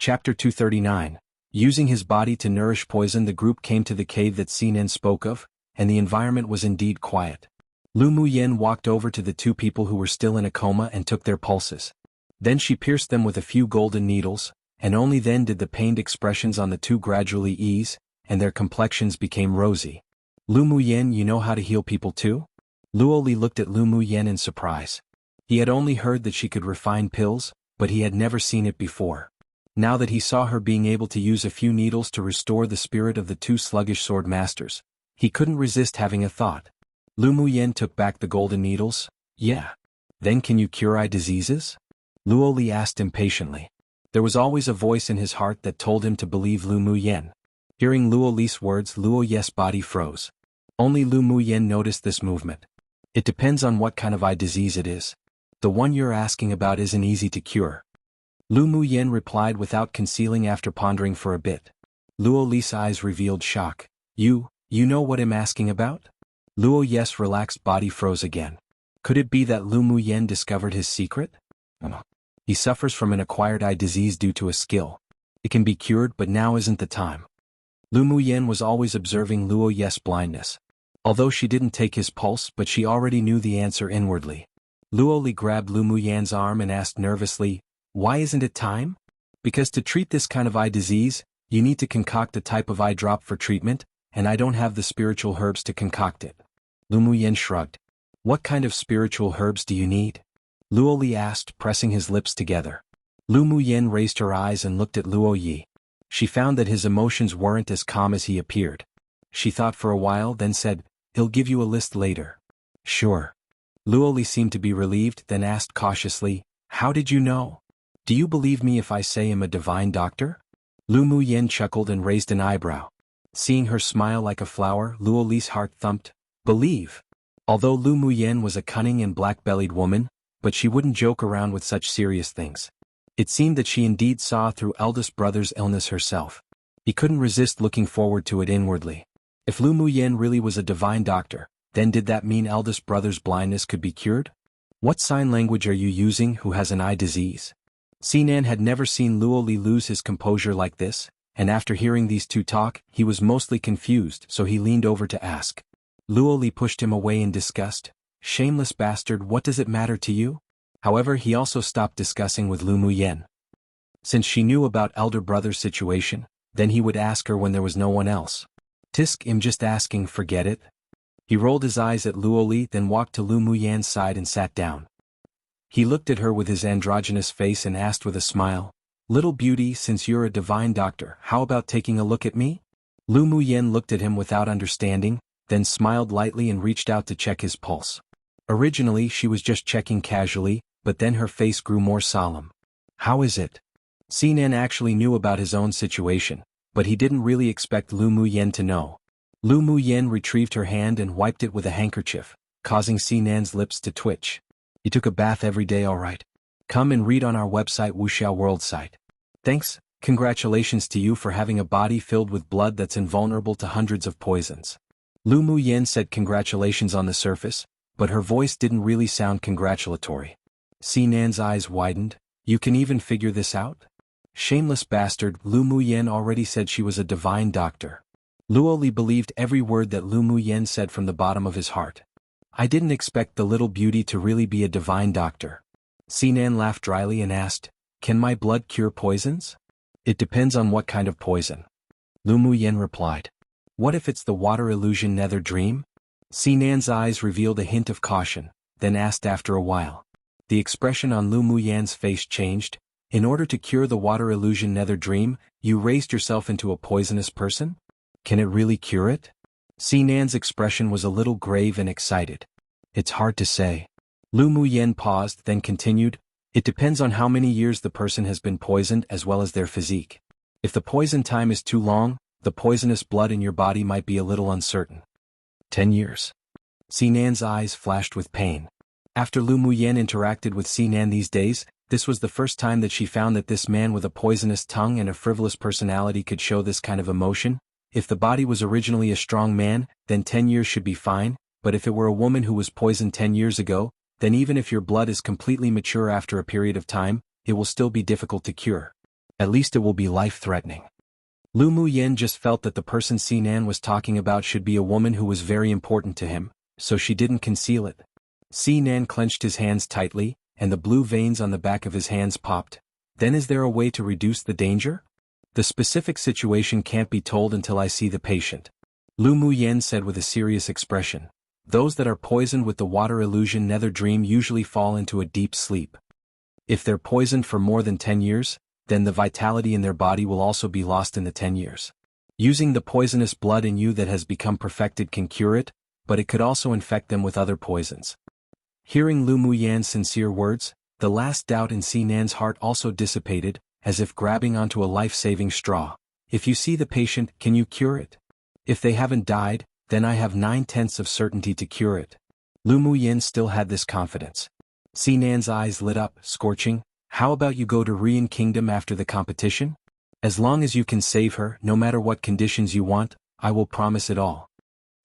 Chapter 239. Using his body to nourish poison, the group came to the cave that Sinan spoke of, and the environment was indeed quiet. Lu Muyen walked over to the two people who were still in a coma and took their pulses. Then she pierced them with a few golden needles, and only then did the pained expressions on the two gradually ease, and their complexions became rosy. Lu Muyen, you know how to heal people too? Luoli looked at Lu Muyen in surprise. He had only heard that she could refine pills, but he had never seen it before. Now that he saw her being able to use a few needles to restore the spirit of the two sluggish sword masters, he couldn't resist having a thought. Lu Muyen took back the golden needles. Yeah. Then can you cure eye diseases? Luoli asked impatiently. There was always a voice in his heart that told him to believe Lu Muyen. Hearing Luoli's words, Luoye's body froze. Only Lu Muyen noticed this movement. It depends on what kind of eye disease it is. The one you're asking about isn't easy to cure. Lu Muyen replied without concealing after pondering for a bit. Luoli's eyes revealed shock. You know what I'm asking about? Luoye's relaxed body froze again. Could it be that Lu Muyen discovered his secret? He suffers from an acquired eye disease due to a skill. It can be cured, but now isn't the time. Lu Muyen was always observing Luoye's blindness. Although she didn't take his pulse, but she already knew the answer inwardly. Luoli grabbed Lu Muyen's arm and asked nervously, why isn't it time? Because to treat this kind of eye disease, you need to concoct a type of eye drop for treatment, and I don't have the spiritual herbs to concoct it. Lu Muyen shrugged. What kind of spiritual herbs do you need? Luoli asked, pressing his lips together. Lu Muyen raised her eyes and looked at Luoyi. She found that his emotions weren't as calm as he appeared. She thought for a while, then said, he'll give you a list later. Sure. Luoli seemed to be relieved, then asked cautiously, how did you know? Do you believe me if I say I'm a divine doctor? Lu Muyen chuckled and raised an eyebrow. Seeing her smile like a flower, Luoli's heart thumped. Believe. Although Lu Muyen was a cunning and black-bellied woman, but she wouldn't joke around with such serious things. It seemed that she indeed saw through eldest brother's illness herself. He couldn't resist looking forward to it inwardly. If Lu Muyen really was a divine doctor, then did that mean eldest brother's blindness could be cured? What sign language are you using who has an eye disease? Sinan had never seen Luoli lose his composure like this, and after hearing these two talk, he was mostly confused, so he leaned over to ask. Luoli pushed him away in disgust. Shameless bastard, what does it matter to you? However, he also stopped discussing with Lu Muyen. Since she knew about elder brother's situation, then he would ask her when there was no one else. Tisk, I'm just asking, forget it. He rolled his eyes at Luoli, then walked to Lu Muyen's side and sat down. He looked at her with his androgynous face and asked with a smile, little beauty, since you're a divine doctor, how about taking a look at me? Lu Muyen looked at him without understanding, then smiled lightly and reached out to check his pulse. Originally she was just checking casually, but then her face grew more solemn. How is it? Sinan actually knew about his own situation, but he didn't really expect Lu Muyen to know. Lu Muyen retrieved her hand and wiped it with a handkerchief, causing Sinan's lips to twitch. You took a bath every day, all right? Come and read on our website, Wuxia World site. Thanks, congratulations to you for having a body filled with blood that's invulnerable to hundreds of poisons. Lu Muyen said congratulations on the surface, but her voice didn't really sound congratulatory. Sinan's eyes widened. You can even figure this out? Shameless bastard, Lu Muyen already said she was a divine doctor. Luoli believed every word that Lu Muyen said from the bottom of his heart. I didn't expect the little beauty to really be a divine doctor. Sinan laughed dryly and asked, can my blood cure poisons? It depends on what kind of poison. Lu Muyen replied. What if it's the water illusion nether dream? Sinan's eyes revealed a hint of caution, then asked after a while. The expression on Lu Muyen's face changed. In order to cure the water illusion nether dream, you raised yourself into a poisonous person? Can it really cure it? Sinan's expression was a little grave and excited. It's hard to say. Lu Muyen paused, then continued, it depends on how many years the person has been poisoned as well as their physique. If the poison time is too long, the poisonous blood in your body might be a little uncertain. 10 years. Sinan's eyes flashed with pain. After Lu Muyen interacted with Sinan these days, this was the first time that she found that this man with a poisonous tongue and a frivolous personality could show this kind of emotion. If the body was originally a strong man, then 10 years should be fine, but if it were a woman who was poisoned 10 years ago, then even if your blood is completely mature after a period of time, it will still be difficult to cure. At least it will be life-threatening. Lu Muyen just felt that the person Sinan was talking about should be a woman who was very important to him, so she didn't conceal it. Sinan clenched his hands tightly, and the blue veins on the back of his hands popped. Then is there a way to reduce the danger? The specific situation can't be told until I see the patient. Lu Muyen said with a serious expression. Those that are poisoned with the water illusion nether dream usually fall into a deep sleep. If they're poisoned for more than 10 years, then the vitality in their body will also be lost in the 10 years. Using the poisonous blood in you that has become perfected can cure it, but it could also infect them with other poisons. Hearing Lu Muyen's sincere words, the last doubt in Sinan's heart also dissipated, as if grabbing onto a life-saving straw. If you see the patient, can you cure it? If they haven't died, then I have 9/10 of certainty to cure it. Lu Muyen still had this confidence. Sinan's eyes lit up, scorching. How about you go to Rian Kingdom after the competition? As long as you can save her, no matter what conditions you want, I will promise it all.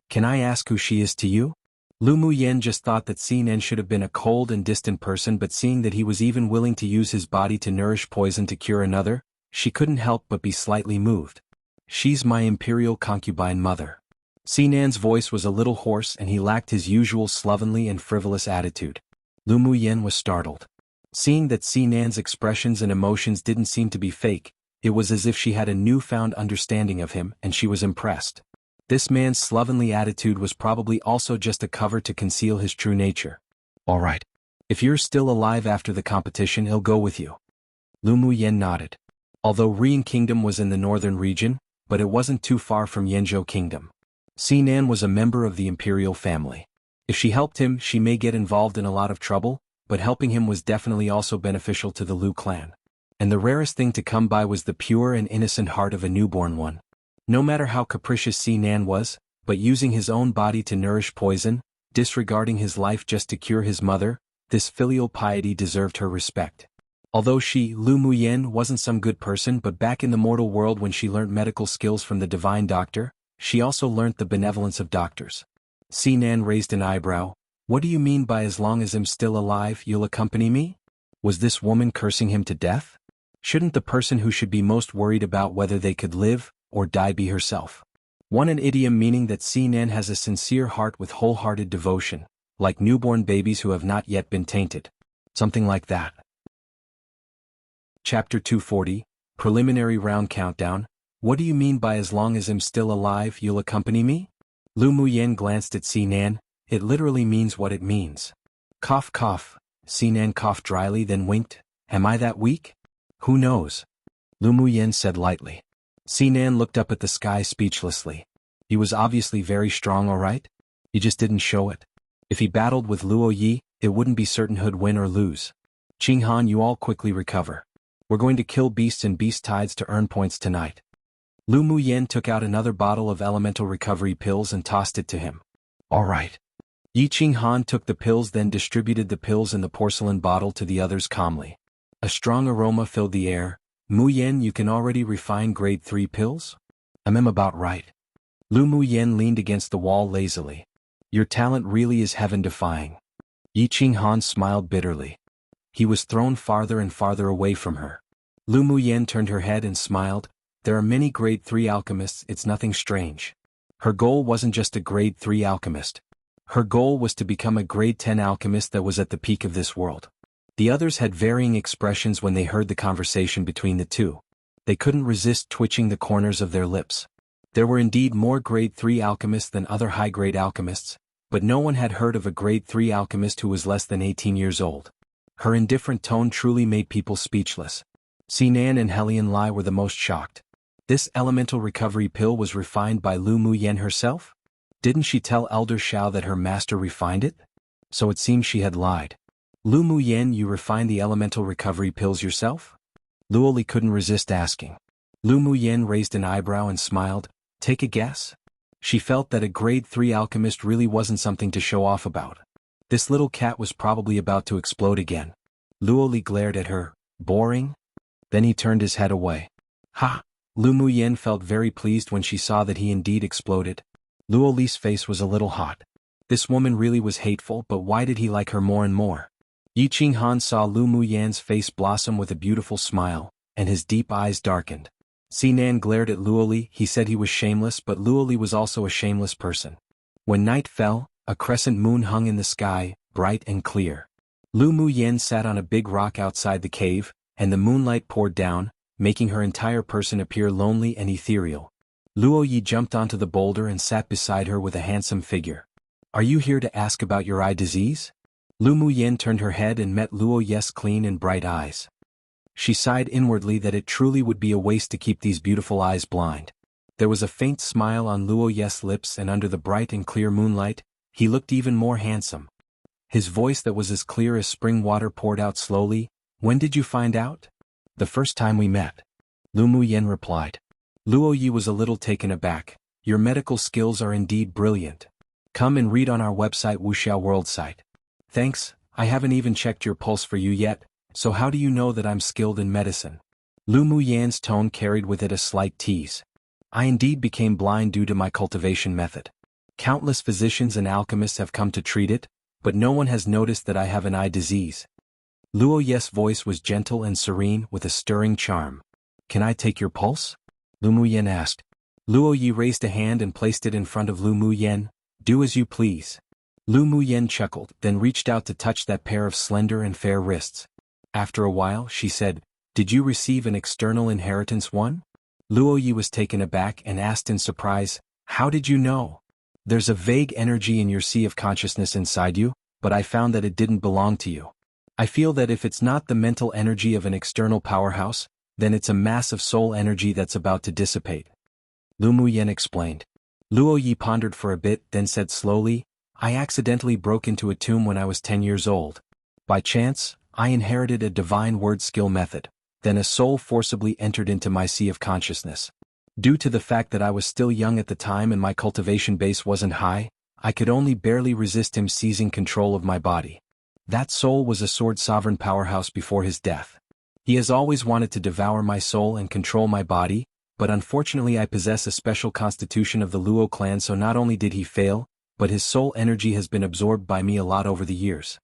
Can I ask who she is to you? Lu Muyen just thought that Sinan should have been a cold and distant person, but seeing that he was even willing to use his body to nourish poison to cure another, she couldn't help but be slightly moved. She's my imperial concubine mother. Sinan's voice was a little hoarse and he lacked his usual slovenly and frivolous attitude. Lu Muyen was startled. Seeing that Sinan's expressions and emotions didn't seem to be fake, it was as if she had a newfound understanding of him, and she was impressed. This man's slovenly attitude was probably also just a cover to conceal his true nature. All right. If you're still alive after the competition, he'll go with you. Lu Muyen nodded. Although Rian Kingdom was in the northern region, but it wasn't too far from Yanzhou Kingdom. Sinan was a member of the imperial family. If she helped him, she may get involved in a lot of trouble, but helping him was definitely also beneficial to the Lu clan. And the rarest thing to come by was the pure and innocent heart of a newborn one. No matter how capricious Sinan was, but using his own body to nourish poison, disregarding his life just to cure his mother, this filial piety deserved her respect. Although she, Lu Muyen, wasn't some good person, but back in the mortal world when she learnt medical skills from the divine doctor, she also learnt the benevolence of doctors. Sinan raised an eyebrow. What do you mean by as long as I'm still alive, you'll accompany me? Was this woman cursing him to death? Shouldn't the person who should be most worried about whether they could live or die be herself? An idiom meaning that Sinan has a sincere heart with wholehearted devotion, like newborn babies who have not yet been tainted. Something like that. Chapter 240, Preliminary Round Countdown. What do you mean by as long as I'm still alive, you'll accompany me? Lu Muyen glanced at Sinan. It literally means what it means. Cough cough. Sinan coughed dryly, then winked. Am I that weak? Who knows? Lu Muyen said lightly. Sinan looked up at the sky speechlessly. He was obviously very strong, all right? He just didn't show it. If he battled with Luo Yi, it wouldn't be certain who'd win or lose. Qinghan, you all quickly recover. We're going to kill beasts and beast tides to earn points tonight. Lu Muyen took out another bottle of elemental recovery pills and tossed it to him. All right. Yi Qinghan took the pills, then distributed the pills in the porcelain bottle to the others calmly. A strong aroma filled the air. Muyen, you can already refine grade 3 pills? I'm about right. Lu Muyen leaned against the wall lazily. Your talent really is heaven-defying. Yi Qinghan smiled bitterly. He was thrown farther and farther away from her. Lu Muyen turned her head and smiled. There are many grade 3 alchemists, it's nothing strange. Her goal wasn't just a grade 3 alchemist. Her goal was to become a grade 10 alchemist that was at the peak of this world. The others had varying expressions when they heard the conversation between the two. They couldn't resist twitching the corners of their lips. There were indeed more grade 3 alchemists than other high-grade alchemists, but no one had heard of a grade 3 alchemist who was less than 18 years old. Her indifferent tone truly made people speechless. Sinan and Helian Lai were the most shocked. This elemental recovery pill was refined by Lu Muyen herself? Didn't she tell Elder Xiao that her master refined it? So it seems she had lied. Lu Muyen, you refined the elemental recovery pills yourself? Luo Li couldn't resist asking. Lu Muyen raised an eyebrow and smiled. Take a guess? She felt that a grade 3 alchemist really wasn't something to show off about. This little cat was probably about to explode again. Luo Li glared at her. Boring? Then he turned his head away. Ha! Lu Muyen felt very pleased when she saw that he indeed exploded. Luo Li's face was a little hot. This woman really was hateful, but why did he like her more and more? Yi Qinghan saw Lu Muyen's face blossom with a beautiful smile, and his deep eyes darkened. Sinan glared at Luoli. He said he was shameless, but Luoli was also a shameless person. When night fell, a crescent moon hung in the sky, bright and clear. Lu Muyen sat on a big rock outside the cave, and the moonlight poured down, making her entire person appear lonely and ethereal. Luo Yi jumped onto the boulder and sat beside her with a handsome figure. "Are you here to ask about your eye disease?" Lu Muyen turned her head and met Luo Yi's clean and bright eyes. She sighed inwardly that it truly would be a waste to keep these beautiful eyes blind. There was a faint smile on Luo Yi's lips, and under the bright and clear moonlight, he looked even more handsome. His voice that was as clear as spring water poured out slowly. "When did you find out?" "The first time we met," Lu Muyen replied. Luo Yi was a little taken aback. "Your medical skills are indeed brilliant. Come and read on our website Wuxia World site." "Thanks, I haven't even checked your pulse for you yet, so how do you know that I'm skilled in medicine?" Lu Muyan's tone carried with it a slight tease. "I indeed became blind due to my cultivation method. Countless physicians and alchemists have come to treat it, but no one has noticed that I have an eye disease." Luo Yi's voice was gentle and serene with a stirring charm. "Can I take your pulse?" Lu Muyen asked. Luo Yi raised a hand and placed it in front of Lu Muyen. "Do as you please." Lu Muyen chuckled, then reached out to touch that pair of slender and fair wrists. After a while, she said, "Did you receive an external inheritance one?" Luo Yi was taken aback and asked in surprise, "How did you know?" "There's a vague energy in your sea of consciousness inside you, but I found that it didn't belong to you. I feel that if it's not the mental energy of an external powerhouse, then it's a mass of soul energy that's about to dissipate," Lu Muyen explained. Luo Yi pondered for a bit, then said slowly, "I accidentally broke into a tomb when I was 10 years old. By chance, I inherited a divine word skill method, then a soul forcibly entered into my sea of consciousness. Due to the fact that I was still young at the time and my cultivation base wasn't high, I could only barely resist him seizing control of my body. That soul was a sword sovereign powerhouse before his death. He has always wanted to devour my soul and control my body, but unfortunately I possess a special constitution of the Luo clan, so not only did he fail, but his soul energy has been absorbed by me a lot over the years.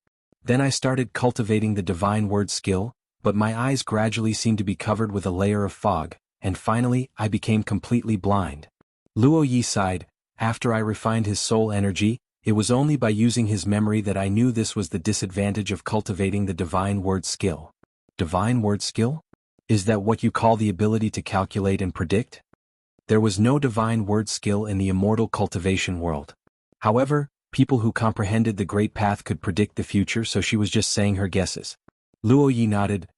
Then I started cultivating the divine word skill, but my eyes gradually seemed to be covered with a layer of fog, and finally I became completely blind." Luo Yi sighed. "After I refined his soul energy, it was only by using his memory that I knew this was the disadvantage of cultivating the divine word skill." "Divine word skill? Is that what you call the ability to calculate and predict?" There was no divine word skill in the immortal cultivation world. However, people who comprehended the Great Path could predict the future, so she was just saying her guesses. Luo Yi nodded.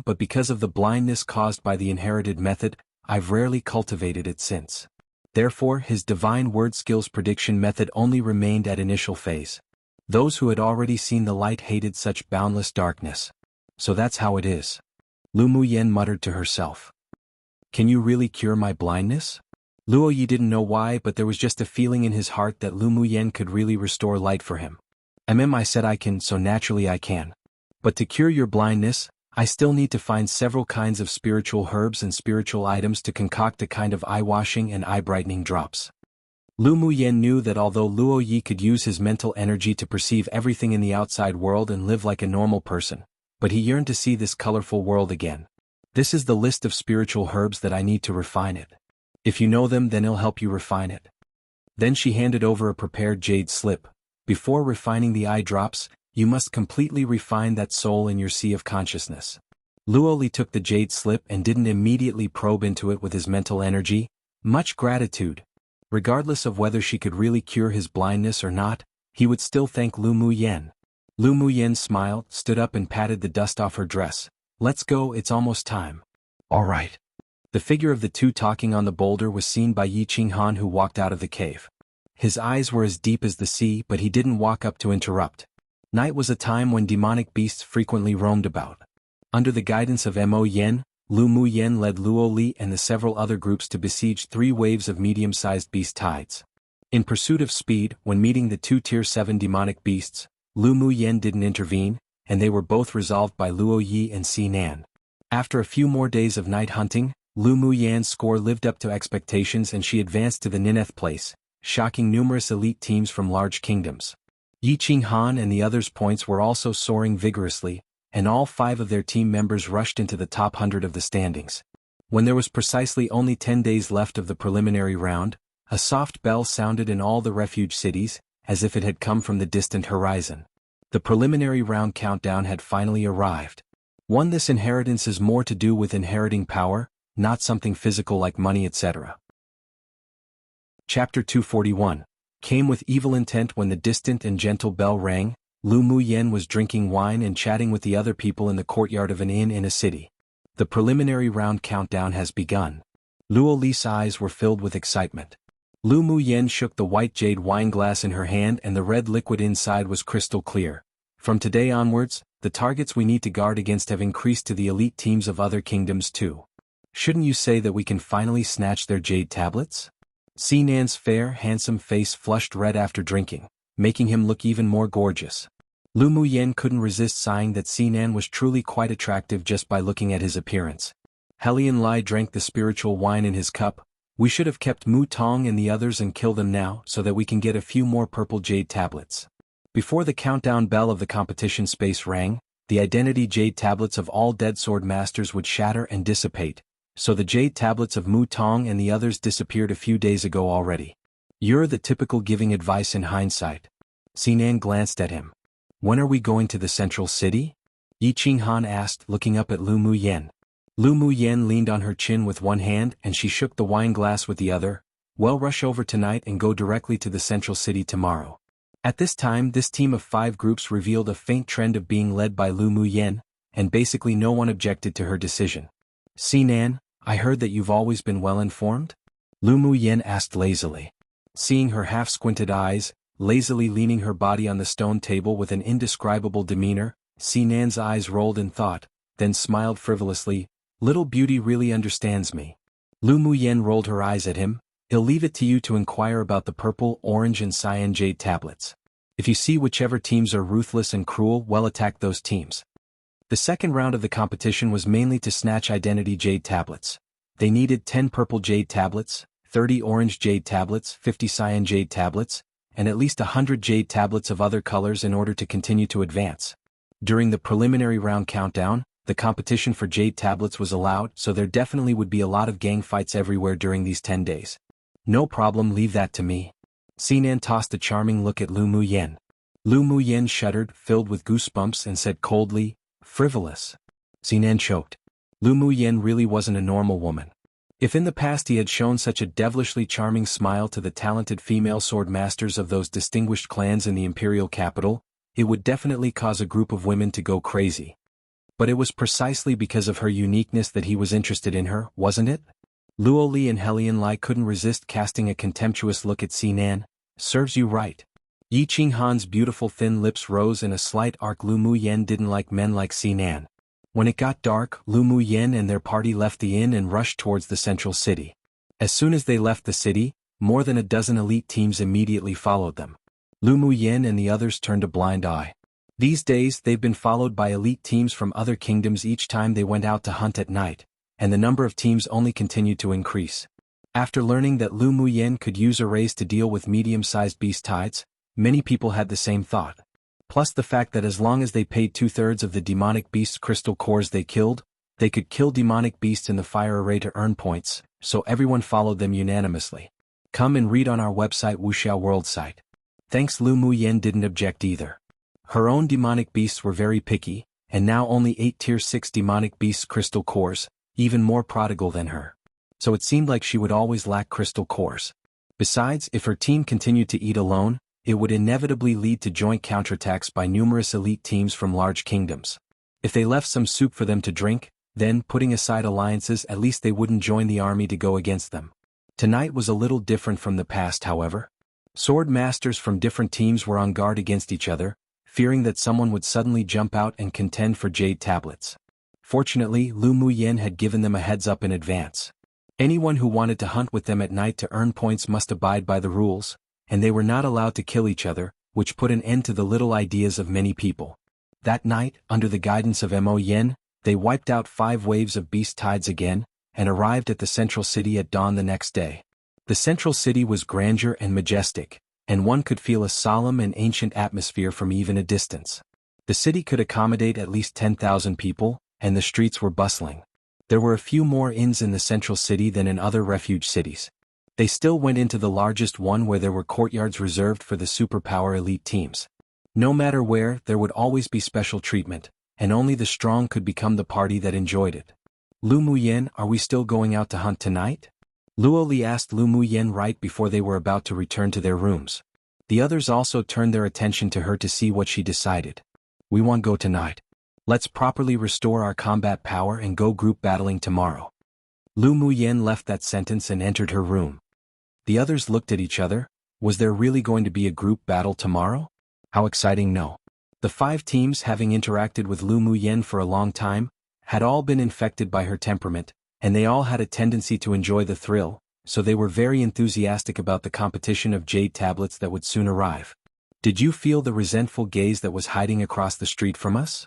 But because of the blindness caused by the inherited method, I've rarely cultivated it since." Therefore, his divine word skills prediction method only remained at initial phase. Those who had already seen the light hated such boundless darkness. "So that's how it is," Lu Muyen muttered to herself. "Can you really cure my blindness?" Luo Yi didn't know why, but there was just a feeling in his heart that Lu Muyen could really restore light for him. I said I can, so naturally I can. But to cure your blindness, I still need to find several kinds of spiritual herbs and spiritual items to concoct a kind of eye-washing and eye-brightening drops. Lu Muyen knew that although Luo Yi could use his mental energy to perceive everything in the outside world and live like a normal person, but he yearned to see this colorful world again. "This is the list of spiritual herbs that I need to refine it. If you know them, then it'll help you refine it." Then she handed over a prepared jade slip. "Before refining the eye drops, you must completely refine that soul in your sea of consciousness." Luo Li took the jade slip and didn't immediately probe into it with his mental energy. Much gratitude. Regardless of whether she could really cure his blindness or not, he would still thank Lu Muyen. Lu Muyen smiled, stood up and patted the dust off her dress. "Let's go, it's almost time." "All right." The figure of the two talking on the boulder was seen by Yi Qinghan, who walked out of the cave. His eyes were as deep as the sea, but he didn't walk up to interrupt. Night was a time when demonic beasts frequently roamed about. Under the guidance of Mo Yen, Lu Muyen led Luo Li and the several other groups to besiege 3 waves of medium-sized beast tides. In pursuit of speed, when meeting the 2 Tier 7 demonic beasts, Lu Muyen didn't intervene, and they were both resolved by Luo Yi and Sinan. After a few more days of night hunting, Lu Muyan's score lived up to expectations and she advanced to the ninth place, shocking numerous elite teams from large kingdoms. Yi Qinghan and the others' points were also soaring vigorously, and all 5 of their team members rushed into the top 100 of the standings. When there was precisely only 10 days left of the preliminary round, a soft bell sounded in all the refuge cities, as if it had come from the distant horizon. The preliminary round countdown had finally arrived. This inheritance is more to do with inheriting power, not something physical like money etc. Chapter 241 came with evil intent. When the distant and gentle bell rang, Lu Muyen was drinking wine and chatting with the other people in the courtyard of an inn in a city. The preliminary round countdown has begun. Luo Li's eyes were filled with excitement. Lu Muyen shook the white jade wine glass in her hand and the red liquid inside was crystal clear. From today onwards, the targets we need to guard against have increased to the elite teams of other kingdoms too. Shouldn't you say that we can finally snatch their jade tablets? Sinan's fair, handsome face flushed red after drinking, making him look even more gorgeous. Lu Muyen couldn't resist sighing that Sinan was truly quite attractive just by looking at his appearance. Helian Lai drank the spiritual wine in his cup. We should have kept Mu Tong and the others and kill them now so that we can get a few more purple jade tablets. Before the countdown bell of the competition space rang, the identity jade tablets of all dead sword masters would shatter and dissipate, so the jade tablets of Mu Tong and the others disappeared a few days ago already. You're the typical giving advice in hindsight. Sinan glanced at him. When are we going to the central city? Yi Qinghan asked, looking up at Lu Muyen. Lu Muyen leaned on her chin with one hand and she shook the wine glass with the other. Well, rush over tonight and go directly to the central city tomorrow. At this time, this team of 5 groups revealed a faint trend of being led by Lu Muyen, and basically no one objected to her decision. Sinan, I heard that you've always been well informed? Lu Muyen asked lazily. Seeing her half-squinted eyes, lazily leaning her body on the stone table with an indescribable demeanor, Sinan's eyes rolled in thought, then smiled frivolously. Little beauty really understands me. Lu Muyen rolled her eyes at him. I'll leave it to you to inquire about the purple, orange and cyan jade tablets. If you see whichever teams are ruthless and cruel, well, attack those teams. The second round of the competition was mainly to snatch identity jade tablets. They needed 10 purple jade tablets, 30 orange jade tablets, 50 cyan jade tablets, and at least 100 jade tablets of other colors in order to continue to advance. During the preliminary round countdown, the competition for jade tablets was allowed, so there definitely would be a lot of gang fights everywhere during these 10 days. No problem, leave that to me. Sinan tossed a charming look at Lu Muyen. Lu Muyen shuddered, filled with goosebumps, and said coldly, frivolous. Sinan choked. Lu Muyen really wasn't a normal woman. If in the past he had shown such a devilishly charming smile to the talented female sword masters of those distinguished clans in the imperial capital, it would definitely cause a group of women to go crazy. But it was precisely because of her uniqueness that he was interested in her, wasn't it? Luo Li and Helian Lai couldn't resist casting a contemptuous look at Sinan. Serves you right. Yi Qinghan's beautiful thin lips rose in a slight arc. Lu Muyen didn't like men like Sinan. When it got dark, Lu Muyen and their party left the inn and rushed towards the central city. As soon as they left the city, more than a dozen elite teams immediately followed them. Lu Muyen and the others turned a blind eye. These days they've been followed by elite teams from other kingdoms each time they went out to hunt at night, and the number of teams only continued to increase. After learning that Lu Muyen could use arrays to deal with medium-sized beast tides, many people had the same thought. Plus the fact that as long as they paid 2/3 of the demonic beast's crystal cores they killed, they could kill demonic beasts in the fire array to earn points, so everyone followed them unanimously. Come and read on our website Wuxia World site. Thanks. Lu Muyen didn't object either. Her own demonic beasts were very picky, and now only 8 tier 6 demonic beasts crystal cores, even more prodigal than her. So it seemed like she would always lack crystal cores. Besides, if her team continued to eat alone, it would inevitably lead to joint counterattacks by numerous elite teams from large kingdoms. If they left some soup for them to drink, then, putting aside alliances, at least they wouldn't join the army to go against them. Tonight was a little different from the past, however. Sword masters from different teams were on guard against each other, fearing that someone would suddenly jump out and contend for jade tablets. Fortunately, Lu Muyen had given them a heads up in advance. Anyone who wanted to hunt with them at night to earn points must abide by the rules, and they were not allowed to kill each other, which put an end to the little ideas of many people. That night, under the guidance of Mo Yen, they wiped out 5 waves of beast tides again, and arrived at the central city at dawn the next day. The central city was grandeur and majestic, and one could feel a solemn and ancient atmosphere from even a distance. The city could accommodate at least 10,000 people, and the streets were bustling. There were a few more inns in the central city than in other refuge cities. They still went into the largest one where there were courtyards reserved for the superpower elite teams. No matter where, there would always be special treatment, and only the strong could become the party that enjoyed it. Lu Muyen, are we still going out to hunt tonight? Luo Li asked Lu Muyen right before they were about to return to their rooms. The others also turned their attention to her to see what she decided. We won't go tonight. Let's properly restore our combat power and go group battling tomorrow. Lu Muyen left that sentence and entered her room. The others looked at each other. Was there really going to be a group battle tomorrow? How exciting, no. The 5 teams, having interacted with Lu Muyen for a long time, had all been infected by her temperament, and they all had a tendency to enjoy the thrill, so they were very enthusiastic about the competition of jade tablets that would soon arrive. Did you feel the resentful gaze that was hiding across the street from us?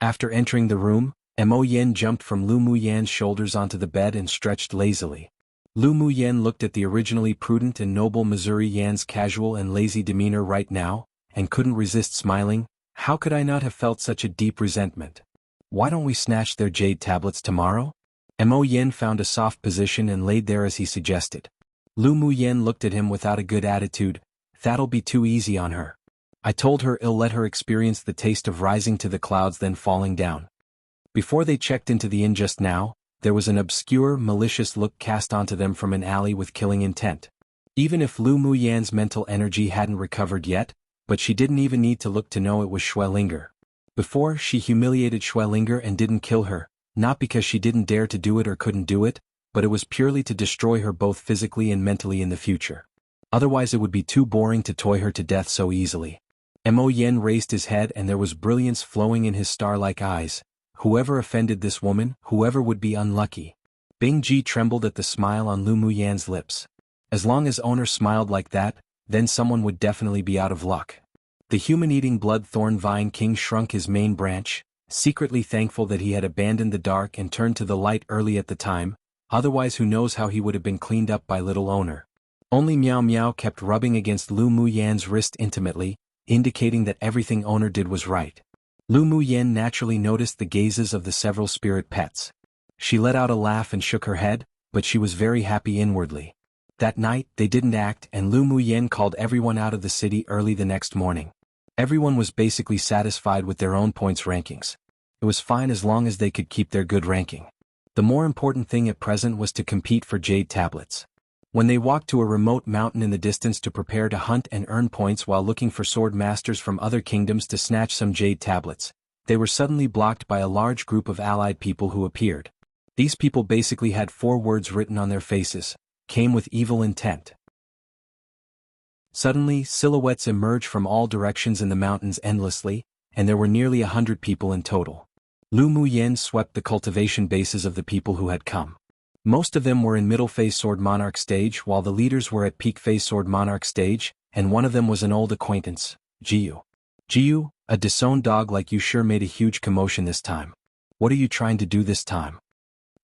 After entering the room, Mo Yen jumped from Lu Muyen's shoulders onto the bed and stretched lazily. Lu Muyen looked at the originally prudent and noble Missouri Yan's casual and lazy demeanor right now, and couldn't resist smiling. How could I not have felt such a deep resentment? Why don't we snatch their jade tablets tomorrow? Mo Yen found a soft position and laid there as he suggested. Lu Muyen looked at him without a good attitude. That'll be too easy on her. I told her I'll let her experience the taste of rising to the clouds then falling down. Before they checked into the inn just now, there was an obscure, malicious look cast onto them from an alley with killing intent. Even if Lu Muyen's mental energy hadn't recovered yet, but she didn't even need to look to know it was Schwellinger. Before, she humiliated Schwellinger and didn't kill her, not because she didn't dare to do it or couldn't do it, but it was purely to destroy her both physically and mentally in the future. Otherwise it would be too boring to toy her to death so easily. Mo Yen raised his head and there was brilliance flowing in his star-like eyes. Whoever offended this woman, whoever would be unlucky. Bing Ji trembled at the smile on Lu Muyen's lips. As long as owner smiled like that, then someone would definitely be out of luck. The human-eating blood-thorn vine king shrunk his main branch, secretly thankful that he had abandoned the dark and turned to the light early at the time, otherwise who knows how he would have been cleaned up by little owner. Only Meow Meow kept rubbing against Lu Muyen's wrist intimately, indicating that everything owner did was right. Lu Muyen naturally noticed the gazes of the several spirit pets. She let out a laugh and shook her head, but she was very happy inwardly. That night, they didn't act and Lu Muyen called everyone out of the city early the next morning. Everyone was basically satisfied with their own points rankings. It was fine as long as they could keep their good ranking. The more important thing at present was to compete for jade tablets. When they walked to a remote mountain in the distance to prepare to hunt and earn points while looking for sword masters from other kingdoms to snatch some jade tablets, they were suddenly blocked by a large group of allied people who appeared. These people basically had 4 words written on their faces: came with evil intent. Suddenly, silhouettes emerged from all directions in the mountains endlessly, and there were nearly 100 people in total. Lu Muyen swept the cultivation bases of the people who had come. Most of them were in middle phase Sword Monarch stage while the leaders were at peak phase Sword Monarch stage, and one of them was an old acquaintance, Jiu. Jiu, a disowned dog like you sure made a huge commotion this time. What are you trying to do this time?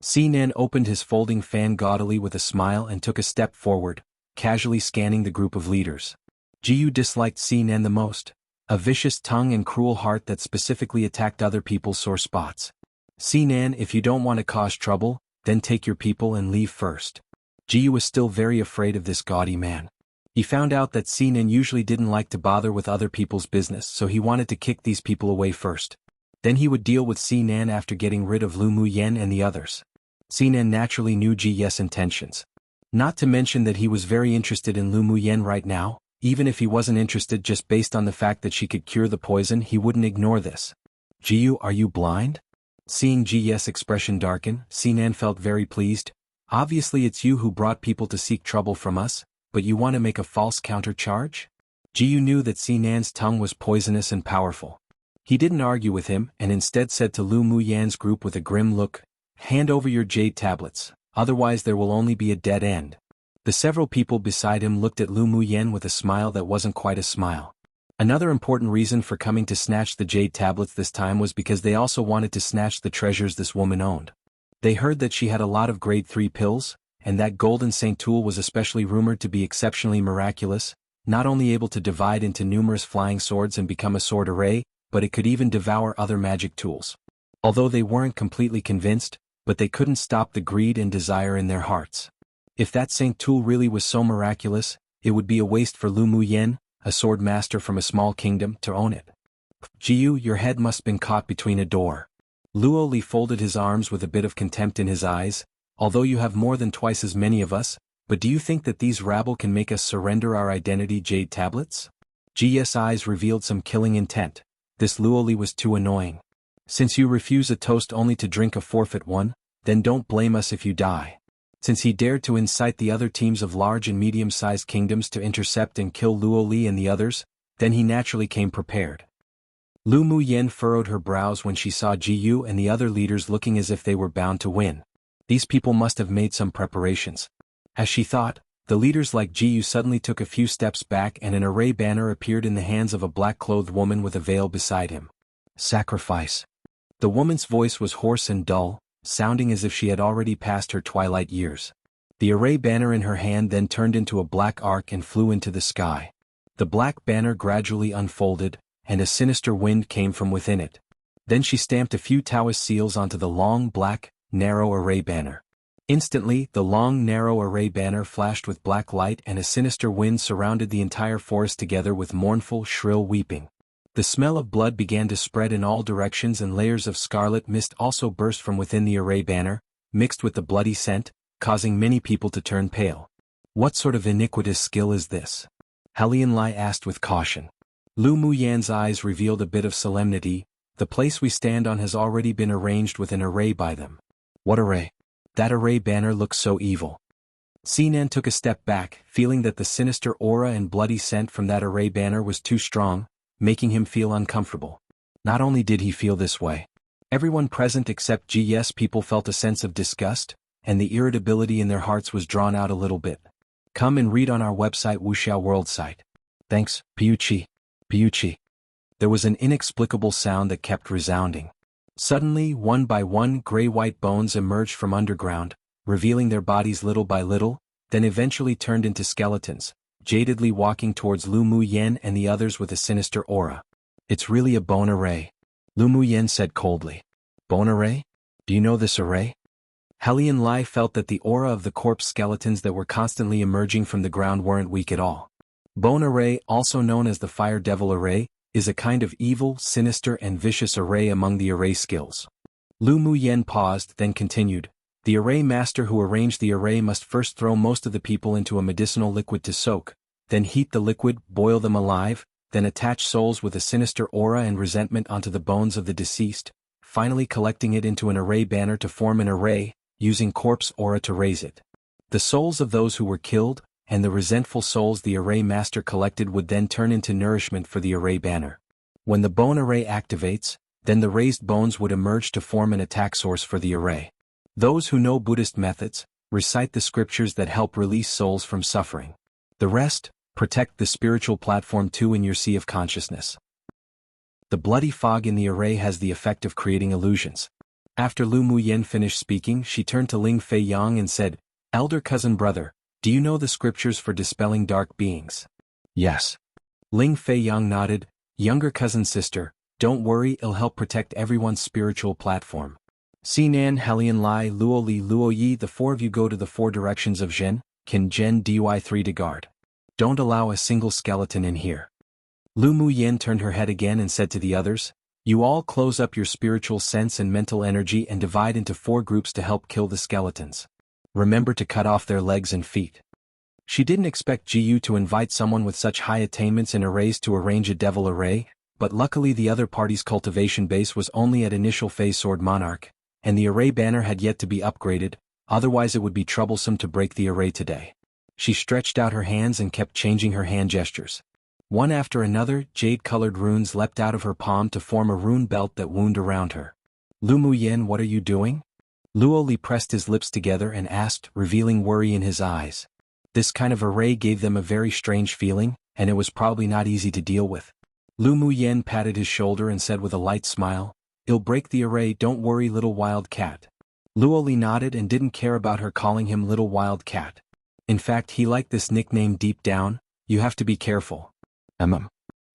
Sinan opened his folding fan gaudily with a smile and took a step forward, casually scanning the group of leaders. Jiu disliked Sinan the most, a vicious tongue and cruel heart that specifically attacked other people's sore spots. Sinan, if you don't want to cause trouble, then take your people and leave first. Jiu was still very afraid of this gaudy man. He found out that Sinan usually didn't like to bother with other people's business, so he wanted to kick these people away first. Then he would deal with Sinan after getting rid of Lu Muyen and the others. Sinan naturally knew Ji's intentions. Not to mention that he was very interested in Lu Muyen right now. Even if he wasn't interested just based on the fact that she could cure the poison, he wouldn't ignore this. Jiu, are you blind? Seeing Ji's expression darken, Sinan felt very pleased. Obviously it's you who brought people to seek trouble from us, but you want to make a false countercharge? Jiu knew that Sinan's tongue was poisonous and powerful. He didn't argue with him and instead said to Lu Muyen's group with a grim look, hand over your jade tablets, otherwise there will only be a dead end. The several people beside him looked at Lu Muyen with a smile that wasn't quite a smile. Another important reason for coming to snatch the jade tablets this time was because they also wanted to snatch the treasures this woman owned. They heard that she had a lot of grade 3 pills, and that golden Saint Tool was especially rumored to be exceptionally miraculous, not only able to divide into numerous flying swords and become a sword array, but it could even devour other magic tools. Although they weren't completely convinced, but they couldn't stop the greed and desire in their hearts. If that Saint tool really was so miraculous, it would be a waste for Lu Muyen, a sword master from a small kingdom, to own it. Jiyu, your head must have been caught between a door. Luo Li folded his arms with a bit of contempt in his eyes. Although you have more than twice as many of us, but do you think that these rabble can make us surrender our identity jade tablets? Ji's eyes revealed some killing intent. This Luo Li was too annoying. Since you refuse a toast only to drink a forfeit one, then don't blame us if you die. Since he dared to incite the other teams of large and medium-sized kingdoms to intercept and kill Luo Li and the others, then he naturally came prepared. Lu Muyen furrowed her brows when she saw Jiyu and the other leaders looking as if they were bound to win. These people must have made some preparations. As she thought, the leaders like Jiyu suddenly took a few steps back and an array banner appeared in the hands of a black-clothed woman with a veil beside him. Sacrifice. The woman's voice was hoarse and dull, sounding as if she had already passed her twilight years. The array banner in her hand then turned into a black arc and flew into the sky. The black banner gradually unfolded, and a sinister wind came from within it. Then she stamped a few Taoist seals onto the long black, narrow array banner. Instantly, the long narrow array banner flashed with black light and a sinister wind surrounded the entire forest together with mournful, shrill weeping. The smell of blood began to spread in all directions and layers of scarlet mist also burst from within the array banner, mixed with the bloody scent, causing many people to turn pale. What sort of iniquitous skill is this? Helian Lai asked with caution. Lu Muyan's eyes revealed a bit of solemnity. The place we stand on has already been arranged with an array by them. What array? That array banner looks so evil. Sinan took a step back, feeling that the sinister aura and bloody scent from that array banner was too strong, making him feel uncomfortable. Not only did he feel this way. Everyone present except GS people felt a sense of disgust, and the irritability in their hearts was drawn out a little bit. Come and read on our website Wuxia World site. Thanks, Piuchi. Piuchi. There was an inexplicable sound that kept resounding. Suddenly, one by one, gray-white bones emerged from underground, revealing their bodies little by little, then eventually turned into skeletons, jadedly walking towards Lu Muyen and the others with a sinister aura. It's really a bone array, Lu Muyen said coldly. Bone array? Do you know this array? Helian Lai felt that the aura of the corpse skeletons that were constantly emerging from the ground weren't weak at all. Bone array, also known as the Fire Devil array, is a kind of evil, sinister and vicious array among the array skills. Lu Muyen paused, then continued. The array master who arranged the array must first throw most of the people into a medicinal liquid to soak, then heat the liquid, boil them alive, then attach souls with a sinister aura and resentment onto the bones of the deceased, finally collecting it into an array banner to form an array, using corpse aura to raise it. The souls of those who were killed, and the resentful souls the array master collected would then turn into nourishment for the array banner. When the bone array activates, then the raised bones would emerge to form an attack source for the array. Those who know Buddhist methods, recite the scriptures that help release souls from suffering. The rest, protect the spiritual platform too in your sea of consciousness. The bloody fog in the array has the effect of creating illusions. After Lu Muyen finished speaking, she turned to Ling Fei Yang and said, Elder cousin brother, do you know the scriptures for dispelling dark beings? Yes. Ling Fei Yang nodded. Younger cousin sister, don't worry, it'll help protect everyone's spiritual platform. Sinan, Helian Lai, Luo Li, Luo Yi, the four of you go to the four directions of Zhen, Qin Zhen Dy3 to guard. Don't allow a single skeleton in here. Lu Muyen turned her head again and said to the others, you all close up your spiritual sense and mental energy and divide into 4 groups to help kill the skeletons. Remember to cut off their legs and feet. She didn't expect Jiyu to invite someone with such high attainments in arrays to arrange a devil array, but luckily the other party's cultivation base was only at initial phase Sword Monarch, and the array banner had yet to be upgraded, otherwise it would be troublesome to break the array today. She stretched out her hands and kept changing her hand gestures. One after another, jade-colored runes leapt out of her palm to form a rune belt that wound around her. Lu Muyen, what are you doing? Luo Li pressed his lips together and asked, revealing worry in his eyes. This kind of array gave them a very strange feeling, and it was probably not easy to deal with. Lu Muyen patted his shoulder and said with a light smile, It'll break the array, don't worry little wild cat. Luo Li nodded and didn't care about her calling him little wild cat. In fact, he liked this nickname deep down. You have to be careful.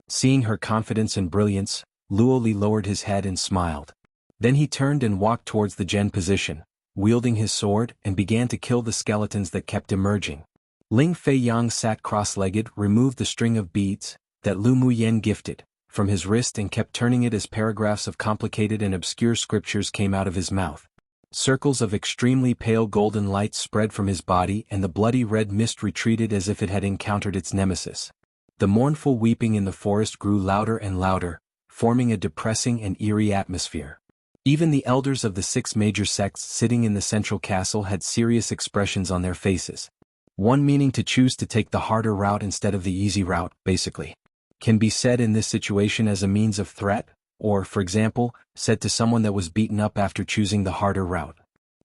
Seeing her confidence and brilliance, Luo Li lowered his head and smiled. Then he turned and walked towards the Gen position, wielding his sword, and began to kill the skeletons that kept emerging. Ling Fei Yang sat cross-legged, removed the string of beads that Lu Muyen gifted from his wrist and kept turning it as paragraphs of complicated and obscure scriptures came out of his mouth. Circles of extremely pale golden light spread from his body and the bloody red mist retreated as if it had encountered its nemesis. The mournful weeping in the forest grew louder and louder, forming a depressing and eerie atmosphere. Even the elders of the 6 major sects sitting in the central castle had serious expressions on their faces. One meaning to choose to take the harder route instead of the easy route, basically. Can be said in this situation as a means of threat, or, for example, said to someone that was beaten up after choosing the harder route.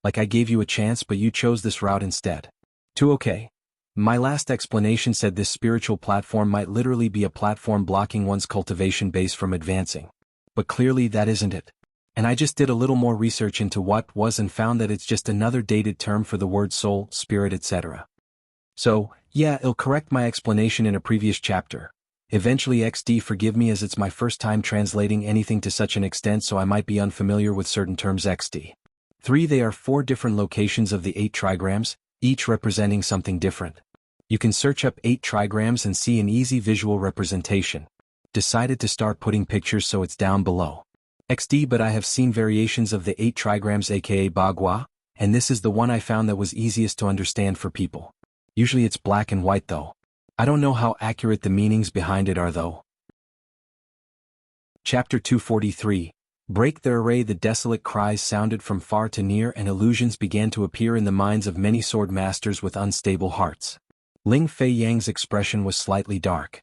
Like, I gave you a chance but you chose this route instead. Okay. My last explanation said this spiritual platform might literally be a platform blocking one's cultivation base from advancing. But clearly that isn't it. And I just did a little more research into what was and found that it's just another dated term for the word soul, spirit, etc. So, yeah, it'll correct my explanation in a previous chapter. Eventually XD forgive me as it's my first time translating anything to such an extent so I might be unfamiliar with certain terms XD. 3. They are 4 different locations of the 8 trigrams, each representing something different. You can search up 8 trigrams and see an easy visual representation. Decided to start putting pictures so it's down below. XD but I have seen variations of the 8 trigrams aka Bagua, and this is the one I found that was easiest to understand for people. Usually it's black and white though. I don't know how accurate the meanings behind it are though. Chapter 243. Break the array. The desolate cries sounded from far to near and illusions began to appear in the minds of many sword masters with unstable hearts. Ling Fei Yang's expression was slightly dark.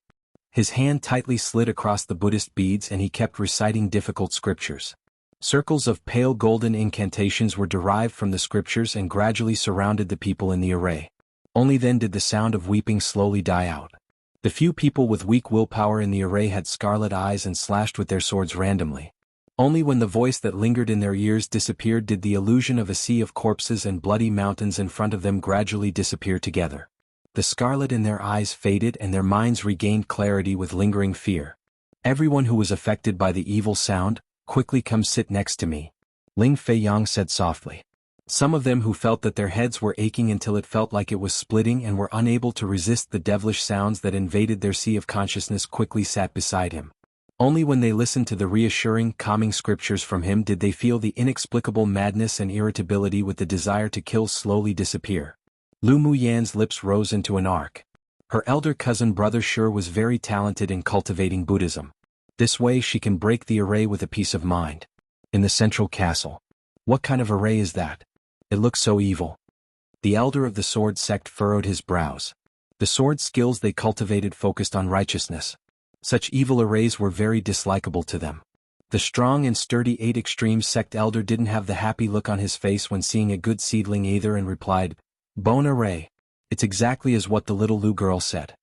His hand tightly slid across the Buddhist beads and he kept reciting difficult scriptures. Circles of pale golden incantations were derived from the scriptures and gradually surrounded the people in the array. Only then did the sound of weeping slowly die out. The few people with weak willpower in the array had scarlet eyes and slashed with their swords randomly. Only when the voice that lingered in their ears disappeared did the illusion of a sea of corpses and bloody mountains in front of them gradually disappear together. The scarlet in their eyes faded and their minds regained clarity with lingering fear. Everyone who was affected by the evil sound, quickly come sit next to me. Ling Fei Yang said softly. Some of them who felt that their heads were aching until it felt like it was splitting and were unable to resist the devilish sounds that invaded their sea of consciousness quickly sat beside him. Only when they listened to the reassuring, calming scriptures from him did they feel the inexplicable madness and irritability with the desire to kill slowly disappear. Lu Muyan's lips rose into an arc. Her elder cousin brother sure was very talented in cultivating Buddhism. This way she can break the array with a peace of mind. In the central castle. What kind of array is that? It looks so evil. The elder of the sword sect furrowed his brows. The sword skills they cultivated focused on righteousness. Such evil arrays were very dislikable to them. The strong and sturdy 8 Extreme sect elder didn't have the happy look on his face when seeing a good seedling either and replied, "Bone array. It's exactly as what the little Lu girl said."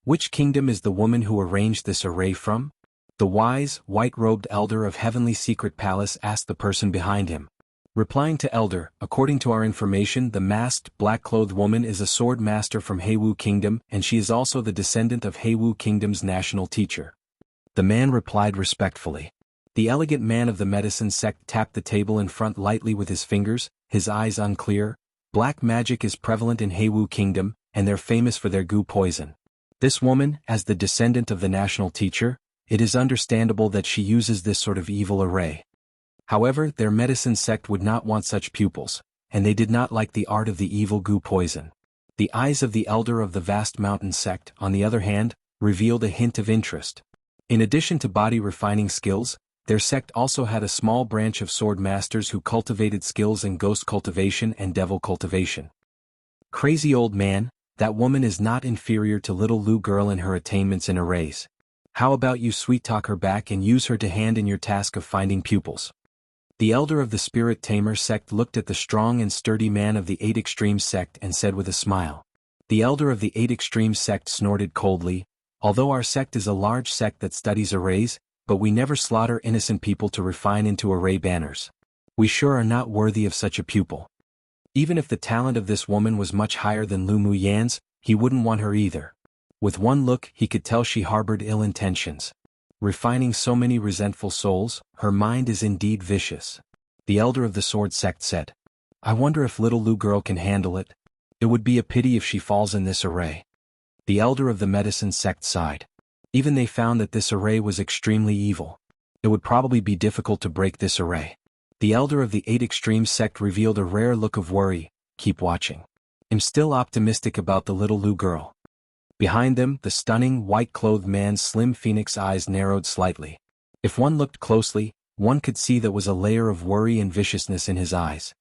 Which kingdom is the woman who arranged this array from? The wise, white-robed elder of Heavenly Secret Palace asked the person behind him. Replying to elder, according to our information, the masked, black-clothed woman is a sword master from Heiwu Kingdom and she is also the descendant of Heiwu Kingdom's national teacher. The man replied respectfully. The elegant man of the medicine sect tapped the table in front lightly with his fingers, his eyes unclear. Black magic is prevalent in Heiwu Kingdom, and they're famous for their goo poison. This woman, as the descendant of the national teacher, it is understandable that she uses this sort of evil array. However, their medicine sect would not want such pupils, and they did not like the art of the evil goo poison. The eyes of the elder of the vast mountain sect, on the other hand, revealed a hint of interest. In addition to body refining skills, their sect also had a small branch of sword masters who cultivated skills in ghost cultivation and devil cultivation. Crazy old man, that woman is not inferior to little Lu girl in her attainments in arrays. How about you sweet-talk her back and use her to hand in your task of finding pupils? The elder of the Spirit Tamer sect looked at the strong and sturdy man of the 8 Extreme sect and said with a smile. The elder of the 8 Extreme sect snorted coldly, although our sect is a large sect that studies arrays, but we never slaughter innocent people to refine into array banners. We sure are not worthy of such a pupil. Even if the talent of this woman was much higher than Lu Muyan's, he wouldn't want her either. With one look he could tell she harbored ill intentions. Refining so many resentful souls, her mind is indeed vicious. The elder of the sword sect said. I wonder if little Lu girl can handle it. It would be a pity if she falls in this array. The elder of the medicine sect sighed. Even they found that this array was extremely evil. It would probably be difficult to break this array. The elder of the 8 extreme sect revealed a rare look of worry. Keep watching. I'm still optimistic about the little Lu girl. Behind them, the stunning, white-clothed man's slim phoenix eyes narrowed slightly. If one looked closely, one could see there was a layer of worry and viciousness in his eyes.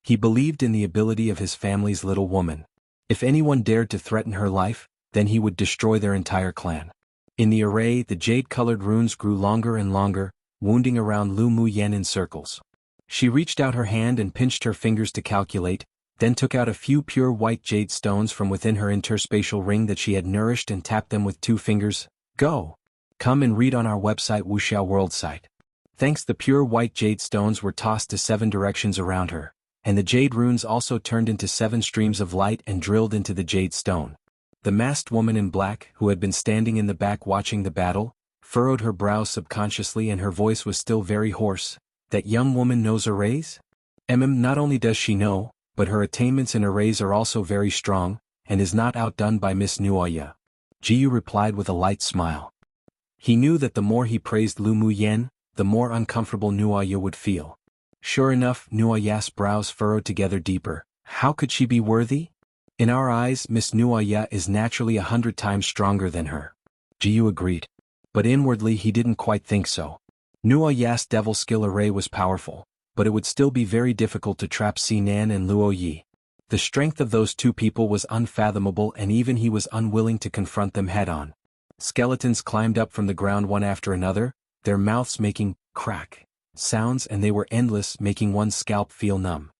He believed in the ability of his family's little woman. If anyone dared to threaten her life, then he would destroy their entire clan. In the array, the jade-colored runes grew longer and longer, wounding around Lu Muyen in circles. She reached out her hand and pinched her fingers to calculate, then took out a few pure white jade stones from within her interspatial ring that she had nourished and tapped them with 2 fingers. Go! Come and read on our website Wuxia World site. Thanks, the pure white jade stones were tossed to 7 directions around her, and the jade runes also turned into 7 streams of light and drilled into the jade stone. The masked woman in black, who had been standing in the back watching the battle, furrowed her brows subconsciously and her voice was still very hoarse. That young woman knows arrays? Not only does she know, but her attainments in arrays are also very strong, and is not outdone by Miss Nuoya. Jiyu replied with a light smile. He knew that the more he praised Lu Muyen, the more uncomfortable Nuoya would feel. Sure enough, Nuoya's brows furrowed together deeper. How could she be worthy? In our eyes, Miss Nuoya is naturally 100 times stronger than her. Jiyu agreed. But inwardly he didn't quite think so. Nuoya's devil skill array was powerful, but it would still be very difficult to trap Sinan and Luo Yi. The strength of those 2 people was unfathomable and even he was unwilling to confront them head-on. Skeletons climbed up from the ground one after another, their mouths making crack sounds, and they were endless, making one's scalp feel numb.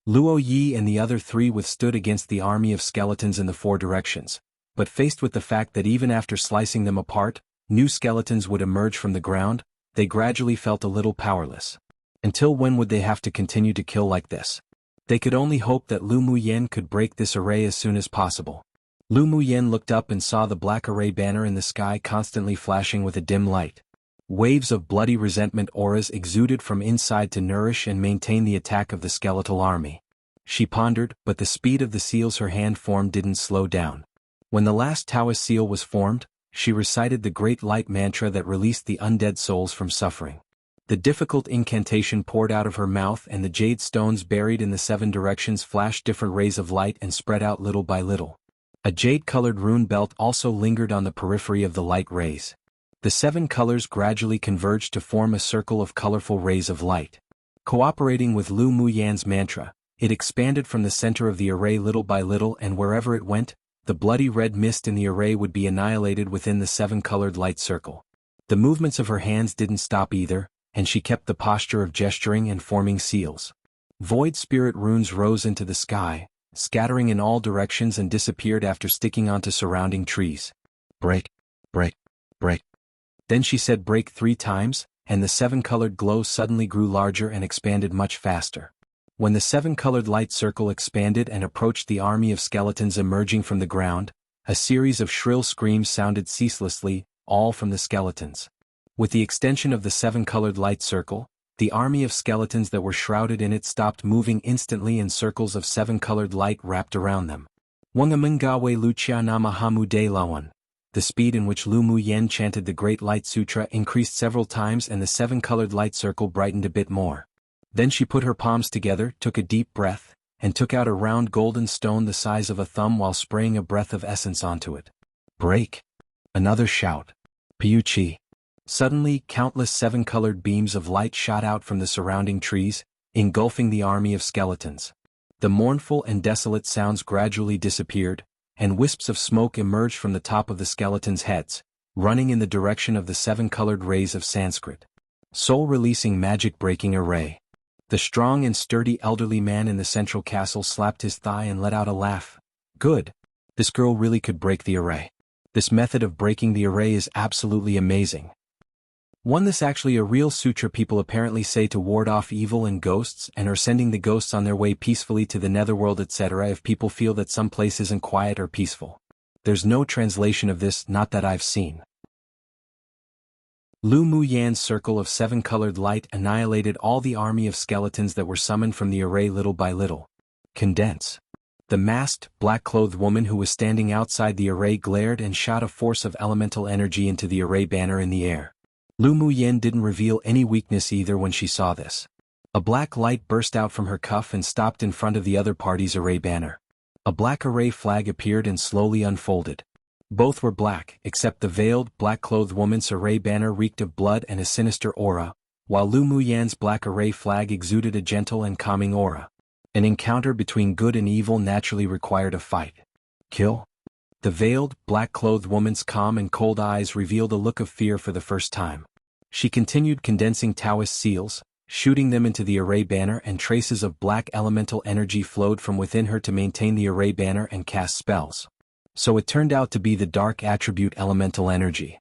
Luo Yi and the other 3 withstood against the army of skeletons in the 4 directions, but faced with the fact that even after slicing them apart, new skeletons would emerge from the ground, they gradually felt a little powerless. Until when would they have to continue to kill like this? They could only hope that Lu Muyen could break this array as soon as possible. Lu Muyen looked up and saw the black array banner in the sky constantly flashing with a dim light. Waves of bloody resentment auras exuded from inside to nourish and maintain the attack of the skeletal army. She pondered, but the speed of the seals her hand formed didn't slow down. When the last Taoist seal was formed, she recited the great light mantra that released the undead souls from suffering. The difficult incantation poured out of her mouth and the jade stones buried in the 7 directions flashed different rays of light and spread out little by little. A jade-colored rune belt also lingered on the periphery of the light rays. The 7 colors gradually converged to form a circle of colorful rays of light. Cooperating with Lu Muyan's mantra, it expanded from the center of the array little by little, and wherever it went, the bloody red mist in the array would be annihilated within the 7-colored light circle. The movements of her hands didn't stop either, and she kept the posture of gesturing and forming seals. Void spirit runes rose into the sky, scattering in all directions and disappeared after sticking onto surrounding trees. Break, break, break. Then she said break 3 times, and the 7-colored glow suddenly grew larger and expanded much faster. When the 7-colored light circle expanded and approached the army of skeletons emerging from the ground, a series of shrill screams sounded ceaselessly, all from the skeletons. With the extension of the 7-colored light circle, the army of skeletons that were shrouded in it stopped moving instantly and circles of 7-colored light wrapped around them. Wangamungawe Lucia Nama Hamu De Lawan. The speed in which Lu Muyen chanted the Great Light Sutra increased several times and the 7-colored light circle brightened a bit more. Then she put her palms together, took a deep breath, and took out a round golden stone the size of a thumb while spraying a breath of essence onto it. Break! Another shout. Piuchi! Suddenly, countless 7-colored beams of light shot out from the surrounding trees, engulfing the army of skeletons. The mournful and desolate sounds gradually disappeared, and wisps of smoke emerged from the top of the skeletons' heads, running in the direction of the 7-colored rays of Sanskrit. Soul-releasing magic-breaking array. The strong and sturdy elderly man in the central castle slapped his thigh and let out a laugh. Good. This girl really could break the array. This method of breaking the array is absolutely amazing. This actually a real sutra people apparently say to ward off evil and ghosts and are sending the ghosts on their way peacefully to the netherworld etc. if people feel that some place isn't quiet or peaceful. There's no translation of this, not that I've seen. Lu Muyan's circle of 7-colored light annihilated all the army of skeletons that were summoned from the array little by little. Condense. The masked, black-clothed woman who was standing outside the array glared and shot a force of elemental energy into the array banner in the air. Lu Muyan didn't reveal any weakness either when she saw this. A black light burst out from her cuff and stopped in front of the other party's array banner. A black array flag appeared and slowly unfolded. Both were black, except the veiled, black-clothed woman's array banner reeked of blood and a sinister aura, while Lu Muyan's black array flag exuded a gentle and calming aura. An encounter between good and evil naturally required a fight. Kill? The veiled, black-clothed woman's calm and cold eyes revealed a look of fear for the first time. She continued condensing Taoist seals, shooting them into the array banner, and traces of black elemental energy flowed from within her to maintain the array banner and cast spells. So it turned out to be the dark attribute elemental energy.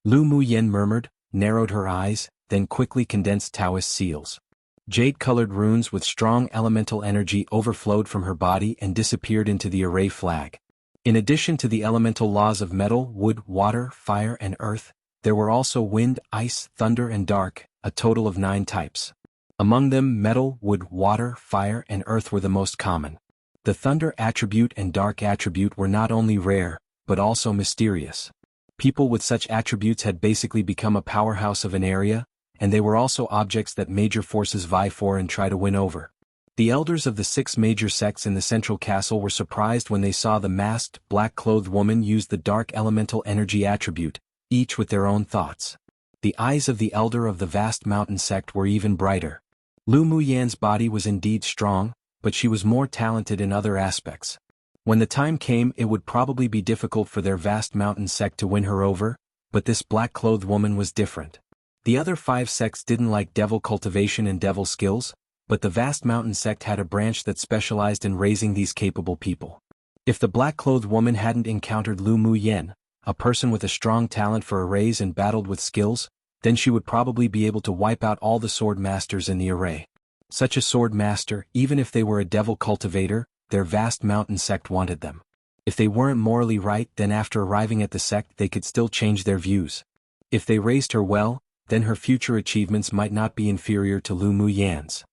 Lu Muyan murmured, narrowed her eyes, then quickly condensed Taoist seals. Jade-colored runes with strong elemental energy overflowed from her body and disappeared into the array flag. In addition to the elemental laws of metal, wood, water, fire, and earth, there were also wind, ice, thunder, and dark, a total of 9 types. Among them, metal, wood, water, fire, and earth were the most common. The thunder attribute and dark attribute were not only rare, but also mysterious. People with such attributes had basically become a powerhouse of an area, and they were also objects that major forces vie for and try to win over. The elders of the 6 major sects in the central castle were surprised when they saw the masked, black-clothed woman use the dark elemental energy attribute, each with their own thoughts. The eyes of the elder of the vast mountain sect were even brighter. Lu Muyan's body was indeed strong, but she was more talented in other aspects. When the time came, it would probably be difficult for their vast mountain sect to win her over, but this black-clothed woman was different. The other 5 sects didn't like devil cultivation and devil skills, but the vast mountain sect had a branch that specialized in raising these capable people. If the black-clothed woman hadn't encountered Lu Muyan, a person with a strong talent for arrays and battled with skills, then she would probably be able to wipe out all the sword masters in the array. Such a sword master, even if they were a devil cultivator, their vast mountain sect wanted them. If they weren't morally right, then after arriving at the sect they could still change their views. If they raised her well, then her future achievements might not be inferior to Lu Muyan's.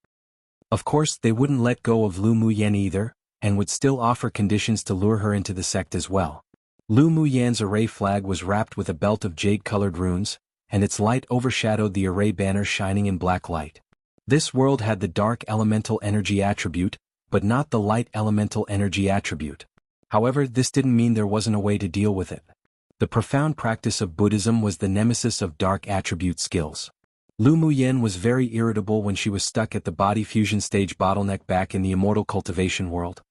Of course, they wouldn't let go of Lu Muyan either, and would still offer conditions to lure her into the sect as well. Lu Muyan's array flag was wrapped with a belt of jade-colored runes, and its light overshadowed the array banner shining in black light. This world had the dark elemental energy attribute, but not the light elemental energy attribute. However, this didn't mean there wasn't a way to deal with it. The profound practice of Buddhism was the nemesis of dark attribute skills. Lu Muyan was very irritable when she was stuck at the body fusion stage bottleneck back in the immortal cultivation world.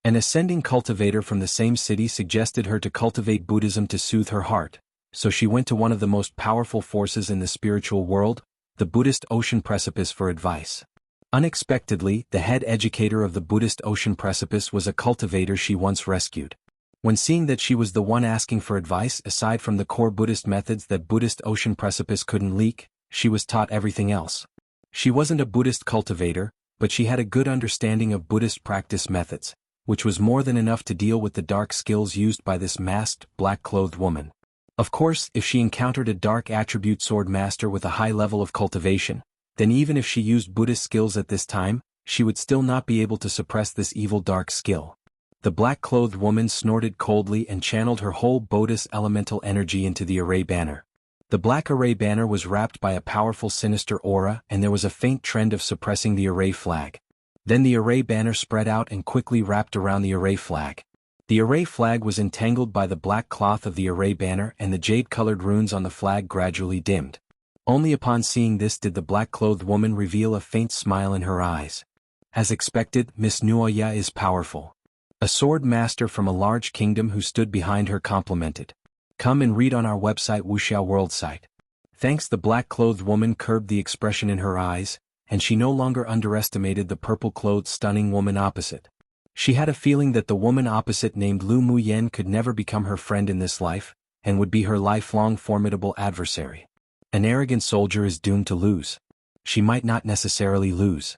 An ascending cultivator from the same city suggested her to cultivate Buddhism to soothe her heart, so she went to one of the most powerful forces in the spiritual world, the Buddhist Ocean Precipice, for advice. Unexpectedly, the head educator of the Buddhist Ocean Precipice was a cultivator she once rescued. When seeing that she was the one asking for advice aside from the core Buddhist methods that Buddhist Ocean Precipice couldn't leak, she was taught everything else. She wasn't a Buddhist cultivator, but she had a good understanding of Buddhist practice methods, which was more than enough to deal with the dark skills used by this masked, black-clothed woman. Of course, if she encountered a dark attribute sword master with a high level of cultivation, then even if she used Buddhist skills at this time, she would still not be able to suppress this evil dark skill. The black-clothed woman snorted coldly and channeled her whole Buddhist elemental energy into the array banner. The black array banner was wrapped by a powerful sinister aura, and there was a faint trend of suppressing the array flag. Then the array banner spread out and quickly wrapped around the array flag. The array flag was entangled by the black cloth of the array banner, and the jade-colored runes on the flag gradually dimmed. Only upon seeing this did the black-clothed woman reveal a faint smile in her eyes. As expected, Miss Nuoya is powerful. A sword master from a large kingdom who stood behind her complimented. Come and read on our website Wuxia World site. Thanks. The black-clothed woman curbed the expression in her eyes, and she no longer underestimated the purple-clothed stunning woman opposite. She had a feeling that the woman opposite named Lu Muyan could never become her friend in this life, and would be her lifelong formidable adversary. An arrogant soldier is doomed to lose. She might not necessarily lose.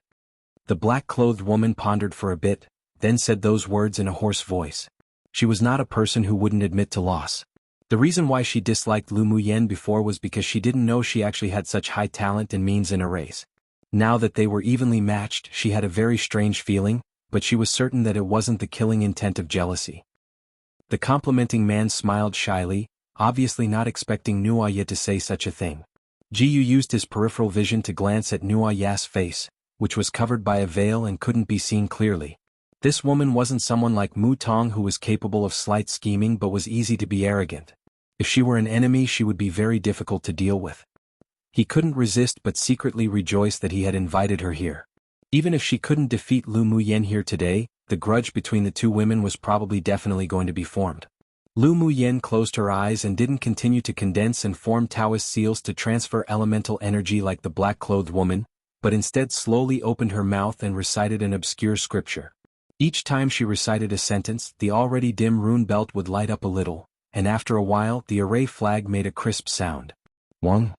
The black-clothed woman pondered for a bit, then said those words in a hoarse voice. She was not a person who wouldn't admit to loss. The reason why she disliked Lu Muyen before was because she didn't know she actually had such high talent and means in arrays. Now that they were evenly matched, she had a very strange feeling, but she was certain that it wasn't the killing intent of jealousy. The complimenting man smiled shyly, obviously not expecting Nuoya to say such a thing. Ji Yu used his peripheral vision to glance at Nuoya's face, which was covered by a veil and couldn't be seen clearly. This woman wasn't someone like Mu Tong who was capable of slight scheming but was easy to be arrogant. If she were an enemy, she would be very difficult to deal with. He couldn't resist but secretly rejoiced that he had invited her here. Even if she couldn't defeat Lu Muyen here today, the grudge between the two women was probably definitely going to be formed. Lu Muyen closed her eyes and didn't continue to condense and form Taoist seals to transfer elemental energy like the black-clothed woman, but instead slowly opened her mouth and recited an obscure scripture. Each time she recited a sentence, the already dim rune belt would light up a little, and after a while the array flag made a crisp sound. Wang.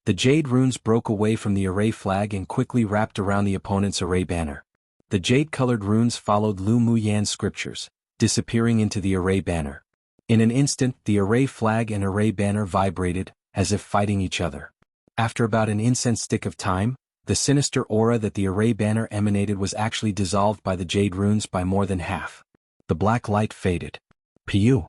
The jade runes broke away from the array flag and quickly wrapped around the opponent's array banner. The jade-colored runes followed Lu Muyan's scriptures, disappearing into the array banner. In an instant, the array flag and array banner vibrated, as if fighting each other. After about an incense stick of time, the sinister aura that the array banner emanated was actually dissolved by the jade runes by more than half. The black light faded. Piu.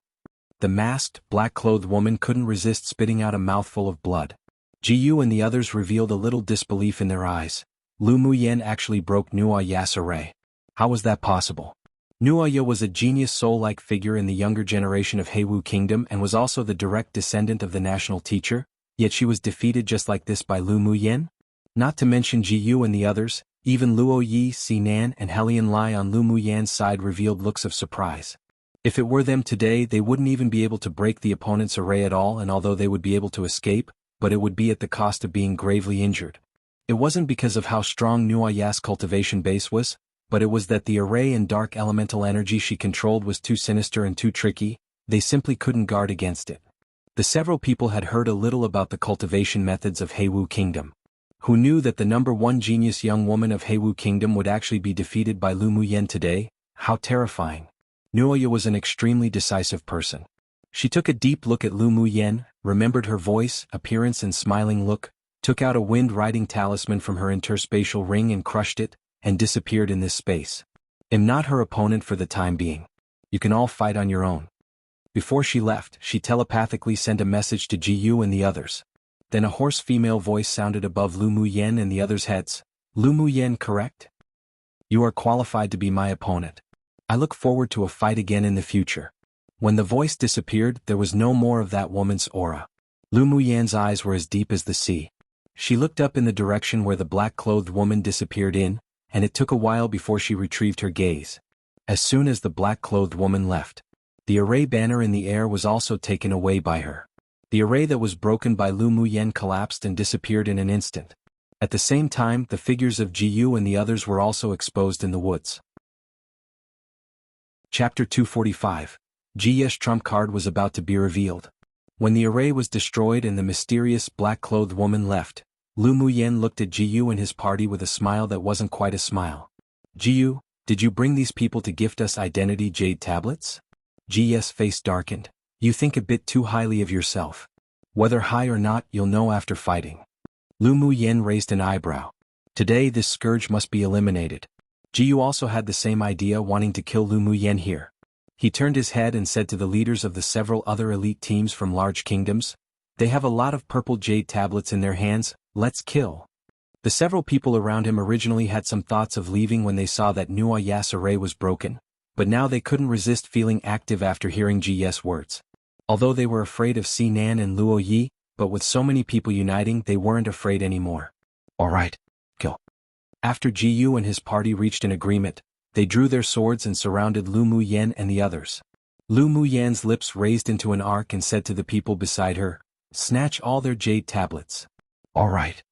The masked, black-clothed woman couldn't resist spitting out a mouthful of blood. Ji Yu and the others revealed a little disbelief in their eyes. Lu Muyen actually broke Nuoya's array. How was that possible? Nuoya was a genius soul-like figure in the younger generation of Heiwu Kingdom and was also the direct descendant of the national teacher, yet she was defeated just like this by Lu Muyen? Not to mention Ji Yu and the others, even Luo Yi, Sinan and Helian Lai on Lu Muyan's side revealed looks of surprise. If it were them today, they wouldn't even be able to break the opponent's array at all, and although they would be able to escape, but it would be at the cost of being gravely injured. It wasn't because of how strong Nuoya's cultivation base was, but it was that the array and dark elemental energy she controlled was too sinister and too tricky, they simply couldn't guard against it. The several people had heard a little about the cultivation methods of Heiwu Kingdom. Who knew that the number one genius young woman of Heiwu Kingdom would actually be defeated by Lu Muyen today? How terrifying. Nuoya was an extremely decisive person. She took a deep look at Lu Muyen, remembered her voice, appearance and smiling look, took out a wind-riding talisman from her interspatial ring and crushed it, and disappeared in this space. Am not her opponent for the time being. You can all fight on your own. Before she left, she telepathically sent a message to Ji Yu and the others. Then a hoarse female voice sounded above Lu Muyen and the others' heads. Lu Muyen, correct? You are qualified to be my opponent. I look forward to a fight again in the future. When the voice disappeared, there was no more of that woman's aura. Lu Muyen's eyes were as deep as the sea. She looked up in the direction where the black-clothed woman disappeared in, and it took a while before she retrieved her gaze. As soon as the black-clothed woman left, the array banner in the air was also taken away by her. The array that was broken by Lu Muyen collapsed and disappeared in an instant. At the same time, the figures of Ji Yu and the others were also exposed in the woods. Chapter 245. Ji's trump card was about to be revealed. When the array was destroyed and the mysterious black-clothed woman left, Lu Muyen looked at Ji Yu and his party with a smile that wasn't quite a smile. Ji Yu, did you bring these people to gift us identity jade tablets? Ji's face darkened. You think a bit too highly of yourself. Whether high or not, you'll know after fighting. Lu Muyen raised an eyebrow. Today this scourge must be eliminated. Ji Yu also had the same idea, wanting to kill Lu Muyen here. He turned his head and said to the leaders of the several other elite teams from large kingdoms, they have a lot of purple jade tablets in their hands, let's kill. The several people around him originally had some thoughts of leaving when they saw that Nuoya's array was broken, but now they couldn't resist feeling active after hearing Ji's words. Although they were afraid of Sinan and Luo Yi, but with so many people uniting, they weren't afraid anymore. Alright, kill. After Ji Yu and his party reached an agreement, they drew their swords and surrounded Lu Muyen and the others. Lu Muyen's lips raised into an arc and said to the people beside her, snatch all their jade tablets. Alright.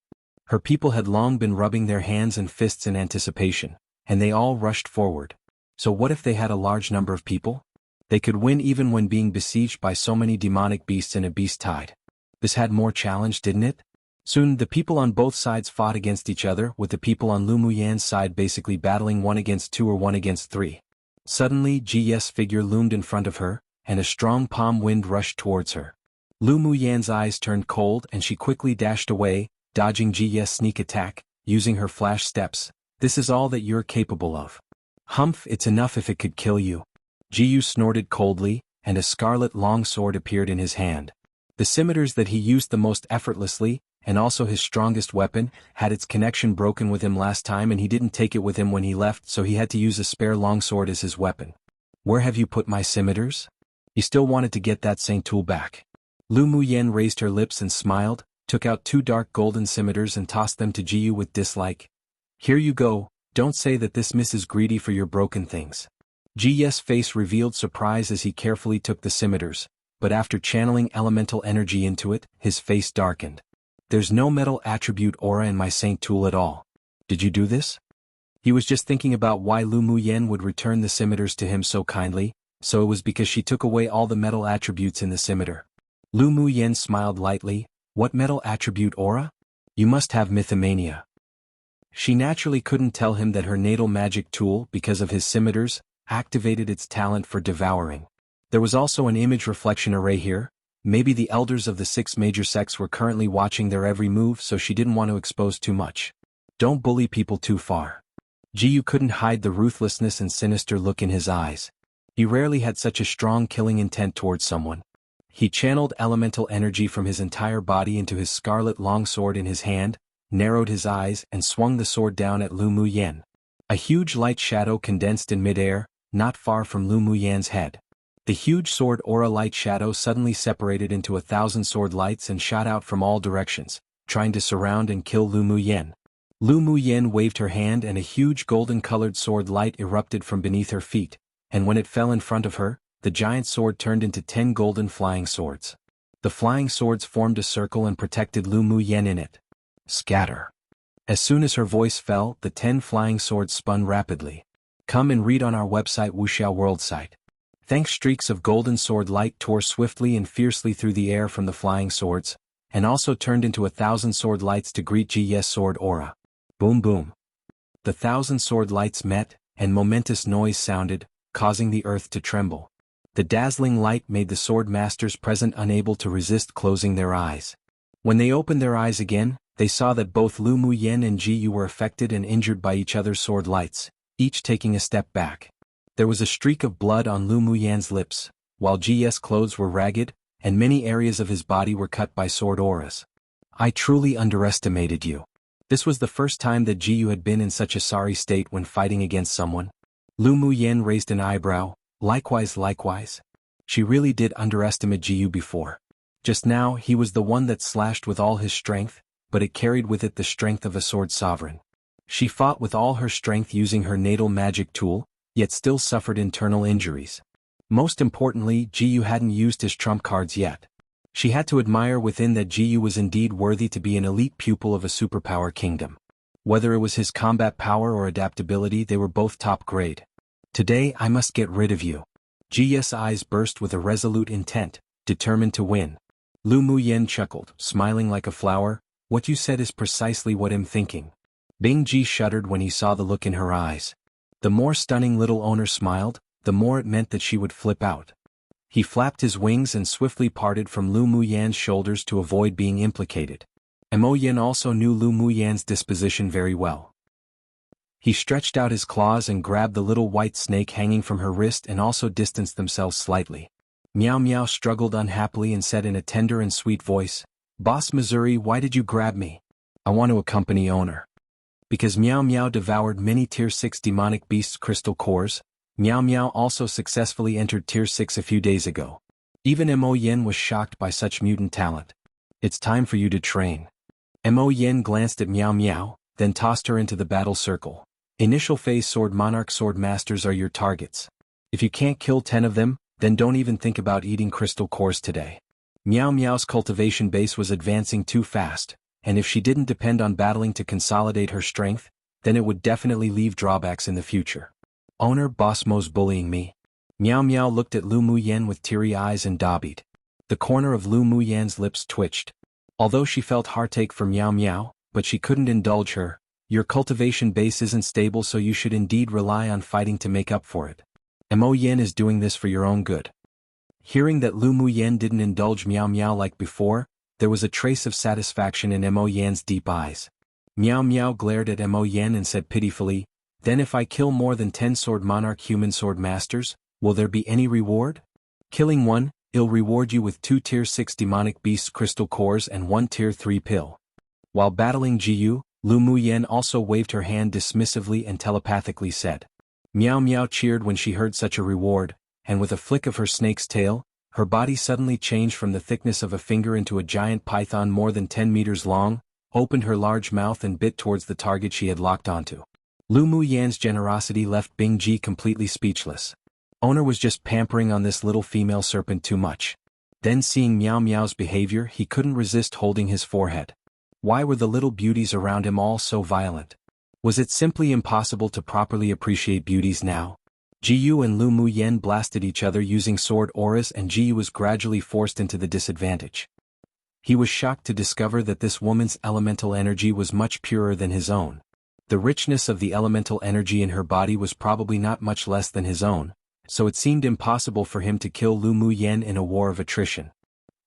Her people had long been rubbing their hands and fists in anticipation, and they all rushed forward. So what if they had a large number of people? They could win even when being besieged by so many demonic beasts in a beast tide. This had more challenge, didn't it? Soon the people on both sides fought against each other, with the people on Lu Muyan's side basically battling 1 against 2 or 1 against 3. Suddenly Ji's figure loomed in front of her, and a strong palm wind rushed towards her. Lu Muyan's eyes turned cold and she quickly dashed away, dodging Ji Ye's sneak attack, using her flash steps. This is all that you're capable of. Humph, it's enough if it could kill you. Ji Yu snorted coldly, and a scarlet long sword appeared in his hand. The scimitars that he used the most effortlessly, and also his strongest weapon, had its connection broken with him last time and he didn't take it with him when he left, so he had to use a spare longsword as his weapon. Where have you put my scimitars? He still wanted to get that same tool back. Lu Muyan raised her lips and smiled, took out 2 dark golden scimitars and tossed them to Ji Yu with dislike. Here you go, don't say that this miss is greedy for your broken things. Ji Ye's face revealed surprise as he carefully took the scimitars, but after channeling elemental energy into it, his face darkened. There's no metal attribute aura in my saint tool at all. Did you do this? He was just thinking about why Lu Muyan would return the scimitars to him so kindly, so it was because she took away all the metal attributes in the scimitar. Lu Muyan smiled lightly. What metal attribute aura? You must have mythomania. She naturally couldn't tell him that her natal magic tool, because of his scimitars, activated its talent for devouring. There was also an image reflection array here. Maybe the elders of the 6 major sects were currently watching their every move, so she didn't want to expose too much. Don't bully people too far. Ji Yu couldn't hide the ruthlessness and sinister look in his eyes. He rarely had such a strong killing intent towards someone. He channeled elemental energy from his entire body into his scarlet longsword in his hand, narrowed his eyes and swung the sword down at Lu Muyan. A huge light shadow condensed in midair, not far from Lu Muyan's head. The huge sword aura light shadow suddenly separated into 1,000 sword lights and shot out from all directions, trying to surround and kill Lu Muyan. Lu Muyan waved her hand and a huge golden-colored sword light erupted from beneath her feet, and when it fell in front of her, the giant sword turned into 10 golden flying swords. The flying swords formed a circle and protected Lu Muyan in it. Scatter. As soon as her voice fell, the 10 flying swords spun rapidly. Come and read on our website Wuxia World site. Thanks, streaks of golden sword light tore swiftly and fiercely through the air from the flying swords, and also turned into 1,000 sword lights to greet Ji Ye's sword aura. Boom boom. The 1,000 sword lights met, and momentous noise sounded, causing the earth to tremble. The dazzling light made the sword masters present unable to resist closing their eyes. When they opened their eyes again, they saw that both Lu Muyan and Ji Yu were affected and injured by each other's sword lights, each taking a step back. There was a streak of blood on Lu Muyan's lips, while Ji Ye's clothes were ragged, and many areas of his body were cut by sword auras. I truly underestimated you. This was the first time that Ji Yu had been in such a sorry state when fighting against someone. Lu Muyan raised an eyebrow. Likewise. She really did underestimate Ji Yu before. Just now he was the one that slashed with all his strength, but it carried with it the strength of a sword sovereign. She fought with all her strength using her natal magic tool, yet still suffered internal injuries. Most importantly, Ji Yu hadn't used his trump cards yet. She had to admire within that Ji Yu was indeed worthy to be an elite pupil of a superpower kingdom. Whether it was his combat power or adaptability, they were both top grade. Today I must get rid of you. Ji Ye's eyes burst with a resolute intent, determined to win. Lu Muyan chuckled, smiling like a flower. What you said is precisely what I'm thinking. Bing Ji shuddered when he saw the look in her eyes. The more stunning little owner smiled, the more it meant that she would flip out. He flapped his wings and swiftly parted from Lu Muyan's shoulders to avoid being implicated. Mo Yin also knew Lu Muyan's disposition very well. He stretched out his claws and grabbed the little white snake hanging from her wrist and also distanced themselves slightly. Meow Meow struggled unhappily and said in a tender and sweet voice, Boss Missouri, why did you grab me? I want to accompany owner. Because Meow Meow devoured many Tier 6 demonic beasts' crystal cores, Meow Meow also successfully entered Tier 6 a few days ago. Even Mo Yin was shocked by such mutant talent. It's time for you to train. Mo Yin glanced at Meow Meow, then tossed her into the battle circle. Initial phase Sword Monarch Sword Masters are your targets. If you can't kill 10 of them, then don't even think about eating crystal cores today. Meow Meow's cultivation base was advancing too fast, and if she didn't depend on battling to consolidate her strength, then it would definitely leave drawbacks in the future. Owner, Boss Mo's bullying me. Meow Meow looked at Lu Muyan with teary eyes and dobbied. The corner of Lu Muyan's lips twitched. Although she felt heartache for Meow Meow, but she couldn't indulge her. Your cultivation base isn't stable, so you should indeed rely on fighting to make up for it. Mo Yin is doing this for your own good. Hearing that Lu Muyen didn't indulge Miao Miao like before, there was a trace of satisfaction in Mo Yan's deep eyes. Miao Miao glared at Mo Yan and said pitifully, "Then if I kill more than 10 sword monarch human sword masters, will there be any reward? Killing one, it'll reward you with 2 tier 6 demonic beasts crystal cores and 1 tier 3 pill." While battling Jiyu, Lu Muyen also waved her hand dismissively and telepathically said. Miao Miao cheered when she heard such a reward, and with a flick of her snake's tail, her body suddenly changed from the thickness of a finger into a giant python more than 10 meters long, opened her large mouth and bit towards the target she had locked onto. Lu Muyan's generosity left Bing Ji completely speechless. Owner was just pampering on this little female serpent too much. Then seeing Miao Miao's behavior, he couldn't resist holding his forehead. Why were the little beauties around him all so violent? Was it simply impossible to properly appreciate beauties now? Jiyu and Lu Muyen blasted each other using sword auras, and Jiyu was gradually forced into the disadvantage. He was shocked to discover that this woman's elemental energy was much purer than his own. The richness of the elemental energy in her body was probably not much less than his own, so it seemed impossible for him to kill Lu Muyen in a war of attrition.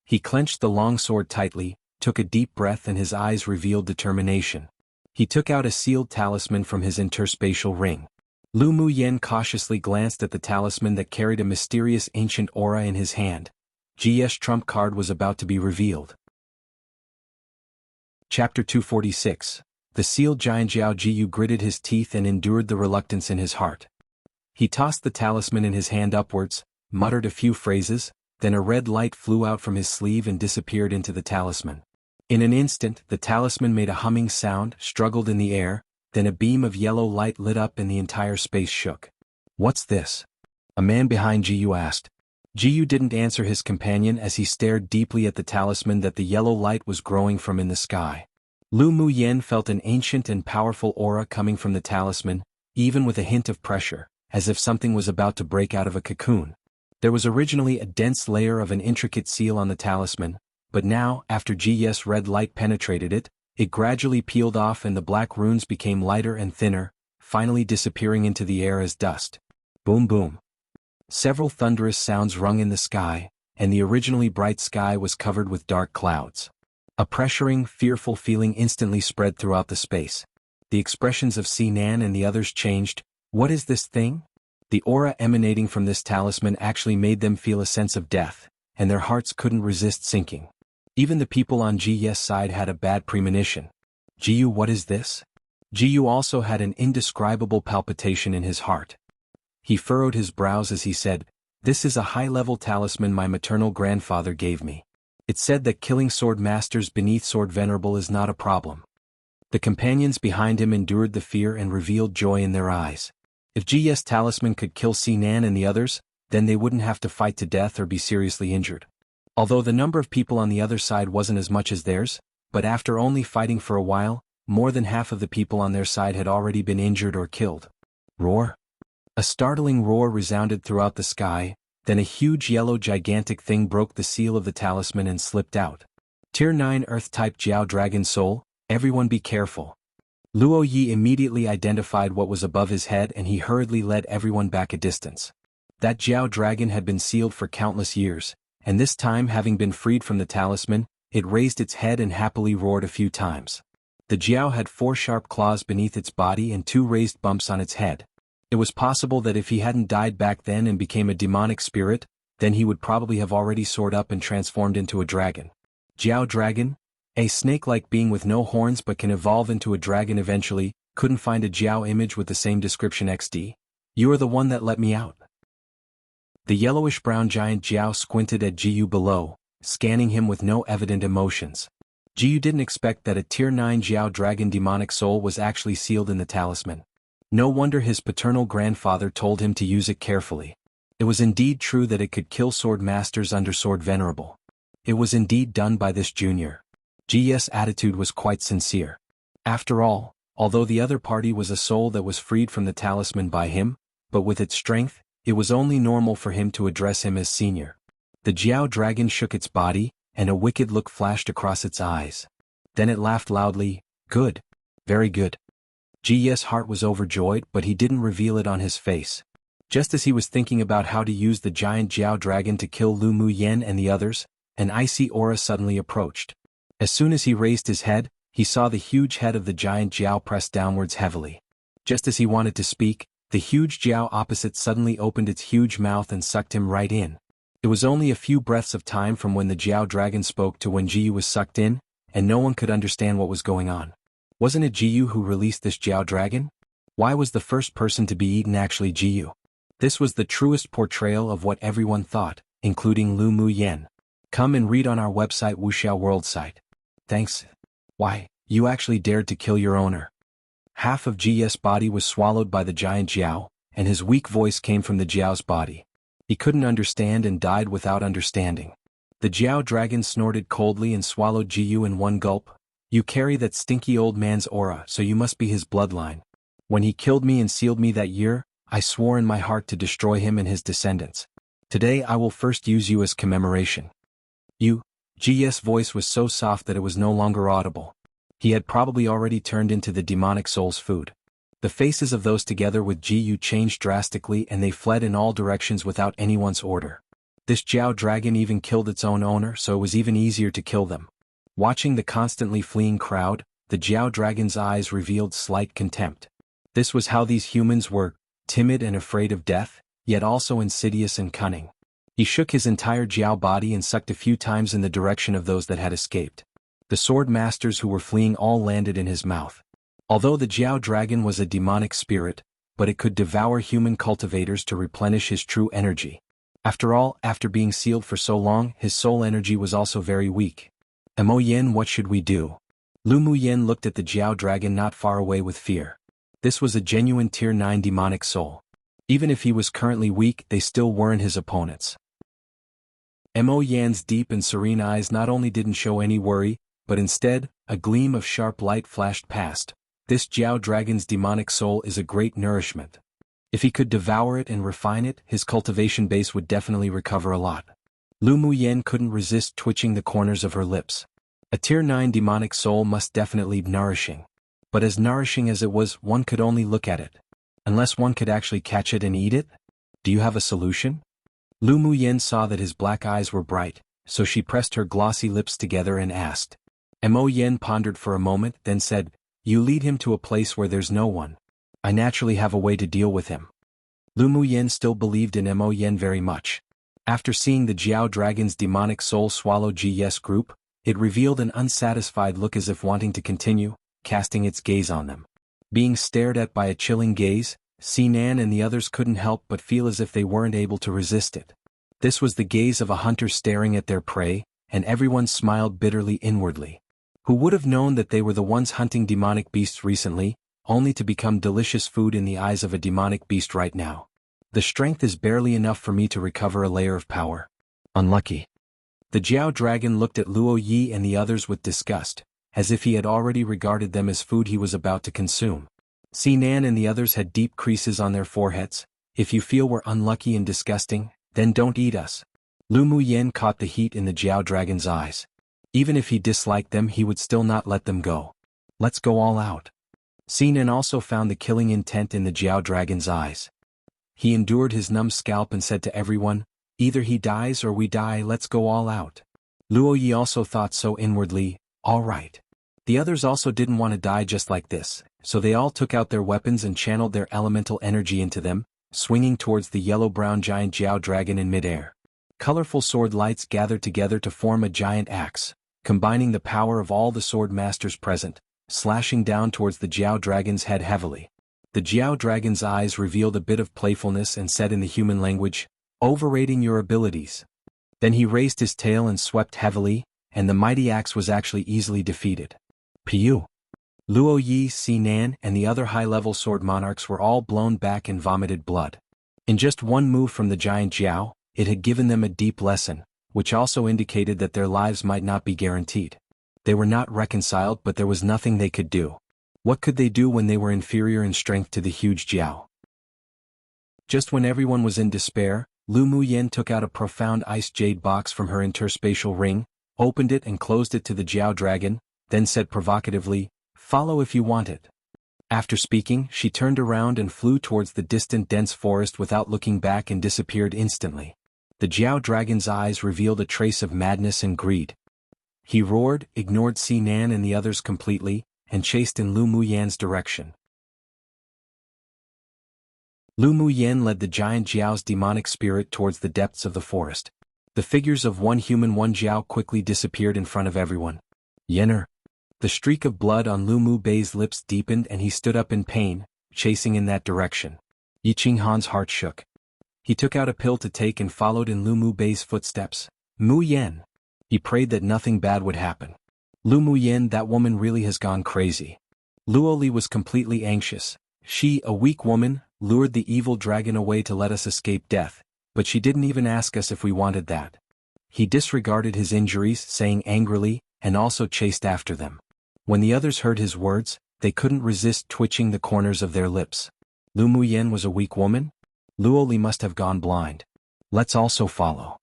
He clenched the long sword tightly, took a deep breath, and his eyes revealed determination. He took out a sealed talisman from his interspatial ring. Lu Muyen cautiously glanced at the talisman that carried a mysterious ancient aura in his hand. Ji's trump card was about to be revealed. Chapter 246. The sealed giant. Jiao Jiyu gritted his teeth and endured the reluctance in his heart. He tossed the talisman in his hand upwards, muttered a few phrases, then a red light flew out from his sleeve and disappeared into the talisman. In an instant, the talisman made a humming sound, struggled in the air, then a beam of yellow light lit up and the entire space shook. "What's this?" a man behind Jiyu asked. Jiyu didn't answer his companion as he stared deeply at the talisman that the yellow light was growing from in the sky. Lu Muyen felt an ancient and powerful aura coming from the talisman, even with a hint of pressure, as if something was about to break out of a cocoon. There was originally a dense layer of an intricate seal on the talisman, but now, after Ji's red light penetrated it, it gradually peeled off and the black runes became lighter and thinner, finally disappearing into the air as dust. Boom boom. Several thunderous sounds rung in the sky, and the originally bright sky was covered with dark clouds. A pressuring, fearful feeling instantly spread throughout the space. The expressions of Sinan and the others changed. What is this thing? The aura emanating from this talisman actually made them feel a sense of death, and their hearts couldn't resist sinking. Even the people on Ji's side had a bad premonition. Jiyu, what is this? Jiyu also had an indescribable palpitation in his heart. He furrowed his brows as he said, "This is a high-level talisman my maternal grandfather gave me. It said that killing sword masters beneath sword venerable is not a problem." The companions behind him endured the fear and revealed joy in their eyes. If Ji's talisman could kill Sinan and the others, then they wouldn't have to fight to death or be seriously injured. Although the number of people on the other side wasn't as much as theirs, but after only fighting for a while, more than half of the people on their side had already been injured or killed. Roar. A startling roar resounded throughout the sky, then a huge yellow gigantic thing broke the seal of the talisman and slipped out. Tier 9 Earth-type Jiao Dragon Soul, everyone be careful. Luo Yi immediately identified what was above his head and he hurriedly led everyone back a distance. That Jiao Dragon had been sealed for countless years, and this time having been freed from the talisman, it raised its head and happily roared a few times. The Jiao had 4 sharp claws beneath its body and 2 raised bumps on its head. It was possible that if he hadn't died back then and became a demonic spirit, then he would probably have already soared up and transformed into a dragon. Jiao Dragon? A snake-like being with no horns but can evolve into a dragon eventually. Couldn't find a Jiao image with the same description XD. You are the one that let me out. The yellowish-brown giant Jiao squinted at Jiyu below, scanning him with no evident emotions. Jiyu didn't expect that a Tier 9 Jiao Dragon demonic soul was actually sealed in the talisman. No wonder his paternal grandfather told him to use it carefully. It was indeed true that it could kill sword masters under sword venerable. It was indeed done by this junior. Ji's attitude was quite sincere. After all, although the other party was a soul that was freed from the talisman by him, but with its strength, it was only normal for him to address him as senior. The Jiao Dragon shook its body, and a wicked look flashed across its eyes. Then it laughed loudly. Good. Very good. Ji's heart was overjoyed, but he didn't reveal it on his face. Just as he was thinking about how to use the giant Jiao dragon to kill Lu Muyen and the others, an icy aura suddenly approached. As soon as he raised his head, he saw the huge head of the giant Jiao press downwards heavily. Just as he wanted to speak, the huge Jiao opposite suddenly opened its huge mouth and sucked him right in. It was only a few breaths of time from when the Jiao dragon spoke to when Jiyu was sucked in, and no one could understand what was going on. Wasn't it Jiyu who released this Jiao dragon? Why was the first person to be eaten actually Jiyu? This was the truest portrayal of what everyone thought, including Lu Muyen. Come and read on our website Wuxia World site. Thanks. Why, you actually dared to kill your owner. Half of Ji's body was swallowed by the giant Jiao, and his weak voice came from the Jiao's body. He couldn't understand and died without understanding. The Jiao dragon snorted coldly and swallowed Jiyu in one gulp. You carry that stinky old man's aura, so you must be his bloodline. When he killed me and sealed me that year, I swore in my heart to destroy him and his descendants. Today I will first use you as commemoration. You. Ji's voice was so soft that it was no longer audible. He had probably already turned into the demonic soul's food. The faces of those together with Jiyu changed drastically and they fled in all directions without anyone's order. This Jiao dragon even killed its own owner, so it was even easier to kill them. Watching the constantly fleeing crowd, the Jiao dragon's eyes revealed slight contempt. This was how these humans were, timid and afraid of death, yet also insidious and cunning. He shook his entire Jiao body and sucked a few times in the direction of those that had escaped. The sword masters who were fleeing all landed in his mouth. Although the Jiao dragon was a demonic spirit, but it could devour human cultivators to replenish his true energy. After all, after being sealed for so long, his soul energy was also very weak. Mo Yen, what should we do? Lu Muyen looked at the Jiao dragon not far away with fear. This was a genuine Tier 9 demonic soul. Even if he was currently weak, they still weren't his opponents. Mo Yan's deep and serene eyes not only didn't show any worry, but instead, a gleam of sharp light flashed past. This Jiao dragon's demonic soul is a great nourishment. If he could devour it and refine it, his cultivation base would definitely recover a lot. Lu Muyen couldn't resist twitching the corners of her lips. A Tier 9 demonic soul must definitely be nourishing. But as nourishing as it was, one could only look at it. Unless one could actually catch it and eat it? Do you have a solution? Lu Muyen saw that his black eyes were bright, so she pressed her glossy lips together and asked. Mo Yen pondered for a moment, then said, You lead him to a place where there's no one. I naturally have a way to deal with him. Lu Muyen still believed in Mo Yen very much. After seeing the Jiao dragon's demonic soul swallow Ji's group, it revealed an unsatisfied look as if wanting to continue, casting its gaze on them. Being stared at by a chilling gaze, Sinan and the others couldn't help but feel as if they weren't able to resist it. This was the gaze of a hunter staring at their prey, and everyone smiled bitterly inwardly. Who would have known that they were the ones hunting demonic beasts recently, only to become delicious food in the eyes of a demonic beast right now? The strength is barely enough for me to recover a layer of power. Unlucky. The Jiao dragon looked at Luo Yi and the others with disgust, as if he had already regarded them as food he was about to consume. Sinan and the others had deep creases on their foreheads. If you feel we're unlucky and disgusting, then don't eat us. Lu Muyen caught the heat in the Jiao dragon's eyes. Even if he disliked them, he would still not let them go. Let's go all out. Sinan also found the killing intent in the Jiao dragon's eyes. He endured his numb scalp and said to everyone, Either he dies or we die, let's go all out. Luo Yi also thought so inwardly, all right. The others also didn't want to die just like this, so they all took out their weapons and channeled their elemental energy into them, swinging towards the yellow-brown giant Jiao dragon in midair. Colorful sword lights gathered together to form a giant axe, combining the power of all the sword masters present, slashing down towards the Jiao dragon's head heavily. The Jiao dragon's eyes revealed a bit of playfulness and said in the human language, Overrating your abilities. Then he raised his tail and swept heavily, and the mighty axe was actually easily defeated. Piu. Luo Yi, Sinan, and the other high-level sword monarchs were all blown back and vomited blood. In just one move from the giant Jiao, it had given them a deep lesson, which also indicated that their lives might not be guaranteed. They were not reconciled, but there was nothing they could do. What could they do when they were inferior in strength to the huge Jiao? Just when everyone was in despair, Lu Muyen took out a profound ice jade box from her interspatial ring, opened it and closed it to the Jiao dragon, then said provocatively, Follow if you want it. After speaking, she turned around and flew towards the distant dense forest without looking back and disappeared instantly. The Jiao Dragon's eyes revealed a trace of madness and greed. He roared, ignored Sinan and the others completely, and chased in Lu Muyan's direction. Lu Muyan led the giant Jiao's demonic spirit towards the depths of the forest. The figures of one human one Jiao quickly disappeared in front of everyone. Yener. The streak of blood on Lu Mu Bei's lips deepened and he stood up in pain, chasing in that direction. Yi Qinghan's heart shook. He took out a pill to take and followed in Lu Mu Bei's footsteps. Mu Yan. He prayed that nothing bad would happen. Lu Mu Yan, that woman really has gone crazy. Luoli was completely anxious. She, a weak woman, lured the evil dragon away to let us escape death, but she didn't even ask us if we wanted that. He disregarded his injuries, saying angrily, and also chased after them. When the others heard his words, they couldn't resist twitching the corners of their lips. Lu Muyan was a weak woman? Luoli must have gone blind. Let's also follow.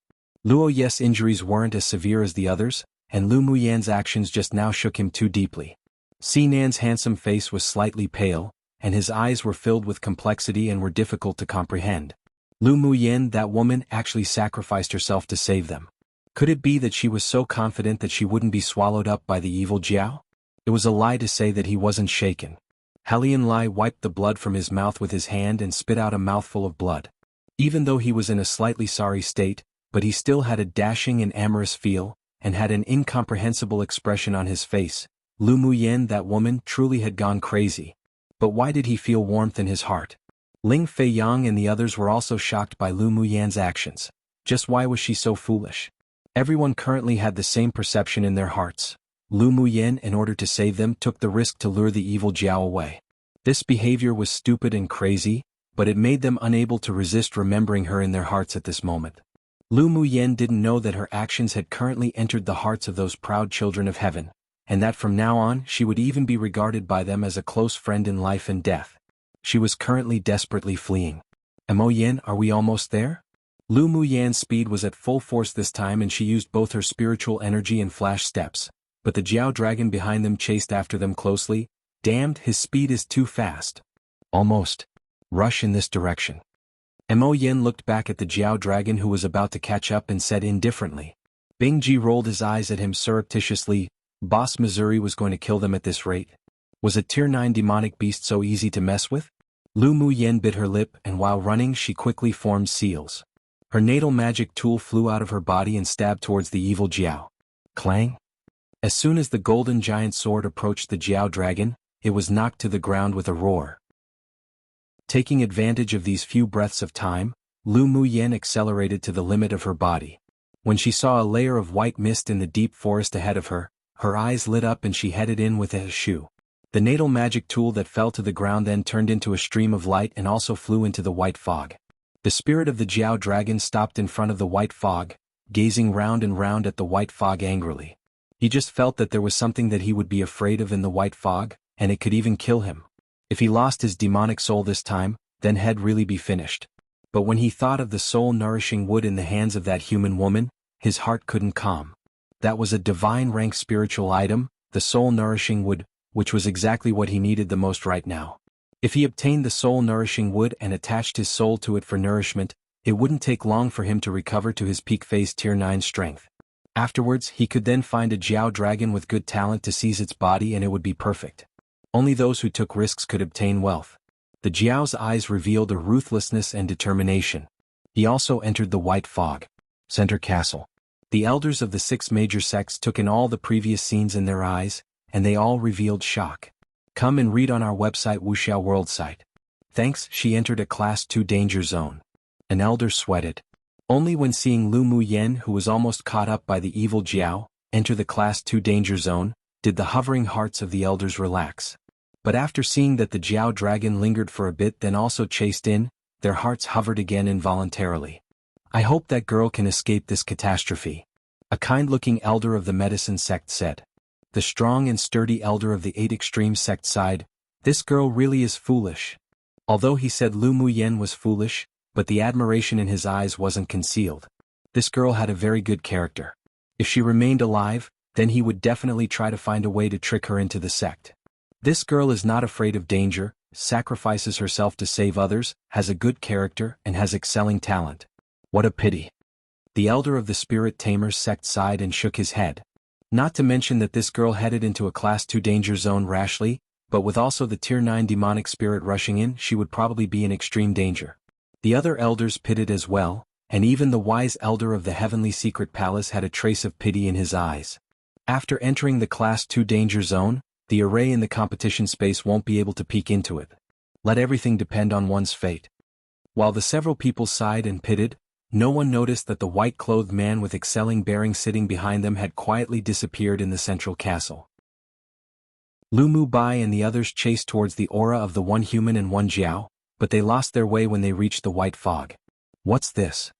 Luoyes' injuries weren't as severe as the others, and Lu Muyan's actions just now shook him too deeply. Sinan's handsome face was slightly pale, and his eyes were filled with complexity and were difficult to comprehend. Lu Muyan, that woman, actually sacrificed herself to save them. Could it be that she was so confident that she wouldn't be swallowed up by the evil Jiao? It was a lie to say that he wasn't shaken. Halian Lai wiped the blood from his mouth with his hand and spit out a mouthful of blood. Even though he was in a slightly sorry state, but he still had a dashing and amorous feel, and had an incomprehensible expression on his face. Lu Muyan, that woman, truly had gone crazy. But why did he feel warmth in his heart? Ling Feiyang and the others were also shocked by Lu Muyan's actions. Just why was she so foolish? Everyone currently had the same perception in their hearts. Lu Muyan, in order to save them, took the risk to lure the evil Jiao away. This behavior was stupid and crazy, but it made them unable to resist remembering her in their hearts at this moment. Lu Muyan didn't know that her actions had currently entered the hearts of those proud children of heaven, and that from now on she would even be regarded by them as a close friend in life and death. She was currently desperately fleeing. Mo Yen, are we almost there? Lu Muyan's speed was at full force this time and she used both her spiritual energy and flash steps. But the Jiao dragon behind them chased after them closely. Damned, his speed is too fast. Almost. Rush in this direction. Mo Yen looked back at the Jiao dragon who was about to catch up and said indifferently. Bing Ji rolled his eyes at him surreptitiously. Boss Missouri was going to kill them at this rate. Was a tier 9 demonic beast so easy to mess with? Lu Muyan bit her lip and while running she quickly formed seals. Her natal magic tool flew out of her body and stabbed towards the evil Jiao. Clang! As soon as the golden giant sword approached the Jiao dragon, it was knocked to the ground with a roar. Taking advantage of these few breaths of time, Lu Muyan accelerated to the limit of her body. When she saw a layer of white mist in the deep forest ahead of her, her eyes lit up and she headed in with a shoo. The natal magic tool that fell to the ground then turned into a stream of light and also flew into the white fog. The spirit of the Jiao dragon stopped in front of the white fog, gazing round and round at the white fog angrily. He just felt that there was something that he would be afraid of in the white fog, and it could even kill him. If he lost his demonic soul this time, then he'd really be finished. But when he thought of the soul-nourishing wood in the hands of that human woman, his heart couldn't calm. That was a divine rank spiritual item, the soul-nourishing wood, which was exactly what he needed the most right now. If he obtained the soul-nourishing wood and attached his soul to it for nourishment, it wouldn't take long for him to recover to his peak phase tier 9 strength. Afterwards, he could then find a Jiao dragon with good talent to seize its body and it would be perfect. Only those who took risks could obtain wealth. The Jiao's eyes revealed a ruthlessness and determination. He also entered the white fog. Center Castle. The elders of the 6 major sects took in all the previous scenes in their eyes, and they all revealed shock. Come and read on our website Wuxia World site. Thanks, she entered a Class 2 danger zone. An elder sweated. Only when seeing Lu Muyan, who was almost caught up by the evil Jiao, enter the Class 2 danger zone, did the hovering hearts of the elders relax. But after seeing that the Jiao dragon lingered for a bit then also chased in, their hearts hovered again involuntarily. I hope that girl can escape this catastrophe. A kind-looking elder of the medicine sect said. The strong and sturdy elder of the 8 extreme sect sighed. This girl really is foolish. Although he said Lu Muyan was foolish, but the admiration in his eyes wasn't concealed. This girl had a very good character. If she remained alive, then he would definitely try to find a way to trick her into the sect. This girl is not afraid of danger, sacrifices herself to save others, has a good character, and has excelling talent. What a pity. The elder of the Spirit Tamers sect sighed and shook his head. Not to mention that this girl headed into a Class 2 danger zone rashly, but with also the Tier 9 demonic spirit rushing in, she would probably be in extreme danger. The other elders pitted as well, and even the wise elder of the heavenly secret palace had a trace of pity in his eyes. After entering the Class 2 danger zone, the array in the competition space won't be able to peek into it. Let everything depend on one's fate. While the several people sighed and pitted, no one noticed that the white-clothed man with excelling bearing sitting behind them had quietly disappeared in the central castle. Lu Mu Bai and the others chased towards the aura of the one human and one Jiao, but they lost their way when they reached the white fog. What's this?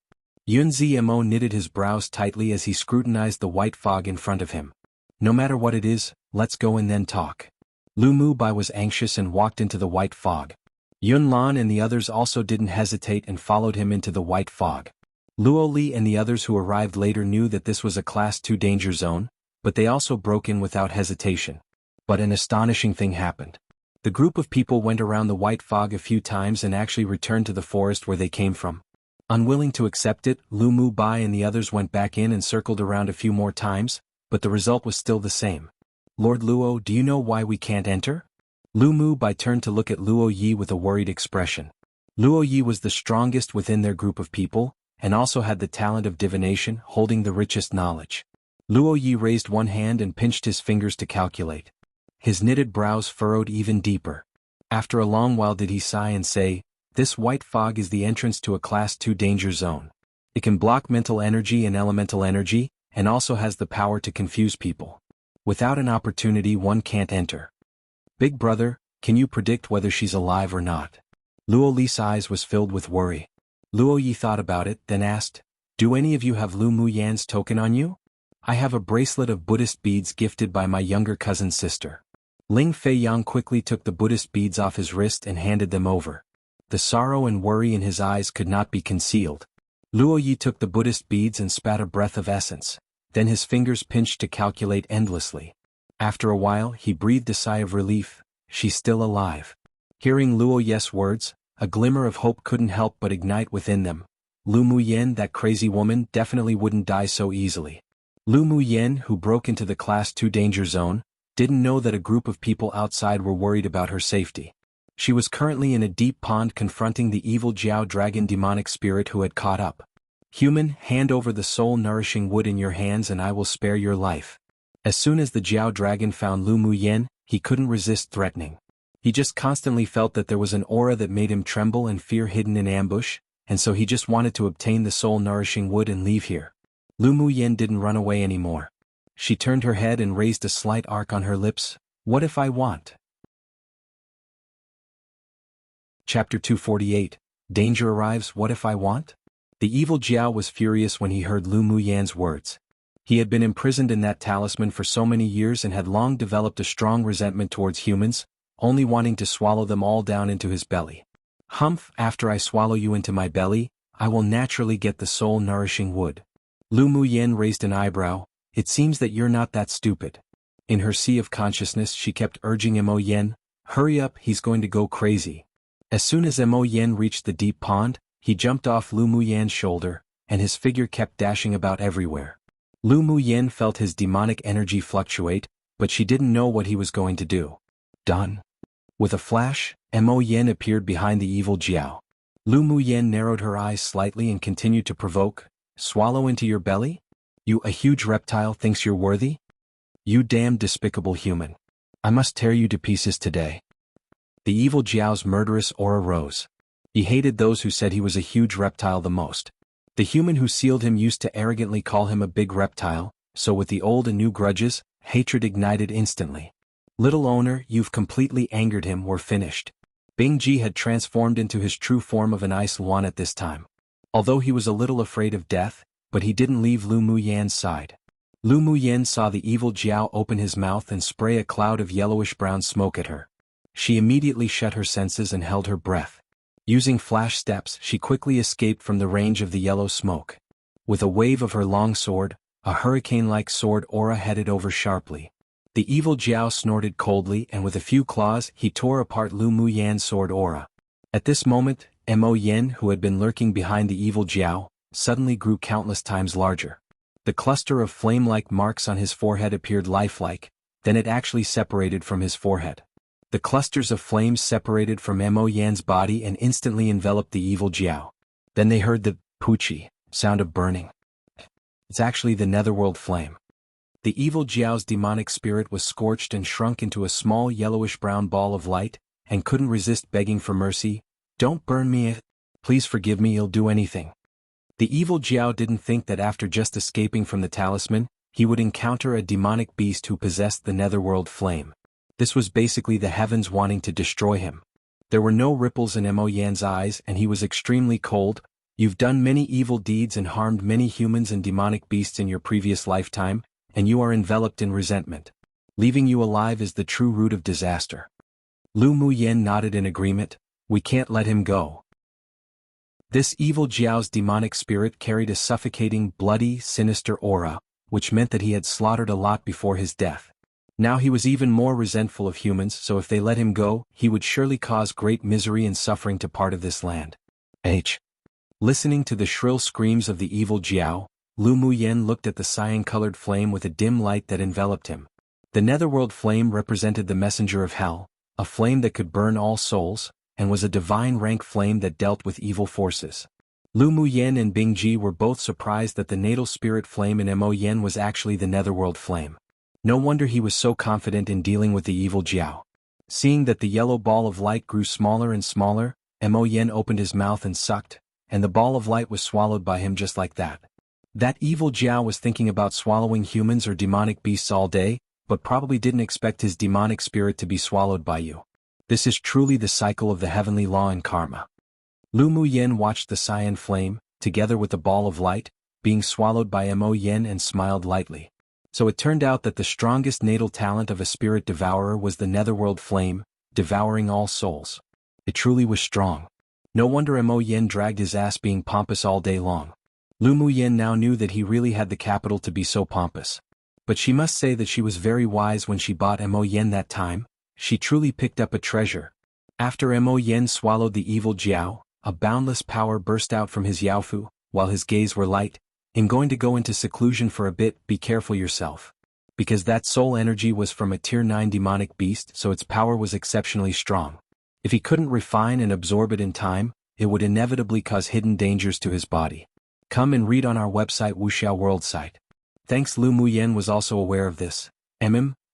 Yun Zmo knitted his brows tightly as he scrutinized the white fog in front of him. No matter what it is, let's go and then talk. Lu Mu Bai was anxious and walked into the white fog. Yun Lan and the others also didn't hesitate and followed him into the white fog. Luo Li and the others who arrived later knew that this was a Class 2 danger zone, but they also broke in without hesitation. But an astonishing thing happened. The group of people went around the white fog a few times and actually returned to the forest where they came from. Unwilling to accept it, Lu Mu Bai and the others went back in and circled around a few more times, but the result was still the same. Lord Luo, do you know why we can't enter? Lu Mu Bai turned to look at Luo Yi with a worried expression. Luo Yi was the strongest within their group of people, and also had the talent of divination, holding the richest knowledge. Luo Yi raised one hand and pinched his fingers to calculate. His knitted brows furrowed even deeper. After a long while did he sigh and say, "This white fog is the entrance to a Class 2 danger zone. It can block mental energy and elemental energy, and also has the power to confuse people. Without an opportunity one can't enter. Big brother, can you predict whether she's alive or not?" Luo Li's eyes was filled with worry. Luo Yi thought about it, then asked, "Do any of you have Lu Mu Yan's token on you?" "I have a bracelet of Buddhist beads gifted by my younger cousin's sister." Ling Fei Yang quickly took the Buddhist beads off his wrist and handed them over. The sorrow and worry in his eyes could not be concealed. Luo Yi took the Buddhist beads and spat a breath of essence, then his fingers pinched to calculate endlessly. After a while he breathed a sigh of relief. She's still alive. Hearing Luo Yi's words, a glimmer of hope couldn't help but ignite within them. Lu Mu Yan, that crazy woman, definitely wouldn't die so easily. Lu Mu Yan, who broke into the Class 2 danger zone, didn't know that a group of people outside were worried about her safety. She was currently in a deep pond confronting the evil Jiao dragon demonic spirit who had caught up. "Human, hand over the soul-nourishing wood in your hands and I will spare your life." As soon as the Jiao dragon found Lu Mu Yan, he couldn't resist threatening. He just constantly felt that there was an aura that made him tremble and fear hidden in ambush, and so he just wanted to obtain the soul-nourishing wood and leave here. Lu Mu Yan didn't run away anymore. She turned her head and raised a slight arc on her lips. "What if I want?" Chapter 248, Danger Arrives. What if I want? The evil Jiao was furious when he heard Lu Mu Yan's words. He had been imprisoned in that talisman for so many years and had long developed a strong resentment towards humans, only wanting to swallow them all down into his belly. "Humph, after I swallow you into my belly, I will naturally get the soul-nourishing wood." Lu Mu Yan raised an eyebrow. "It seems that you're not that stupid." In her sea of consciousness she kept urging Mo Yan, "Hurry up, he's going to go crazy." As soon as Mo Yan reached the deep pond, he jumped off Lu Mu Yan's shoulder, and his figure kept dashing about everywhere. Lu Mu Yan felt his demonic energy fluctuate, but she didn't know what he was going to do. Done. With a flash, Mo Yan appeared behind the evil Jiao. Lu Mu Yan narrowed her eyes slightly and continued to provoke, "Swallow into your belly? You, a huge reptile, thinks you're worthy? You damned despicable human. I must tear you to pieces today." The evil Jiao's murderous aura rose. He hated those who said he was a huge reptile the most. The human who sealed him used to arrogantly call him a big reptile, so with the old and new grudges, hatred ignited instantly. "Little owner, you've completely angered him, we're finished." Bing Ji had transformed into his true form of an ice luan at this time. Although he was a little afraid of death, but he didn't leave Lu Mu Yan's side. Lu Mu Yan saw the evil Jiao open his mouth and spray a cloud of yellowish-brown smoke at her. She immediately shut her senses and held her breath. Using flash steps, she quickly escaped from the range of the yellow smoke. With a wave of her long sword, a hurricane-like sword aura headed over sharply. The evil Jiao snorted coldly and with a few claws he tore apart Lu Muyan's sword aura. At this moment, Mo Yen, who had been lurking behind the evil Jiao, suddenly grew countless times larger. The cluster of flame-like marks on his forehead appeared lifelike, then it actually separated from his forehead. The clusters of flames separated from Mo Yan's body and instantly enveloped the evil Jiao. Then they heard the "poochie" sound of burning. It's actually the netherworld flame. The evil Jiao's demonic spirit was scorched and shrunk into a small yellowish-brown ball of light, and couldn't resist begging for mercy. "Don't burn me. Please forgive me, I'll do anything." The evil Jiao didn't think that after just escaping from the talisman, he would encounter a demonic beast who possessed the netherworld flame. This was basically the heavens wanting to destroy him. There were no ripples in Mo Yan's eyes and he was extremely cold. "You've done many evil deeds and harmed many humans and demonic beasts in your previous lifetime, and you are enveloped in resentment. Leaving you alive is the true root of disaster." Lu Muyan nodded in agreement. "We can't let him go." This evil Jiao's demonic spirit carried a suffocating, bloody, sinister aura, which meant that he had slaughtered a lot before his death. Now he was even more resentful of humans, so if they let him go, he would surely cause great misery and suffering to part of this land. Listening to the shrill screams of the evil Jiao, Lu Muyan looked at the cyan-colored flame with a dim light that enveloped him. The netherworld flame represented the messenger of hell, a flame that could burn all souls, and was a divine rank flame that dealt with evil forces. Lu Muyan and Bingji were both surprised that the natal spirit flame in Mo Yen was actually the netherworld flame. No wonder he was so confident in dealing with the evil Jiao. Seeing that the yellow ball of light grew smaller and smaller, Mo Yen opened his mouth and sucked, and the ball of light was swallowed by him just like that. That evil Jiao was thinking about swallowing humans or demonic beasts all day, but probably didn't expect his demonic spirit to be swallowed by you. This is truly the cycle of the heavenly law and karma. Lu Muyan watched the cyan flame, together with the ball of light, being swallowed by Mo Yen and smiled lightly. So it turned out that the strongest natal talent of a spirit devourer was the netherworld flame, devouring all souls. It truly was strong. No wonder Mo Yen dragged his ass being pompous all day long. Lu Muyan now knew that he really had the capital to be so pompous. But she must say that she was very wise when she bought Mo Yen that time. She truly picked up a treasure. After Mo Yen swallowed the evil Jiao, a boundless power burst out from his Yaofu, while his gaze were light. "I'm going to go into seclusion for a bit, be careful yourself." Because that soul energy was from a tier 9 demonic beast, so its power was exceptionally strong. If he couldn't refine and absorb it in time, it would inevitably cause hidden dangers to his body. Come and read on our website Wuxia World site. Thanks. Lu Muyan was also aware of this.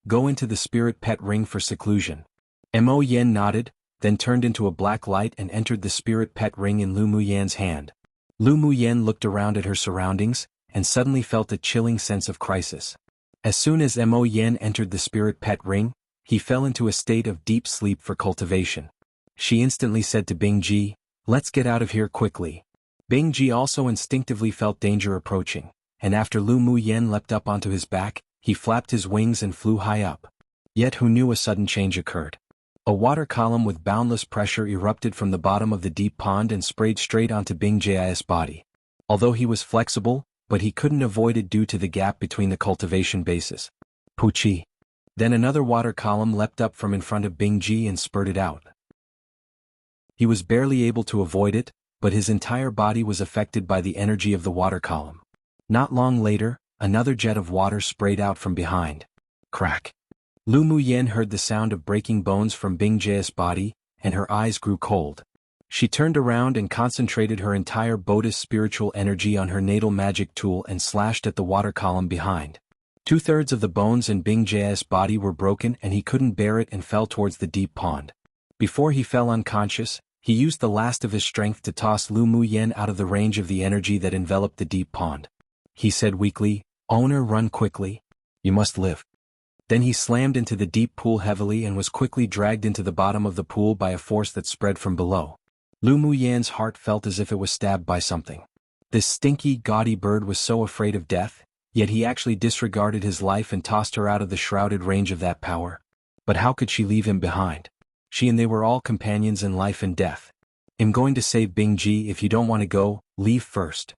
Go into the spirit pet ring for seclusion." Mo Yen nodded, then turned into a black light and entered the spirit pet ring in Lu Muyan's hand. Lu Muyan looked around at her surroundings, and suddenly felt a chilling sense of crisis. As soon as Mo Yen entered the spirit pet ring, he fell into a state of deep sleep for cultivation. She instantly said to Bingji, "Let's get out of here quickly." Bingji also instinctively felt danger approaching, and after Lu Muyan leapt up onto his back, he flapped his wings and flew high up. Yet who knew a sudden change occurred? A water column with boundless pressure erupted from the bottom of the deep pond and sprayed straight onto Bingji's body. Although he was flexible, but he couldn't avoid it due to the gap between the cultivation bases. Poochie. Then another water column leapt up from in front of Bingji and spurted out. He was barely able to avoid it, but his entire body was affected by the energy of the water column. Not long later, another jet of water sprayed out from behind. Crack. Lu Muyan heard the sound of breaking bones from Bingji's body, and her eyes grew cold. She turned around and concentrated her entire Buddhist spiritual energy on her natal magic tool and slashed at the water column behind. 2/3 of the bones in Bingji's body were broken and he couldn't bear it and fell towards the deep pond. Before he fell unconscious, he used the last of his strength to toss Lu Muyan out of the range of the energy that enveloped the deep pond. He said weakly, "Owner, run quickly. You must live." Then he slammed into the deep pool heavily and was quickly dragged into the bottom of the pool by a force that spread from below. Lu Muyan's heart felt as if it was stabbed by something. This stinky, gaudy bird was so afraid of death, yet he actually disregarded his life and tossed her out of the shrouded range of that power. But how could she leave him behind? She and they were all companions in life and death. "I'm going to save Bingji. If you don't want to go, leave first."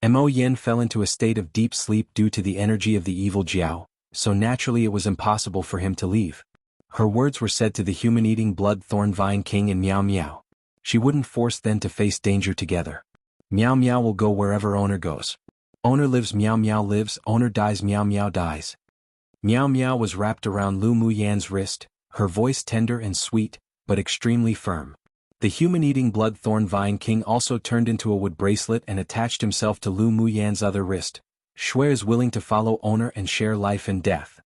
Mo Yen fell into a state of deep sleep due to the energy of the evil Jiao, so naturally it was impossible for him to leave. Her words were said to the human-eating blood thorn vine king and Meow Meow. She wouldn't force them to face danger together. Meow Meow will go wherever owner goes. Owner lives, Meow Meow lives, owner dies, Meow Meow dies. Meow Meow was wrapped around Lu Muyan's wrist, her voice tender and sweet, but extremely firm. The human-eating blood thorn vine king also turned into a wood bracelet and attached himself to Lu Muyan's other wrist. Shui is willing to follow owner and share life and death.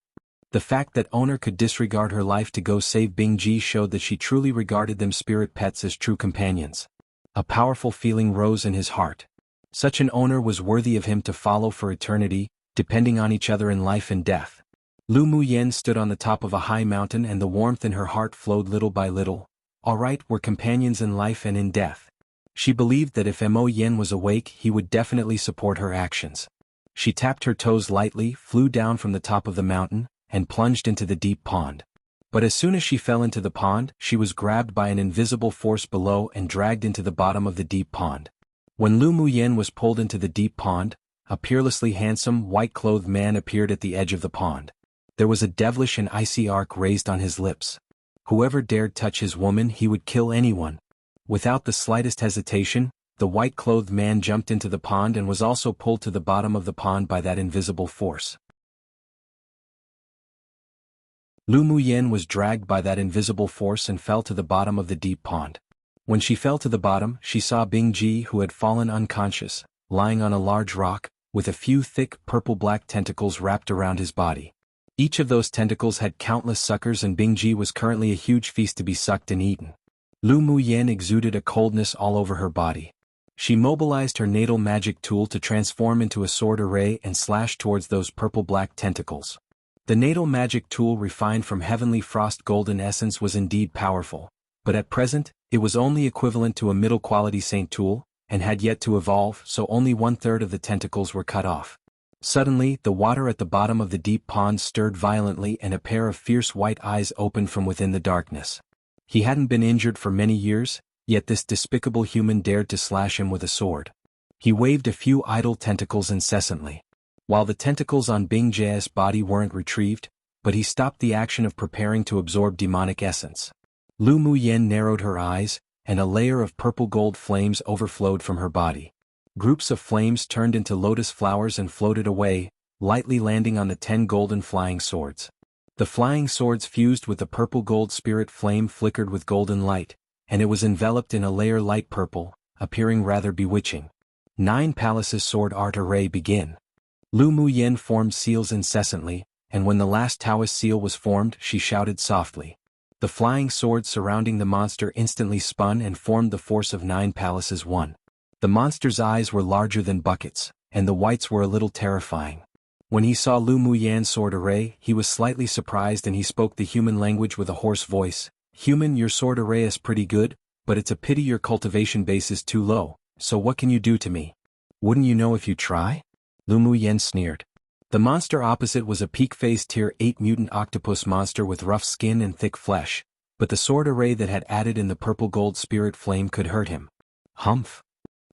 The fact that owner could disregard her life to go save Bing Ji showed that she truly regarded them spirit pets as true companions. A powerful feeling rose in his heart. Such an owner was worthy of him to follow for eternity, depending on each other in life and death. Lu Muyan stood on the top of a high mountain and the warmth in her heart flowed little by little. All right, we're companions in life and in death. She believed that if Mo Yen was awake he would definitely support her actions. She tapped her toes lightly, flew down from the top of the mountain, and plunged into the deep pond. But as soon as she fell into the pond, she was grabbed by an invisible force below and dragged into the bottom of the deep pond. When Lu Muyan was pulled into the deep pond, a peerlessly handsome, white-clothed man appeared at the edge of the pond. There was a devilish and icy arc raised on his lips. Whoever dared touch his woman, he would kill anyone. Without the slightest hesitation, the white-clothed man jumped into the pond and was also pulled to the bottom of the pond by that invisible force. Lu Muyan was dragged by that invisible force and fell to the bottom of the deep pond. When she fell to the bottom, she saw Bing Ji, who had fallen unconscious, lying on a large rock, with a few thick purple-black tentacles wrapped around his body. Each of those tentacles had countless suckers and Bing Ji was currently a huge feast to be sucked and eaten. Lu Muyan exuded a coldness all over her body. She mobilized her natal magic tool to transform into a sword array and slash towards those purple-black tentacles. The natal magic tool refined from heavenly frost golden essence was indeed powerful, but at present, it was only equivalent to a middle-quality saint tool, and had yet to evolve, so only 1/3 of the tentacles were cut off. Suddenly, the water at the bottom of the deep pond stirred violently and a pair of fierce white eyes opened from within the darkness. He hadn't been injured for many years, yet this despicable human dared to slash him with a sword. He waved a few idle tentacles incessantly. While the tentacles on Bing Ji's body weren't retrieved, but he stopped the action of preparing to absorb demonic essence. Lu Muyan narrowed her eyes, and a layer of purple-gold flames overflowed from her body. Groups of flames turned into lotus flowers and floated away, lightly landing on the 10 golden flying swords. The flying swords fused with the purple-gold spirit flame flickered with golden light, and it was enveloped in a layer light purple, appearing rather bewitching. 9 palaces sword art array begin. Lu Muyan formed seals incessantly, and when the last Taoist seal was formed, she shouted softly. The flying swords surrounding the monster instantly spun and formed the force of 9 palaces 1. The monster's eyes were larger than buckets, and the whites were a little terrifying. When he saw Lu Muyan's sword array, he was slightly surprised and he spoke the human language with a hoarse voice. Human, your sword array is pretty good, but it's a pity your cultivation base is too low, so what can you do to me? Wouldn't you know if you try? Lu Muyan sneered. The monster opposite was a peak-phase tier 8 mutant octopus monster with rough skin and thick flesh, but the sword array that had added in the purple-gold spirit flame could hurt him. Humph!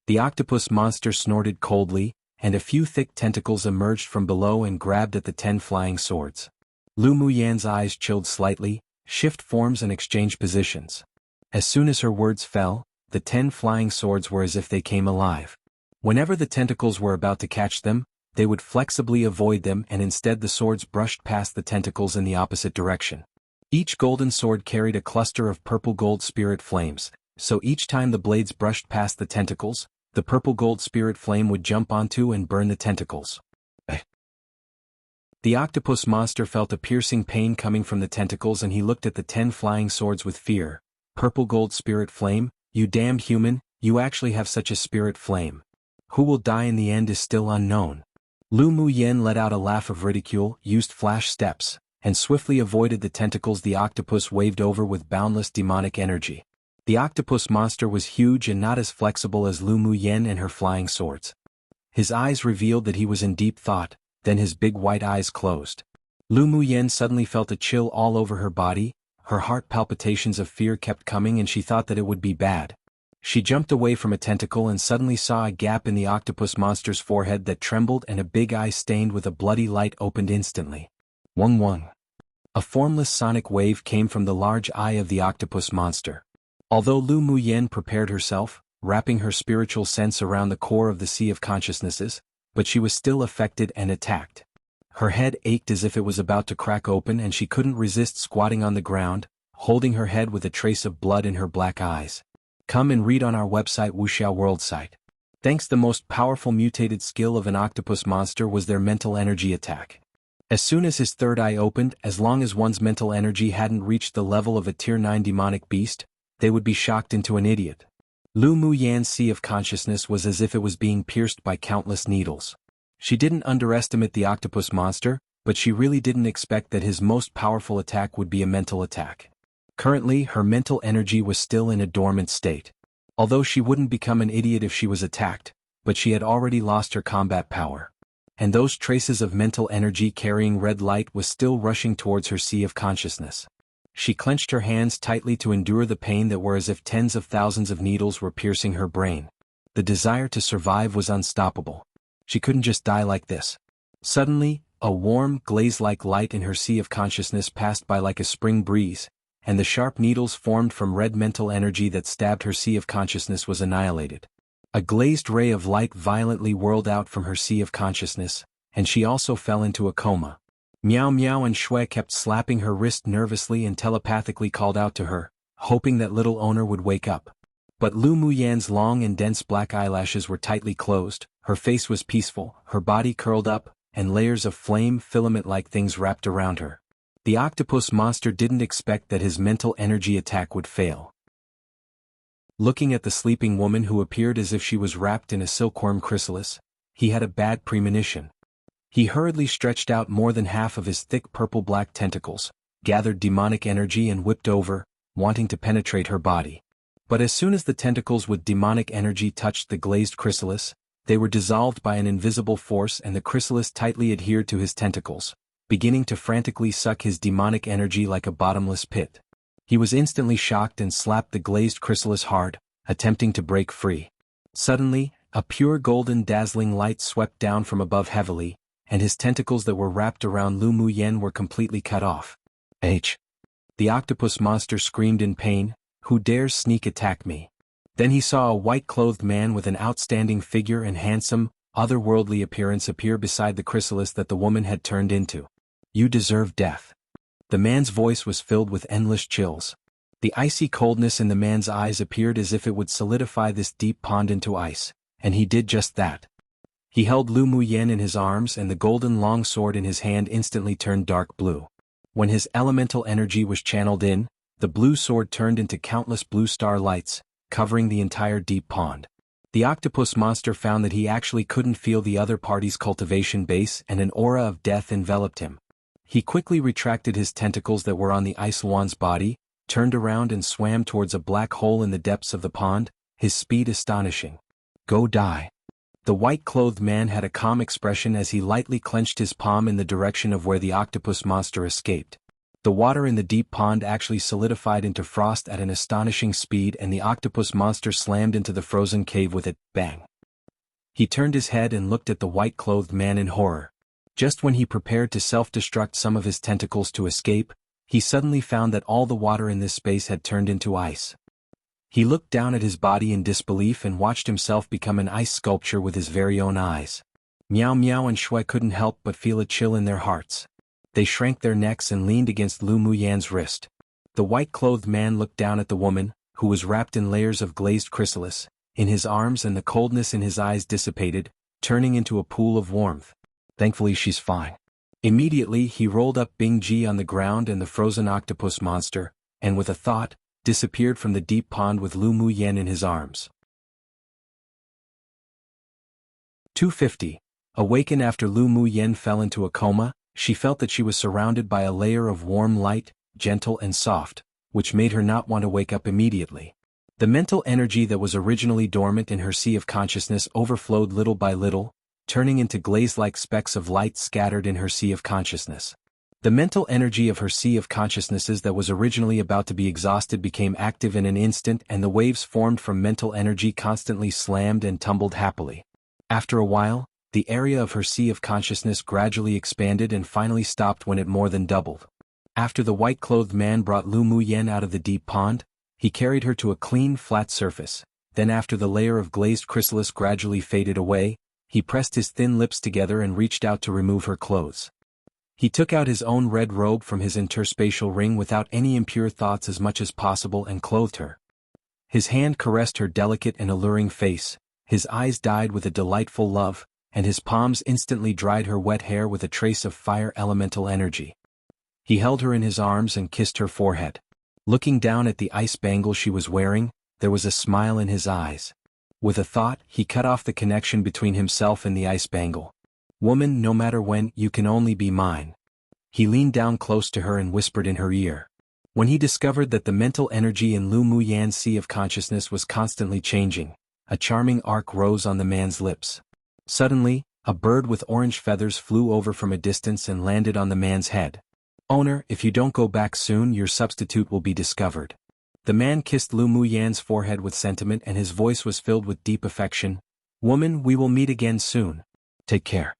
The octopus monster snorted coldly, and a few thick tentacles emerged from below and grabbed at the 10 flying swords. Lu Muyan's eyes chilled slightly, shift forms and exchange positions. As soon as her words fell, the 10 flying swords were as if they came alive. Whenever the tentacles were about to catch them, they would flexibly avoid them and instead the swords brushed past the tentacles in the opposite direction. Each golden sword carried a cluster of purple-gold spirit flames, so each time the blades brushed past the tentacles, the purple-gold spirit flame would jump onto and burn the tentacles. The octopus monster felt a piercing pain coming from the tentacles and he looked at the 10 flying swords with fear. Purple-gold spirit flame, you damned human, you actually have such a spirit flame. Who will die in the end is still unknown. Lu Muyan let out a laugh of ridicule, used flash steps, and swiftly avoided the tentacles the octopus waved over with boundless demonic energy. The octopus monster was huge and not as flexible as Lu Muyan and her flying swords. His eyes revealed that he was in deep thought, then his big white eyes closed. Lu Muyan suddenly felt a chill all over her body, her heart palpitations of fear kept coming and she thought that it would be bad. She jumped away from a tentacle and suddenly saw a gap in the octopus monster's forehead that trembled and a big eye stained with a bloody light opened instantly. Wung wung. A formless sonic wave came from the large eye of the octopus monster. Although Lu Muyen prepared herself, wrapping her spiritual sense around the core of the Sea of Consciousnesses, but she was still affected and attacked. Her head ached as if it was about to crack open and she couldn't resist squatting on the ground, holding her head with a trace of blood in her black eyes. Come and read on our website Wuxia World site. Thanks, the most powerful mutated skill of an octopus monster was their mental energy attack. As soon as his third eye opened, as long as one's mental energy hadn't reached the level of a Tier 9 demonic beast, they would be shocked into an idiot. Lu Muyan's Sea of Consciousness was as if it was being pierced by countless needles. She didn't underestimate the octopus monster, but she really didn't expect that his most powerful attack would be a mental attack. Currently, her mental energy was still in a dormant state. Although she wouldn't become an idiot if she was attacked, but she had already lost her combat power. And those traces of mental energy carrying red light was still rushing towards her Sea of Consciousness. She clenched her hands tightly to endure the pain that were as if tens of thousands of needles were piercing her brain. The desire to survive was unstoppable. She couldn't just die like this. Suddenly, a warm, glaze-like light in her Sea of Consciousness passed by like a spring breeze, and the sharp needles formed from red mental energy that stabbed her Sea of Consciousness was annihilated. A glazed ray of light violently whirled out from her Sea of Consciousness, and she also fell into a coma. Meow Meow and Shui kept slapping her wrist nervously and telepathically called out to her, hoping that little owner would wake up. But Lu Muyan's long and dense black eyelashes were tightly closed, her face was peaceful, her body curled up, and layers of flame filament-like things wrapped around her. The octopus monster didn't expect that his mental energy attack would fail. Looking at the sleeping woman who appeared as if she was wrapped in a silkworm chrysalis, he had a bad premonition. He hurriedly stretched out more than half of his thick purple-black tentacles, gathered demonic energy and whipped over, wanting to penetrate her body. But as soon as the tentacles with demonic energy touched the glazed chrysalis, they were dissolved by an invisible force and the chrysalis tightly adhered to his tentacles, beginning to frantically suck his demonic energy like a bottomless pit. He was instantly shocked and slapped the glazed chrysalis hard, attempting to break free. Suddenly, a pure golden dazzling light swept down from above heavily, and his tentacles that were wrapped around Lu Muyen were completely cut off. H. The octopus monster screamed in pain, "Who dares sneak attack me?" Then he saw a white-clothed man with an outstanding figure and handsome, otherworldly appearance appear beside the chrysalis that the woman had turned into. "You deserve death." The man's voice was filled with endless chills. The icy coldness in the man's eyes appeared as if it would solidify this deep pond into ice, and he did just that. He held Lu Muyen in his arms and the golden long sword in his hand instantly turned dark blue. When his elemental energy was channeled in, the blue sword turned into countless blue star lights, covering the entire deep pond. The octopus monster found that he actually couldn't feel the other party's cultivation base and an aura of death enveloped him. He quickly retracted his tentacles that were on the ice swan's body, turned around and swam towards a black hole in the depths of the pond, his speed astonishing. "Go die." The white-clothed man had a calm expression as he lightly clenched his palm in the direction of where the octopus monster escaped. The water in the deep pond actually solidified into frost at an astonishing speed and the octopus monster slammed into the frozen cave with it, bang. He turned his head and looked at the white-clothed man in horror. Just when he prepared to self-destruct some of his tentacles to escape, he suddenly found that all the water in this space had turned into ice. He looked down at his body in disbelief and watched himself become an ice sculpture with his very own eyes. Meow Meow and Shui couldn't help but feel a chill in their hearts. They shrank their necks and leaned against Lu Muyan's wrist. The white-clothed man looked down at the woman, who was wrapped in layers of glazed chrysalis, in his arms, and the coldness in his eyes dissipated, turning into a pool of warmth. "Thankfully she's fine." Immediately he rolled up Bing Ji on the ground and the frozen octopus monster, and with a thought, disappeared from the deep pond with Lu Muyen in his arms. 250. Awakened after Lu Muyen fell into a coma, she felt that she was surrounded by a layer of warm light, gentle and soft, which made her not want to wake up immediately. The mental energy that was originally dormant in her Sea of Consciousness overflowed little by little, turning into glaze-like specks of light scattered in her Sea of Consciousness. The mental energy of her Sea of Consciousnesses that was originally about to be exhausted became active in an instant and the waves formed from mental energy constantly slammed and tumbled happily. After a while, The area of her sea of consciousness gradually expanded and finally stopped when it more than doubled. After the white-clothed man brought Lu Muyen out of the deep pond, he carried her to a clean, flat surface. Then after the layer of glazed chrysalis gradually faded away, he pressed his thin lips together and reached out to remove her clothes. He took out his own red robe from his interspatial ring without any impure thoughts as much as possible and clothed her. His hand caressed her delicate and alluring face, his eyes dyed with a delightful love, and his palms instantly dried her wet hair with a trace of fire elemental energy. He held her in his arms and kissed her forehead. Looking down at the ice bangle she was wearing, there was a smile in his eyes. With a thought, he cut off the connection between himself and the ice bangle. "Woman, no matter when, you can only be mine." He leaned down close to her and whispered in her ear. When he discovered that the mental energy in Lu Muyan's sea of consciousness was constantly changing, a charming arc rose on the man's lips. Suddenly, a bird with orange feathers flew over from a distance and landed on the man's head. "Owner, if you don't go back soon, your substitute will be discovered." The man kissed Lu Muyan's forehead with sentiment and his voice was filled with deep affection. "Woman, we will meet again soon. Take care."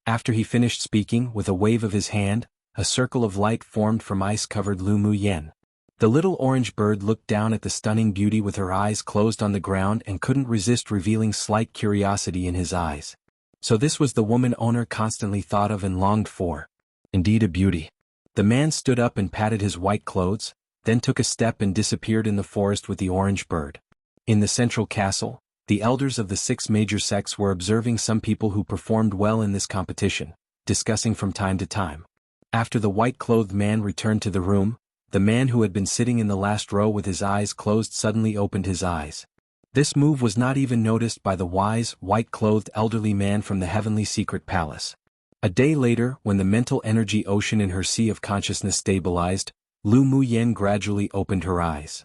After he finished speaking, with a wave of his hand, a circle of light formed from ice-covered Lu Muyen. The little orange bird looked down at the stunning beauty with her eyes closed on the ground and couldn't resist revealing slight curiosity in his eyes. So this was the woman owner constantly thought of and longed for. Indeed a beauty. The man stood up and patted his white clothes, then took a step and disappeared in the forest with the orange bird. In the central castle, the elders of the 6 major sects were observing some people who performed well in this competition, discussing from time to time. After the white-clothed man returned to the room, the man who had been sitting in the last row with his eyes closed suddenly opened his eyes. This move was not even noticed by the wise, white-clothed elderly man from the heavenly secret palace. A day later, when the mental energy ocean in her sea of consciousness stabilized, Lu Muyen gradually opened her eyes.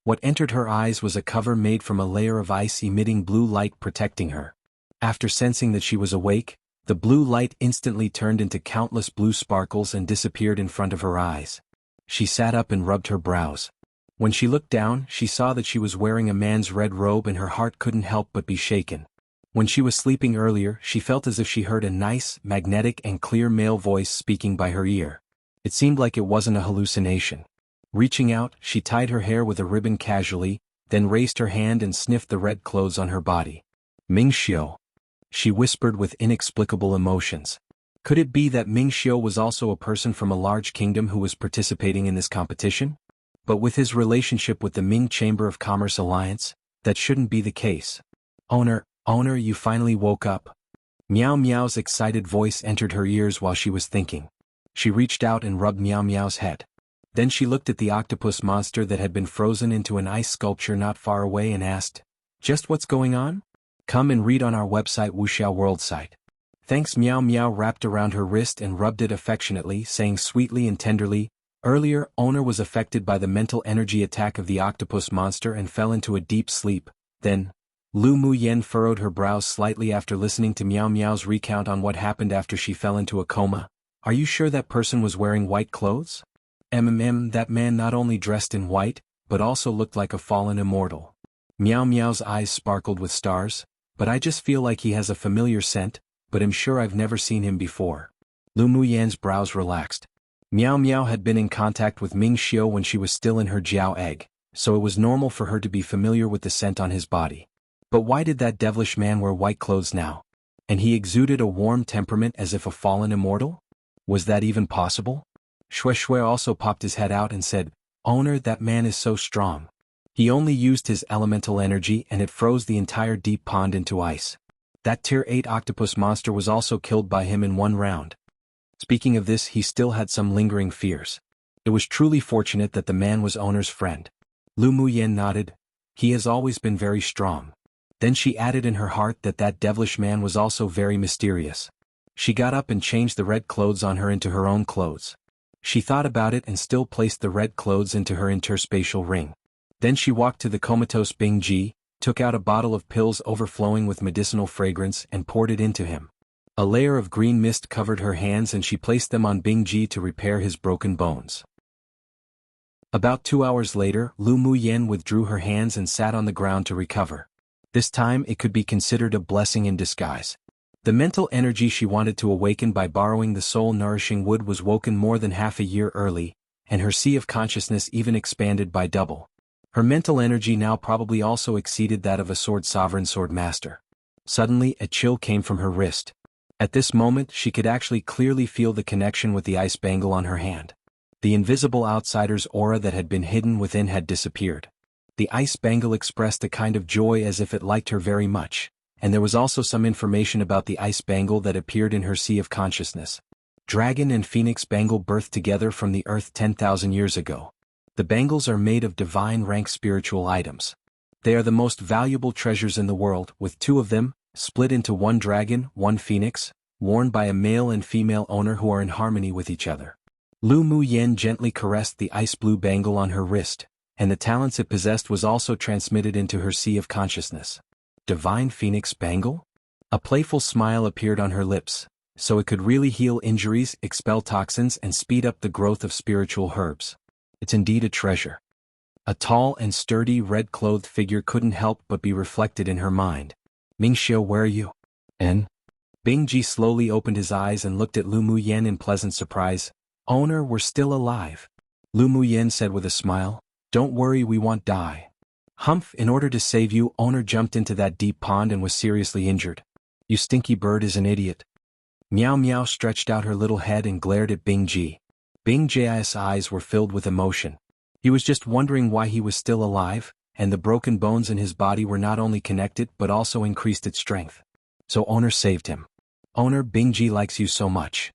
What entered her eyes was a cover made from a layer of ice emitting blue light protecting her. After sensing that she was awake, the blue light instantly turned into countless blue sparkles and disappeared in front of her eyes. She sat up and rubbed her brows. When she looked down, she saw that she was wearing a man's red robe and her heart couldn't help but be shaken. When she was sleeping earlier, she felt as if she heard a nice, magnetic and clear male voice speaking by her ear. It seemed like it wasn't a hallucination. Reaching out, she tied her hair with a ribbon casually, then raised her hand and sniffed the red clothes on her body. "Ming Xiu," she whispered with inexplicable emotions. Could it be that Ming Xiu was also a person from a large kingdom who was participating in this competition? But with his relationship with the Ming Chamber of Commerce Alliance, that shouldn't be the case. Owner, you finally woke up." Meow Meow's excited voice entered her ears while she was thinking. She reached out and rubbed Meow Meow's head. Then she looked at the octopus monster that had been frozen into an ice sculpture not far away and asked, "Just what's going on? Come and read on our website Wuxia World site." Thanks. Meow Meow wrapped around her wrist and rubbed it affectionately, saying sweetly and tenderly, "Earlier, Owner was affected by the mental energy attack of the octopus monster and fell into a deep sleep. Then..." Lu Muyen furrowed her brows slightly after listening to Meow Meow's recount on what happened after she fell into a coma. "Are you sure that person was wearing white clothes?" That man not only dressed in white, but also looked like a fallen immortal." Meow Meow's eyes sparkled with stars. "But I just feel like he has a familiar scent, but I'm sure I've never seen him before." Lu Muyen's brows relaxed. Meow Meow had been in contact with Ming Xiu when she was still in her Jiao egg, so it was normal for her to be familiar with the scent on his body. But why did that devilish man wear white clothes now? And he exuded a warm temperament as if a fallen immortal? Was that even possible? Shui Shui also popped his head out and said, "Owner, that man is so strong. He only used his elemental energy and it froze the entire deep pond into ice. That tier 8 octopus monster was also killed by him in one round." Speaking of this, he still had some lingering fears. It was truly fortunate that the man was Owner's friend. Lu Muyen nodded. "He has always been very strong." Then she added in her heart that that devilish man was also very mysterious. She got up and changed the red clothes on her into her own clothes. She thought about it and still placed the red clothes into her interspatial ring. Then she walked to the comatose Bing Ji, took out a bottle of pills overflowing with medicinal fragrance and poured it into him. A layer of green mist covered her hands and she placed them on Bing Ji to repair his broken bones. About 2 hours later, Lu Muyen withdrew her hands and sat on the ground to recover. This time it could be considered a blessing in disguise. The mental energy she wanted to awaken by borrowing the soul-nourishing wood was woken more than half a year early, and her sea of consciousness even expanded by double. Her mental energy now probably also exceeded that of a sovereign sword master. Suddenly, a chill came from her wrist. At this moment, she could actually clearly feel the connection with the ice bangle on her hand. The invisible outsider's aura that had been hidden within had disappeared. The ice bangle expressed a kind of joy as if it liked her very much, and there was also some information about the ice bangle that appeared in her sea of consciousness. Dragon and phoenix bangle birthed together from the earth 10,000 years ago. The bangles are made of divine rank spiritual items. They are the most valuable treasures in the world, with two of them, split into one dragon, one phoenix, worn by a male and female owner who are in harmony with each other. Lu Mu Yen gently caressed the ice blue bangle on her wrist, and the talents it possessed was also transmitted into her sea of consciousness. Divine Phoenix Bangle? A playful smile appeared on her lips, so it could really heal injuries, expel toxins, and speed up the growth of spiritual herbs. It's indeed a treasure. A tall and sturdy red-clothed figure couldn't help but be reflected in her mind. Mingxiu, where are you? En? Bingji slowly opened his eyes and looked at Lu Mu Yen in pleasant surprise. Owner, we're still alive. Lu Mu Yen said with a smile. Don't worry, we won't die. Humph, in order to save you, owner jumped into that deep pond and was seriously injured. You stinky bird is an idiot. Meow Meow stretched out her little head and glared at Bingji. Bingji's eyes were filled with emotion. He was just wondering why he was still alive, and the broken bones in his body were not only connected but also increased its strength. So owner saved him. Owner, Bingji likes you so much.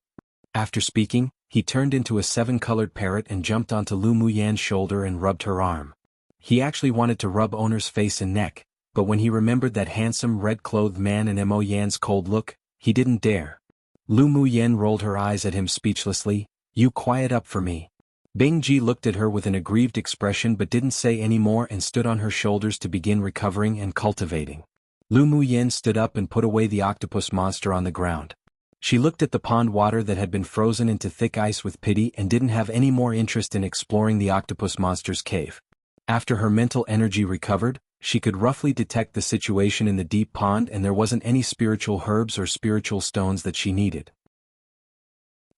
After speaking, he turned into a seven-colored parrot and jumped onto Lu Mu Yan's shoulder and rubbed her arm. He actually wanted to rub owner's face and neck, but when he remembered that handsome red-clothed man and Mo Yan's cold look, he didn't dare. Lu Mu Yan rolled her eyes at him speechlessly. You quiet up for me. Bingji looked at her with an aggrieved expression but didn't say any more and stood on her shoulders to begin recovering and cultivating. Lu Mu Yan stood up and put away the octopus monster on the ground. She looked at the pond water that had been frozen into thick ice with pity and didn't have any more interest in exploring the octopus monster's cave. After her mental energy recovered, she could roughly detect the situation in the deep pond and there wasn't any spiritual herbs or spiritual stones that she needed.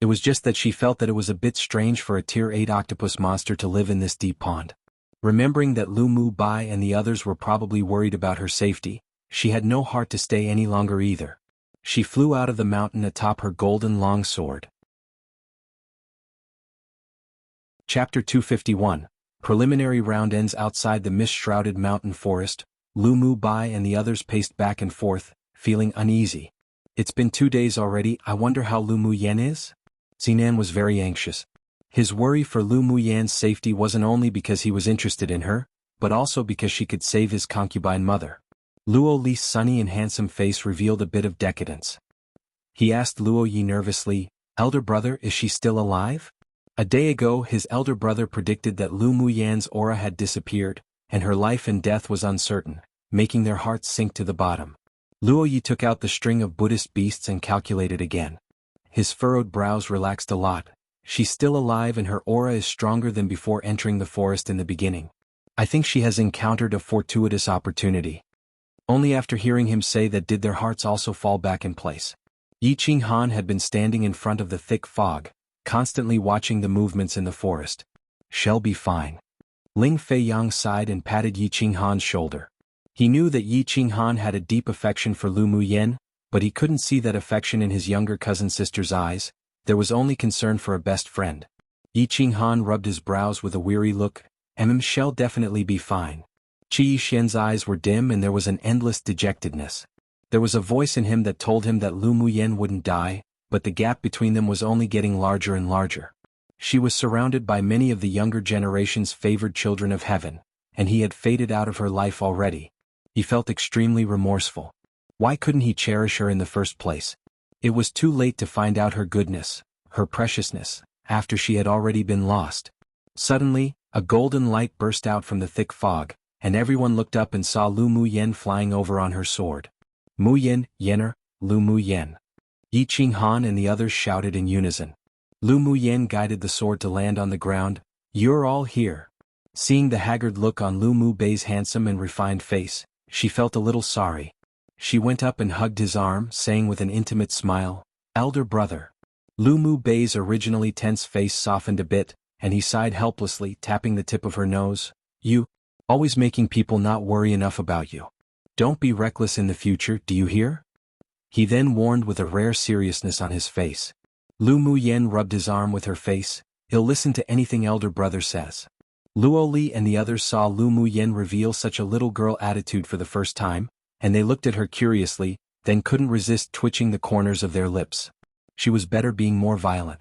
It was just that she felt that it was a bit strange for a Tier 8 octopus monster to live in this deep pond. Remembering that Lu Mu Bai and the others were probably worried about her safety, she had no heart to stay any longer either. She flew out of the mountain atop her golden long sword. Chapter 251. Preliminary round ends outside the mist-shrouded mountain forest. Lu Mu Bai and the others paced back and forth, feeling uneasy. It's been 2 days already, I wonder how Lu Mu Yan is? Xinan was very anxious. His worry for Lu Mu Yan's safety wasn't only because he was interested in her, but also because she could save his concubine mother. Luo Li's sunny and handsome face revealed a bit of decadence. He asked Luo Yi nervously, Elder brother, is she still alive? A day ago his elder brother predicted that Lu Mu Yan's aura had disappeared, and her life and death was uncertain, making their hearts sink to the bottom. Luo Yi took out the string of Buddhist beasts and calculated again. His furrowed brows relaxed a lot. She's still alive and her aura is stronger than before entering the forest in the beginning. I think she has encountered a fortuitous opportunity. Only after hearing him say that did their hearts also fall back in place. Yi Qing Han had been standing in front of the thick fog, constantly watching the movements in the forest. She'll be fine. Ling Fei Yang sighed and patted Yi Qing Han's shoulder. He knew that Yi Qing Han had a deep affection for Lu Mu Yan, but he couldn't see that affection in his younger cousin sister's eyes. There was only concern for a best friend. Yi Qing Han rubbed his brows with a weary look. She'll definitely be fine. Qi Yixian's eyes were dim and there was an endless dejectedness. There was a voice in him that told him that Lu Mu Yan wouldn't die, but the gap between them was only getting larger and larger. She was surrounded by many of the younger generation's favored children of heaven, and he had faded out of her life already. He felt extremely remorseful. Why couldn't he cherish her in the first place? It was too late to find out her goodness, her preciousness, after she had already been lost. Suddenly, a golden light burst out from the thick fog, and everyone looked up and saw Lu Mu Yan flying over on her sword. Mu Yan, Yener, Lu Mu Yan. Yi Qing Han and the others shouted in unison. Lu Mu Yan guided the sword to land on the ground. You're all here. Seeing the haggard look on Lu Mu Bei's handsome and refined face, she felt a little sorry. She went up and hugged his arm, saying with an intimate smile, "Elder brother." Lu Mu Bei's originally tense face softened a bit, and he sighed helplessly, tapping the tip of her nose. "You, always making people not worry enough about you. Don't be reckless in the future, do you hear?" He then warned with a rare seriousness on his face. Lu Mu Yen rubbed his arm with her face. "He'll listen to anything elder brother says." Luo Li and the others saw Lu Mu Yen reveal such a little girl attitude for the first time, and they looked at her curiously, then couldn't resist twitching the corners of their lips. She was better being more violent.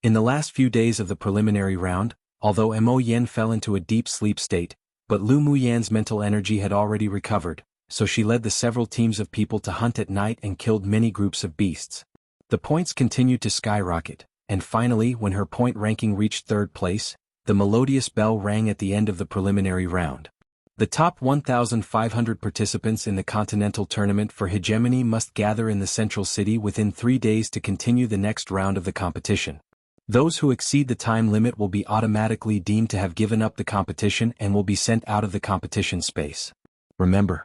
In the last few days of the preliminary round, although Mo Yen fell into a deep sleep state, but Lu Mu Yan's mental energy had already recovered, so she led the several teams of people to hunt at night and killed many groups of beasts. The points continued to skyrocket, and finally when her point ranking reached third place, the melodious bell rang at the end of the preliminary round. The top 1,500 participants in the continental tournament for hegemony must gather in the central city within 3 days to continue the next round of the competition. Those who exceed the time limit will be automatically deemed to have given up the competition and will be sent out of the competition space. Remember,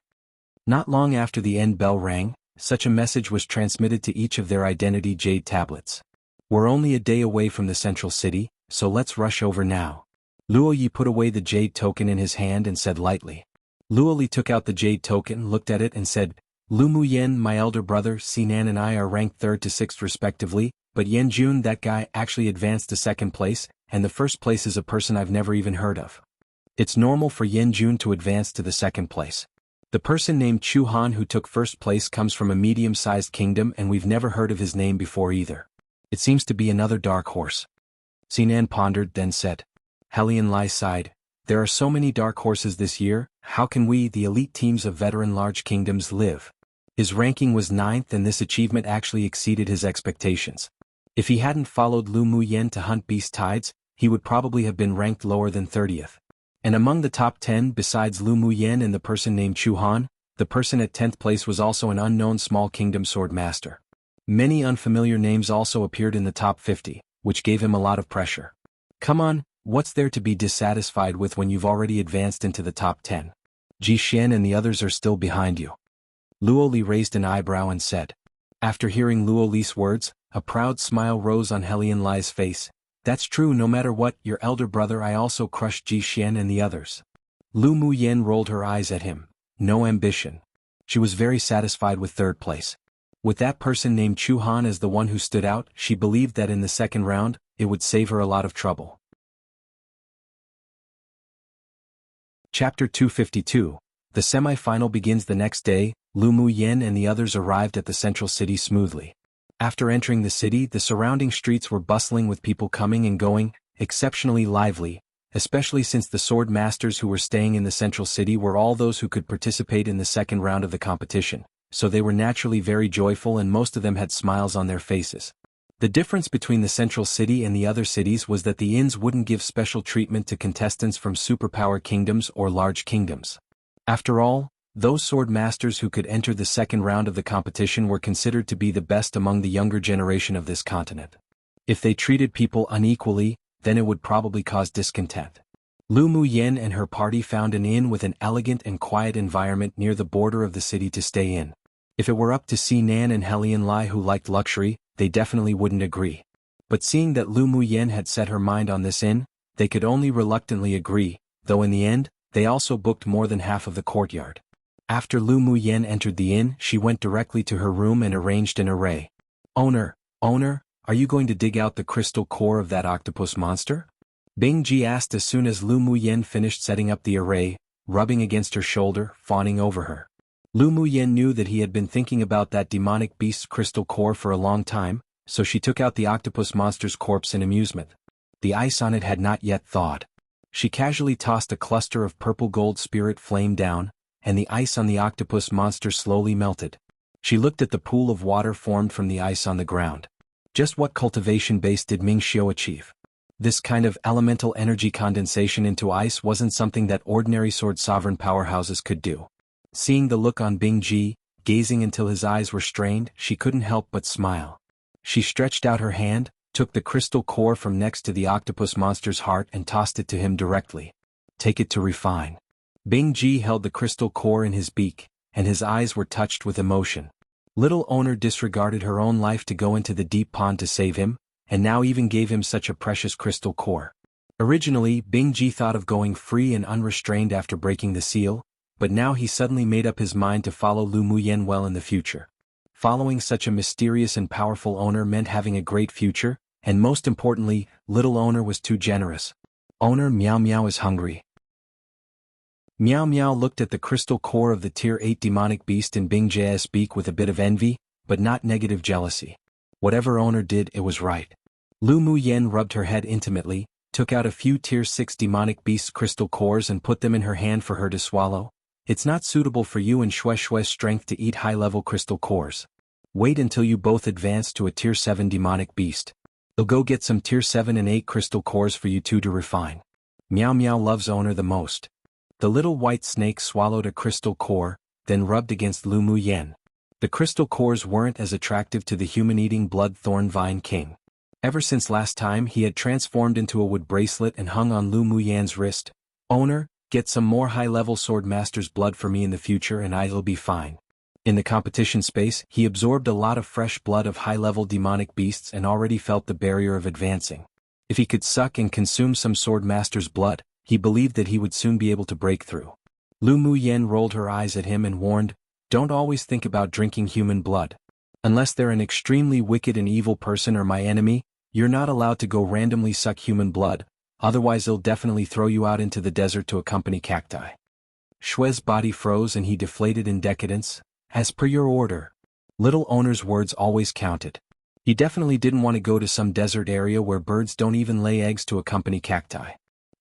not long after the end bell rang, such a message was transmitted to each of their identity jade tablets. "We're only a day away from the central city, so let's rush over now." Luo Yi put away the jade token in his hand and said lightly. Luo Li took out the jade token, looked at it and said, "Lu Mu Yen, my elder brother, Sinan and I are ranked 3rd to 6th respectively, but Yen Jun, that guy, actually advanced to 2nd place, and the 1st place is a person I've never even heard of. It's normal for Yen Jun to advance to the 2nd place. The person named Chu Han who took 1st place comes from a medium-sized kingdom and we've never heard of his name before either. It seems to be another dark horse." Sinan pondered, then said. Helian Lai sighed. "There are so many dark horses this year, how can we, the elite teams of veteran large kingdoms, live?" His ranking was 9th and this achievement actually exceeded his expectations. If he hadn't followed Lu Mu Yen to hunt beast tides, he would probably have been ranked lower than 30th. And among the top 10 besides Lu Mu Yen and the person named Chu Han, the person at 10th place was also an unknown small kingdom sword master. Many unfamiliar names also appeared in the top 50, which gave him a lot of pressure. "Come on, what's there to be dissatisfied with when you've already advanced into the top 10? Ji Xian and the others are still behind you." Luo Li raised an eyebrow and said. After hearing Luo Li's words, a proud smile rose on Helian Lai's face. "That's true, no matter what, your elder brother, I also crushed Ji Xian and the others." Lu Mu Yen rolled her eyes at him. No ambition. She was very satisfied with 3rd place. With that person named Chu Han as the one who stood out, she believed that in the 2nd round, it would save her a lot of trouble. Chapter 252. The semi-final begins the next day. Lu Mu Yen and the others arrived at the central city smoothly. After entering the city, the surrounding streets were bustling with people coming and going, exceptionally lively, especially since the sword masters who were staying in the central city were all those who could participate in the 2nd round of the competition, so they were naturally very joyful and most of them had smiles on their faces. The difference between the central city and the other cities was that the inns wouldn't give special treatment to contestants from superpower kingdoms or large kingdoms. After all, those sword masters who could enter the 2nd round of the competition were considered to be the best among the younger generation of this continent. If they treated people unequally, then it would probably cause discontent. Lu Mu Yen and her party found an inn with an elegant and quiet environment near the border of the city to stay in. If it were up to Sinan and Helian Lai who liked luxury, they definitely wouldn't agree. But seeing that Lu Mu Yen had set her mind on this inn, they could only reluctantly agree, though in the end, they also booked more than half of the courtyard. After Lu Mu Yen entered the inn, she went directly to her room and arranged an array. Owner, are you going to dig out the crystal core of that octopus monster?" Bing Ji asked as soon as Lu Mu Yen finished setting up the array, rubbing against her shoulder, fawning over her. Lu Mu Yen knew that he had been thinking about that demonic beast's crystal core for a long time, so she took out the octopus monster's corpse in amusement. The ice on it had not yet thawed. She casually tossed a cluster of purple gold spirit flame down, and the ice on the octopus monster slowly melted. She looked at the pool of water formed from the ice on the ground. Just what cultivation base did Ming Xiao achieve? This kind of elemental energy condensation into ice wasn't something that ordinary sword sovereign powerhouses could do. Seeing the look on Bing Ji, gazing until his eyes were strained, she couldn't help but smile. She stretched out her hand, took the crystal core from next to the octopus monster's heart and tossed it to him directly. "Take it to refine." Bing Ji held the crystal core in his beak, and his eyes were touched with emotion. Little owner disregarded her own life to go into the deep pond to save him, and now even gave him such a precious crystal core. Originally, Bing Ji thought of going free and unrestrained after breaking the seal, but now he suddenly made up his mind to follow Lu Muyen well in the future. Following such a mysterious and powerful owner meant having a great future, and most importantly, little owner was too generous. Owner Meow Meow is hungry. Meow Meow looked at the crystal core of the Tier 8 demonic beast in Bing Ji's beak with a bit of envy, but not negative jealousy. Whatever owner did, it was right. Lu Muyen rubbed her head intimately, took out a few Tier 6 demonic beast crystal cores and put them in her hand for her to swallow. It's not suitable for you and Xue Xue's strength to eat high-level crystal cores. Wait until you both advance to a Tier 7 demonic beast. I'll go get some Tier 7 and 8 crystal cores for you two to refine. Meow Meow loves owner the most. The little white snake swallowed a crystal core, then rubbed against Lu Muyen. The crystal cores weren't as attractive to the human-eating blood thorn vine king. Ever since last time he had transformed into a wood bracelet and hung on Lu Muyen's wrist. Owner, get some more high-level sword master's blood for me in the future and I'll be fine. In the competition space, he absorbed a lot of fresh blood of high-level demonic beasts and already felt the barrier of advancing. If he could suck and consume some sword master's blood, he believed that he would soon be able to break through. Lu Muyen rolled her eyes at him and warned, "Don't always think about drinking human blood. Unless they're an extremely wicked and evil person or my enemy, you're not allowed to go randomly suck human blood, otherwise they'll definitely throw you out into the desert to accompany cacti." Xue's body froze and he deflated in decadence. As per your order. Little owner's words always counted. He definitely didn't want to go to some desert area where birds don't even lay eggs to accompany cacti.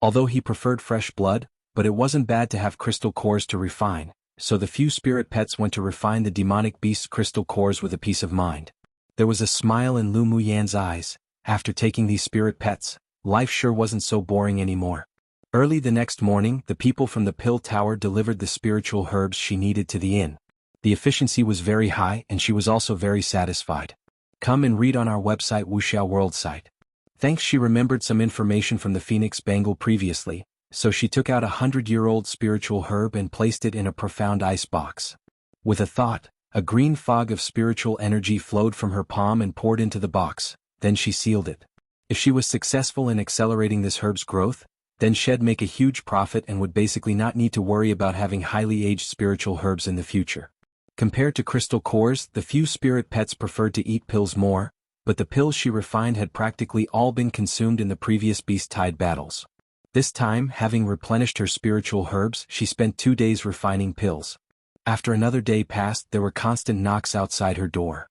Although he preferred fresh blood, but it wasn't bad to have crystal cores to refine, so the few spirit pets went to refine the demonic beast's crystal cores with a peace of mind. There was a smile in Lu Muyen's eyes. After taking these spirit pets, life sure wasn't so boring anymore. Early the next morning, the people from the pill tower delivered the spiritual herbs she needed to the inn. The efficiency was very high and she was also very satisfied. Come and read on our website Wuxia World site. Thanks, she remembered some information from the Phoenix Bangle previously, so she took out a 100-year-old spiritual herb and placed it in a profound ice box. With a thought, a green fog of spiritual energy flowed from her palm and poured into the box, then she sealed it. If she was successful in accelerating this herb's growth, then she'd make a huge profit and would basically not need to worry about having highly aged spiritual herbs in the future. Compared to crystal cores, the few spirit pets preferred to eat pills more, but the pills she refined had practically all been consumed in the previous beast-tide battles. This time, having replenished her spiritual herbs, she spent 2 days refining pills. After another day passed, there were constant knocks outside her door.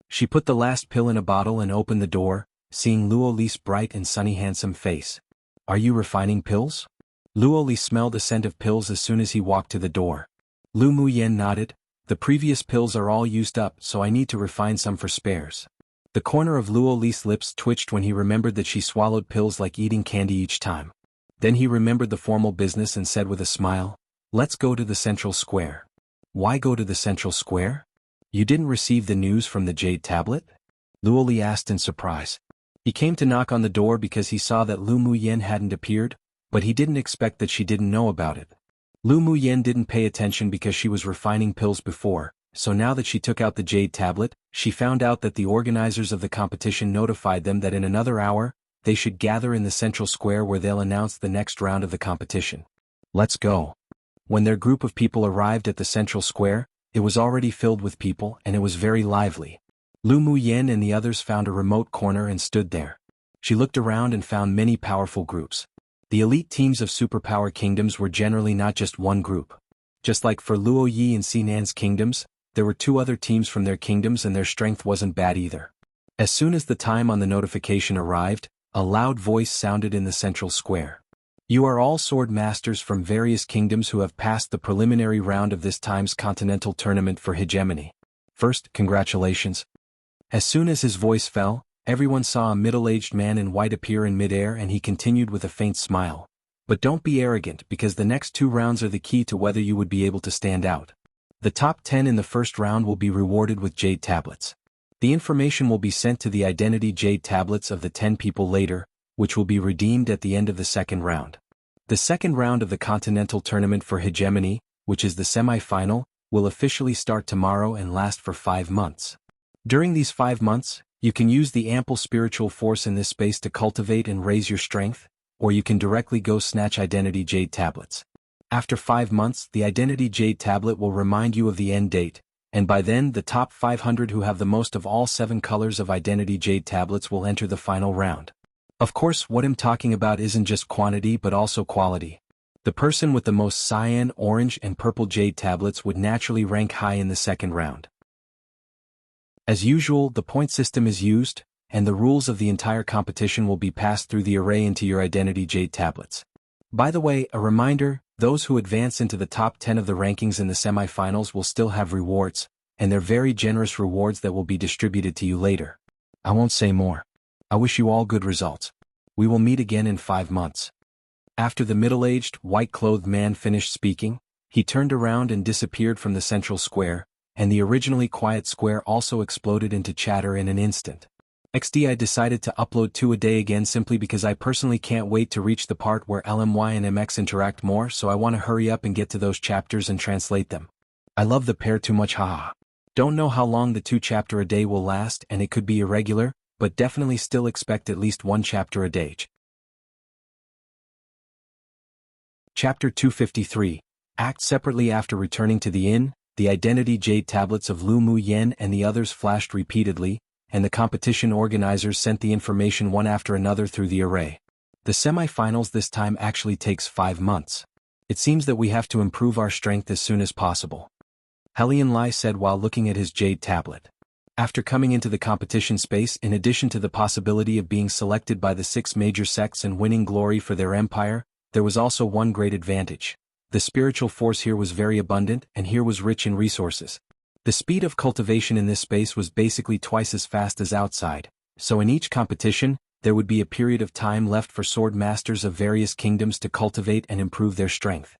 She put the last pill in a bottle and opened the door, seeing Luo Li's bright and sunny handsome face. "Are you refining pills?" Luo Li smelled the scent of pills as soon as he walked to the door. Lu Muyen nodded. "The previous pills are all used up, so I need to refine some for spares." The corner of Luo Li's lips twitched when he remembered that she swallowed pills like eating candy each time. Then he remembered the formal business and said with a smile, "Let's go to the central square." "Why go to the central square? You didn't receive the news from the jade tablet?" Luo Li asked in surprise. He came to knock on the door because he saw that Lu Muyen hadn't appeared, but he didn't expect that she didn't know about it. Lu Muyen didn't pay attention because she was refining pills before, so now that she took out the jade tablet, she found out that the organizers of the competition notified them that in another hour, they should gather in the central square where they'll announce the next round of the competition. "Let's go." When their group of people arrived at the central square, it was already filled with people and it was very lively. Lu Muyen and the others found a remote corner and stood there. She looked around and found many powerful groups. The elite teams of superpower kingdoms were generally not just one group. Just like for Luo Yi and Sinan's kingdoms, there were 2 other teams from their kingdoms and their strength wasn't bad either. As soon as the time on the notification arrived, a loud voice sounded in the central square. "You are all sword masters from various kingdoms who have passed the preliminary round of this time's continental tournament for hegemony. First, congratulations." As soon as his voice fell, everyone saw a middle-aged man in white appear in midair and he continued with a faint smile. "But don't be arrogant because the next 2 rounds are the key to whether you would be able to stand out. The top 10 in the first round will be rewarded with jade tablets. The information will be sent to the identity jade tablets of the 10 people later, which will be redeemed at the end of the second round. The second round of the Continental Tournament for Hegemony, which is the semi-final, will officially start tomorrow and last for 5 months. During these 5 months, you can use the ample spiritual force in this space to cultivate and raise your strength, or you can directly go snatch Identity Jade Tablets. After 5 months, the Identity Jade Tablet will remind you of the end date, and by then the top 500 who have the most of all 7 colors of Identity Jade Tablets will enter the final round. Of course, what I'm talking about isn't just quantity but also quality. The person with the most cyan, orange, and purple jade tablets would naturally rank high in the second round. As usual, the point system is used, and the rules of the entire competition will be passed through the array into your Identity Jade Tablets. By the way, a reminder, those who advance into the top 10 of the rankings in the semi-finals will still have rewards, and they're very generous rewards that will be distributed to you later. I won't say more. I wish you all good results. We will meet again in 5 months. After the middle-aged, white-clothed man finished speaking, he turned around and disappeared from the central square, and the originally quiet square also exploded into chatter in an instant. I decided to upload 2 a day again simply because I personally can't wait to reach the part where LMY and MX interact more, so I want to hurry up and get to those chapters and translate them. I love the pair too much, haha. Don't know how long the 2 chapter a day will last, and it could be irregular, but definitely still expect at least 1 chapter a day. Chapter 253. Act separately. After returning to the inn, the Identity Jade Tablets of Lu Mu Yen and the others flashed repeatedly, and the competition organizers sent the information one after another through the array. The semi-finals this time actually takes 5 months. It seems that we have to improve our strength as soon as possible. Helian Lai said while looking at his jade tablet. After coming into the competition space, in addition to the possibility of being selected by the 6 major sects and winning glory for their empire, there was also one great advantage. The spiritual force here was very abundant, and here was rich in resources. The speed of cultivation in this space was basically twice as fast as outside, so in each competition, there would be a period of time left for sword masters of various kingdoms to cultivate and improve their strength.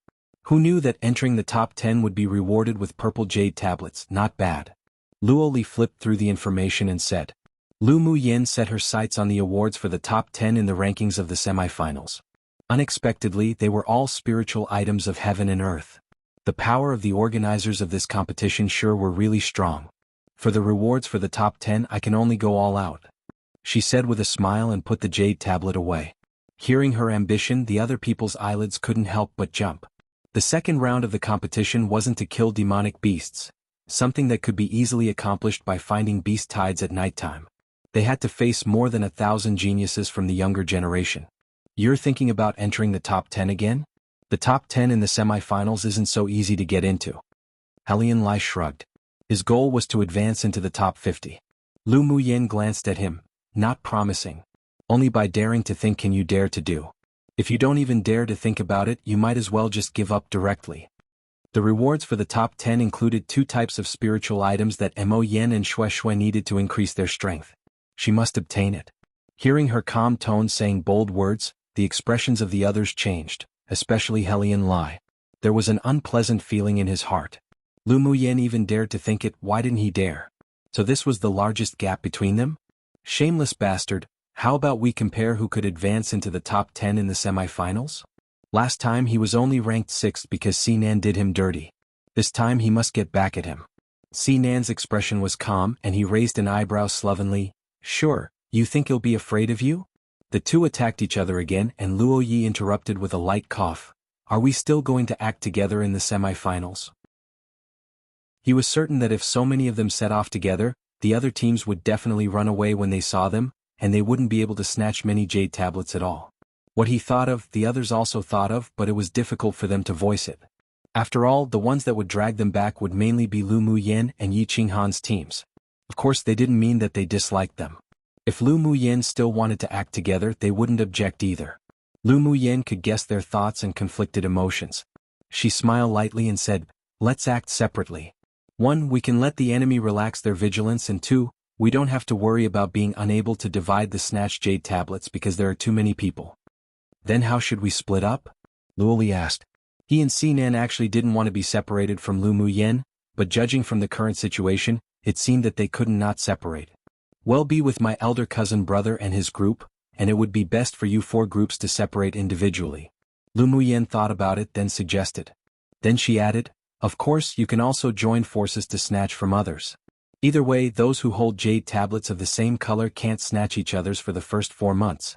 Who knew that entering the top 10 would be rewarded with purple jade tablets? Not bad. Luo Li flipped through the information and said. Lu Mu Yen set her sights on the awards for the top 10 in the rankings of the semi-finals. Unexpectedly, they were all spiritual items of heaven and earth. The power of the organizers of this competition sure were really strong. For the rewards for the top 10, I can only go all out, she said with a smile and put the jade tablet away. Hearing her ambition, the other people's eyelids couldn't help but jump. The second round of the competition wasn't to kill demonic beasts, something that could be easily accomplished by finding beast tides at nighttime. They had to face more than 1,000 geniuses from the younger generation. You're thinking about entering the top 10 again? The top 10 in the semi-finals isn't so easy to get into. Helian Lai shrugged. His goal was to advance into the top 50. Lu Mu Yen glanced at him. Not promising. Only by daring to think can you dare to do. If you don't even dare to think about it, you might as well just give up directly. The rewards for the top 10 included 2 types of spiritual items that Mo Yen and Xue Xue needed to increase their strength. She must obtain it. Hearing her calm tone saying bold words, the expressions of the others changed, especially Helian Lai. There was an unpleasant feeling in his heart. Lu Mu Yen even dared to think it. Why didn't he dare? So this was the largest gap between them? Shameless bastard, how about we compare who could advance into the top 10 in the semi-finals? Last time he was only ranked 6th because Sinan did him dirty. This time he must get back at him. Sinan's expression was calm and he raised an eyebrow slovenly. Sure, you think he'll be afraid of you? The two attacked each other again and Luo Yi interrupted with a light cough. Are we still going to act together in the semi-finals? He was certain that if so many of them set off together, the other teams would definitely run away when they saw them, and they wouldn't be able to snatch many jade tablets at all. What he thought of, the others also thought of, but it was difficult for them to voice it. After all, the ones that would drag them back would mainly be Lu Mu Yen and Yi Qinghan's teams. Of course, they didn't mean that they disliked them. If Lu Mu Yen still wanted to act together, they wouldn't object either. Lu Mu Yen could guess their thoughts and conflicted emotions. She smiled lightly and said, let's act separately. 1. We can let the enemy relax their vigilance, and 2. We don't have to worry about being unable to divide the snatched jade tablets because there are too many people. Then how should we split up? Luo Li asked. He and Sinan actually didn't want to be separated from Lu Mu Yen, but judging from the current situation, it seemed that they couldn't not separate. Well, be with my elder cousin brother and his group, and it would be best for you 4 groups to separate individually. Lu Muyen thought about it, then suggested. Then she added, of course you can also join forces to snatch from others. Either way, those who hold jade tablets of the same color can't snatch each other's for the first 4 months.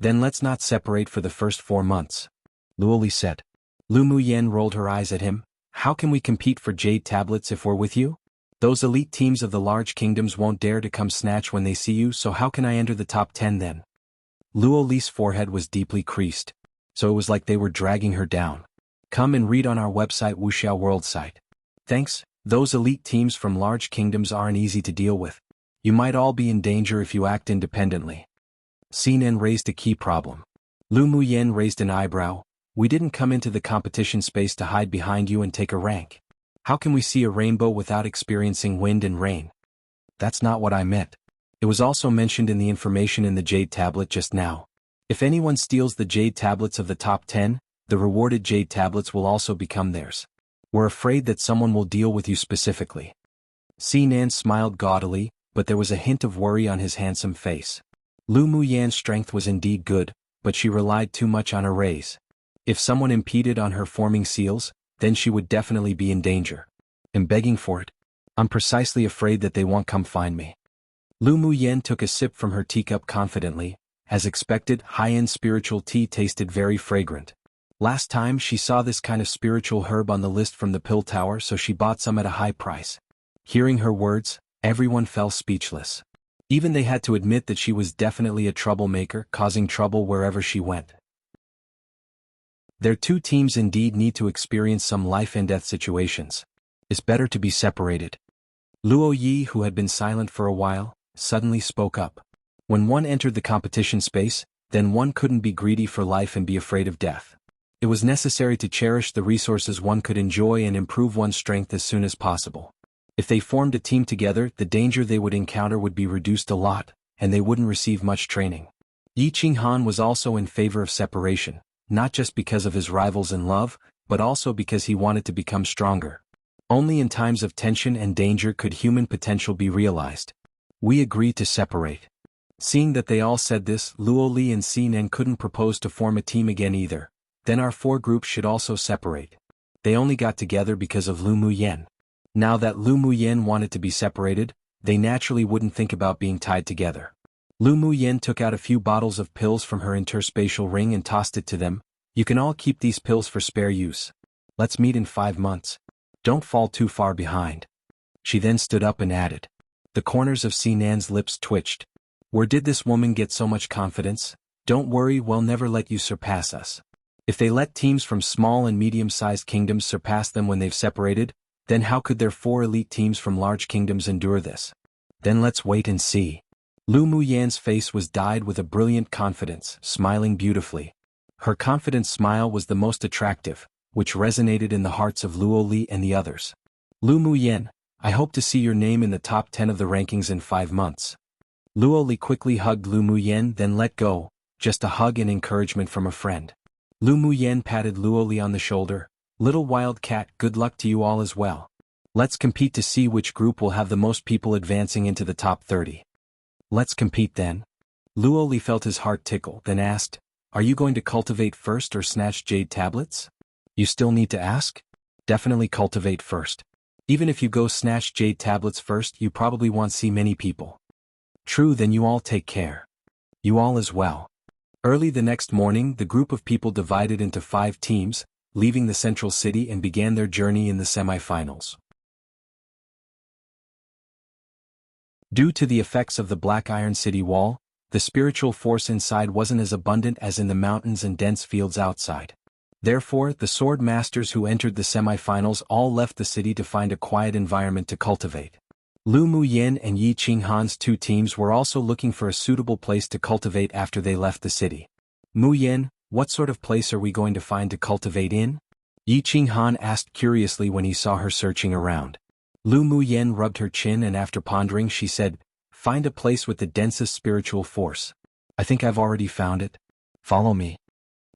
Then let's not separate for the first 4 months, Luoli said. Lu Muyen rolled her eyes at him. How can we compete for jade tablets if we're with you? Those elite teams of the large kingdoms won't dare to come snatch when they see you, so how can I enter the top 10 then? Luoli's forehead was deeply creased, so it was like they were dragging her down. Come and read on our website Wuxia World site. Thanks, those elite teams from large kingdoms aren't easy to deal with. You might all be in danger if you act independently. Xinan raised a key problem. Lu Muyen raised an eyebrow. We didn't come into the competition space to hide behind you and take a rank. How can we see a rainbow without experiencing wind and rain? That's not what I meant. It was also mentioned in the information in the jade tablet just now. If anyone steals the jade tablets of the top 10, the rewarded jade tablets will also become theirs. We're afraid that someone will deal with you specifically. Xinan smiled gaudily, but there was a hint of worry on his handsome face. Lu Muyan's strength was indeed good, but she relied too much on her rays. If someone impeded on her forming seals, then she would definitely be in danger. I'm begging for it. I'm precisely afraid that they won't come find me. Lu Muyen took a sip from her teacup confidently. As expected, high-end spiritual tea tasted very fragrant. Last time she saw this kind of spiritual herb on the list from the pill tower, so she bought some at a high price. Hearing her words, everyone fell speechless. Even they had to admit that she was definitely a troublemaker, causing trouble wherever she went. Their two teams indeed need to experience some life-and-death situations. It's better to be separated. Luo Yi, who had been silent for a while, suddenly spoke up. When one entered the competition space, then one couldn't be greedy for life and be afraid of death. It was necessary to cherish the resources one could enjoy and improve one's strength as soon as possible. If they formed a team together, the danger they would encounter would be reduced a lot, and they wouldn't receive much training. Yi Qinghan was also in favor of separation, not just because of his rivals in love, but also because he wanted to become stronger. Only in times of tension and danger could human potential be realized. We agreed to separate. Seeing that they all said this, Luo Li and Xinan couldn't propose to form a team again either. Then our 4 groups should also separate. They only got together because of Lu Muyen. Now that Lu Muyen wanted to be separated, they naturally wouldn't think about being tied together. Lu Muyen took out a few bottles of pills from her interspatial ring and tossed it to them. You can all keep these pills for spare use. Let's meet in 5 months. Don't fall too far behind. She then stood up and added. The corners of Xinan's lips twitched. Where did this woman get so much confidence? Don't worry, we'll never let you surpass us. If they let teams from small and medium-sized kingdoms surpass them when they've separated, then how could their 4 elite teams from large kingdoms endure this? Then let's wait and see. Lu Muyan's face was dyed with a brilliant confidence, smiling beautifully. Her confident smile was the most attractive, which resonated in the hearts of Luo Li and the others. Lu Muyen, I hope to see your name in the top 10 of the rankings in 5 months. Luo Li quickly hugged Lu Muyen, then let go, just a hug and encouragement from a friend. Lu Muyen patted Luo Li on the shoulder. Little wild cat, good luck to you all as well. Let's compete to see which group will have the most people advancing into the top 30. Let's compete then. Luo Li felt his heart tickle, then asked, are you going to cultivate first or snatch jade tablets? You still need to ask? Definitely cultivate first. Even if you go snatch jade tablets first, you probably won't see many people. True, then you all take care. You all as well. Early the next morning, the group of people divided into 5 teams, leaving the central city and began their journey in the semi-finals. Due to the effects of the Black Iron City wall, the spiritual force inside wasn't as abundant as in the mountains and dense fields outside. Therefore, the sword masters who entered the semi-finals all left the city to find a quiet environment to cultivate. Lu Muyen and Yi Qinghan's 2 teams were also looking for a suitable place to cultivate after they left the city. Muyen, what sort of place are we going to find to cultivate in? Yi Qinghan asked curiously when he saw her searching around. Lu Muyen rubbed her chin and after pondering she said, find a place with the densest spiritual force. I think I've already found it. Follow me.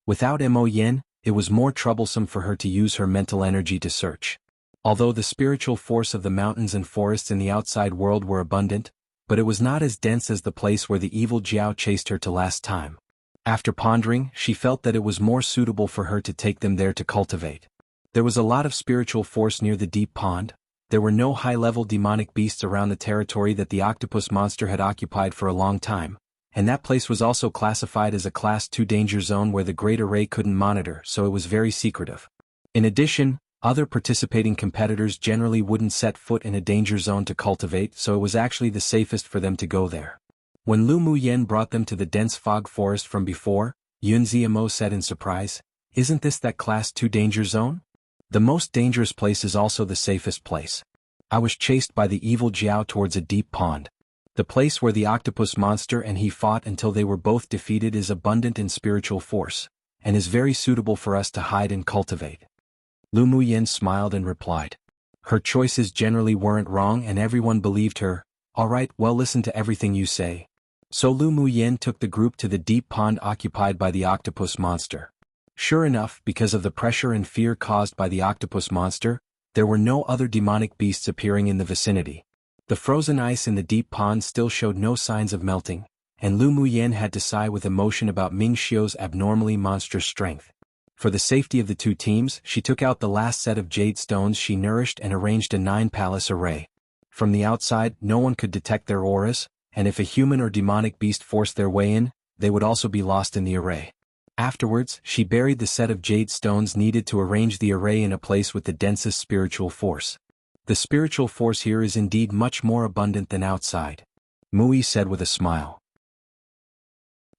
Without Mo Yen, it was more troublesome for her to use her mental energy to search. Although the spiritual force of the mountains and forests in the outside world were abundant, but it was not as dense as the place where the evil Jiao chased her to last time. After pondering, she felt that it was more suitable for her to take them there to cultivate. There was a lot of spiritual force near the deep pond. There were no high-level demonic beasts around the territory that the octopus monster had occupied for a long time, and that place was also classified as a Class 2 danger zone where the Great Array couldn't monitor, so it was very secretive. In addition, other participating competitors generally wouldn't set foot in a danger zone to cultivate, so it was actually the safest for them to go there. When Lu Muyen brought them to the dense fog forest from before, Yun Ziamo said in surprise, "Isn't this that Class 2 danger zone? The most dangerous place is also the safest place. I was chased by the evil Jiao towards a deep pond. The place where the octopus monster and he fought until they were both defeated is abundant in spiritual force, and is very suitable for us to hide and cultivate." Lu Muyen smiled and replied. Her choices generally weren't wrong and everyone believed her. "Alright, well, listen to everything you say." So Lu Muyen took the group to the deep pond occupied by the octopus monster. Sure enough, because of the pressure and fear caused by the octopus monster, there were no other demonic beasts appearing in the vicinity. The frozen ice in the deep pond still showed no signs of melting, and Lu Muyen had to sigh with emotion about Ming Xiu's abnormally monstrous strength. For the safety of the two teams, she took out the last set of jade stones she nourished and arranged a 9-palace array. From the outside, no one could detect their auras, and if a human or demonic beast forced their way in, they would also be lost in the array. Afterwards, she buried the set of jade stones needed to arrange the array in a place with the densest spiritual force. The spiritual force here is indeed much more abundant than outside, Mui said with a smile.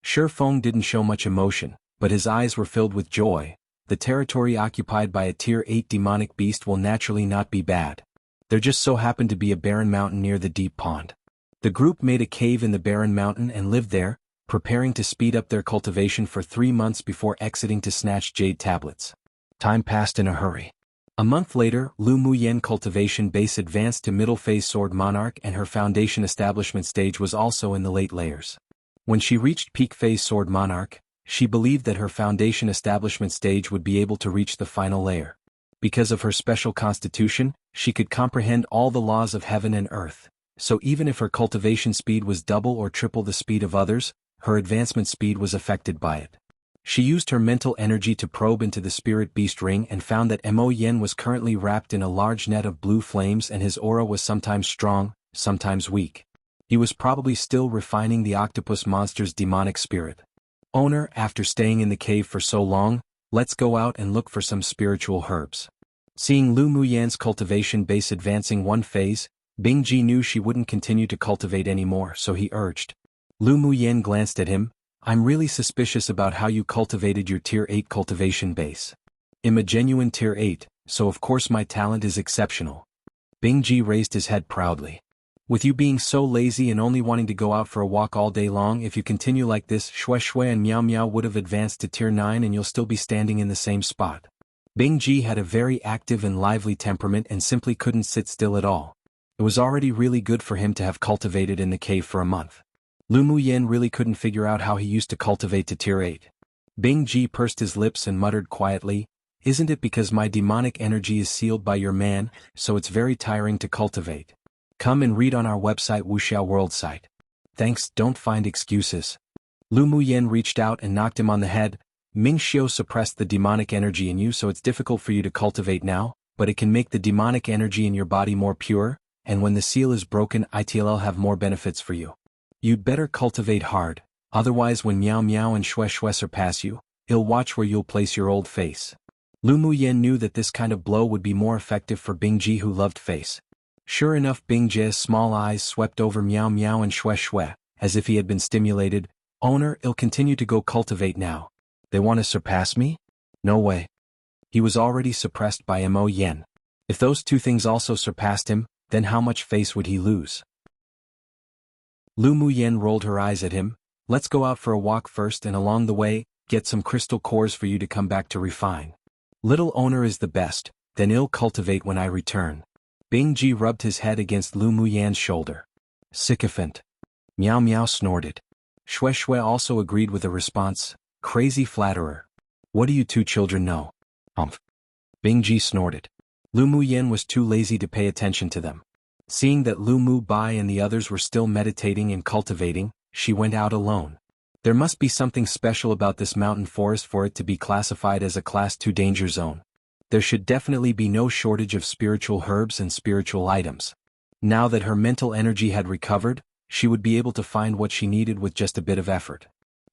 Shifeng didn't show much emotion, but his eyes were filled with joy. The territory occupied by a Tier 8 demonic beast will naturally not be bad. There just so happened to be a barren mountain near the deep pond. The group made a cave in the barren mountain and lived there, preparing to speed up their cultivation for 3 months before exiting to snatch jade tablets. Time passed in a hurry. A month later, Lu Muyen cultivation base advanced to middle phase Sword Monarch and her foundation establishment stage was also in the late layers. When she reached peak phase Sword Monarch, she believed that her foundation establishment stage would be able to reach the final layer. Because of her special constitution, she could comprehend all the laws of heaven and earth, so even if her cultivation speed was double or triple the speed of others, her advancement speed was affected by it. She used her mental energy to probe into the spirit beast ring and found that Mo Yen was currently wrapped in a large net of blue flames and his aura was sometimes strong, sometimes weak. He was probably still refining the octopus monster's demonic spirit. "Owner, after staying in the cave for so long, let's go out and look for some spiritual herbs." Seeing Lu Muyen's cultivation base advancing one phase, Bingji knew she wouldn't continue to cultivate anymore, so he urged. Lu Muyen glanced at him. "I'm really suspicious about how you cultivated your Tier 8 cultivation base. I'm a genuine Tier 8, so of course my talent is exceptional." Bingji raised his head proudly. "With you being so lazy and only wanting to go out for a walk all day long, if you continue like this, Shui Shui and Miao Miao would have advanced to Tier 9 and you'll still be standing in the same spot." Bingji had a very active and lively temperament and simply couldn't sit still at all. It was already really good for him to have cultivated in the cave for a month. Lu Muyen really couldn't figure out how he used to cultivate to Tier 8. Bingji pursed his lips and muttered quietly, "Isn't it because my demonic energy is sealed by your man, so it's very tiring to cultivate? Come and read on our website Wuxia World site. Thanks, don't find excuses." Lu Muyen reached out and knocked him on the head. "Ming Xiu suppressed the demonic energy in you, so it's difficult for you to cultivate now, but it can make the demonic energy in your body more pure, and when the seal is broken it'll have more benefits for you. You'd better cultivate hard, otherwise when Miao Miao and Shui Shui surpass you, it'll watch where you'll place your old face." Lu Muyen knew that this kind of blow would be more effective for Bingji who loved face. Sure enough, Bingji's small eyes swept over Miao Miao and Shui Shui, as if he had been stimulated. "Owner, I'll continue to go cultivate now. They want to surpass me? No way." He was already suppressed by Mo Yen. If those two things also surpassed him, then how much face would he lose? Lu Muyen rolled her eyes at him. "Let's go out for a walk first and along the way, get some crystal cores for you to come back to refine. Little owner is the best, then I'll cultivate when I return." Bingji rubbed his head against Lu Muyen's shoulder. "Sycophant." Miao Miao snorted. Shui Shui also agreed with a response. "Crazy flatterer. What do you two children know?" "Humph." Bingji snorted. Lu Muyen was too lazy to pay attention to them. Seeing that Lu Mu Bai and the others were still meditating and cultivating, she went out alone. There must be something special about this mountain forest for it to be classified as a Class 2 danger zone. There should definitely be no shortage of spiritual herbs and spiritual items. Now that her mental energy had recovered, she would be able to find what she needed with just a bit of effort.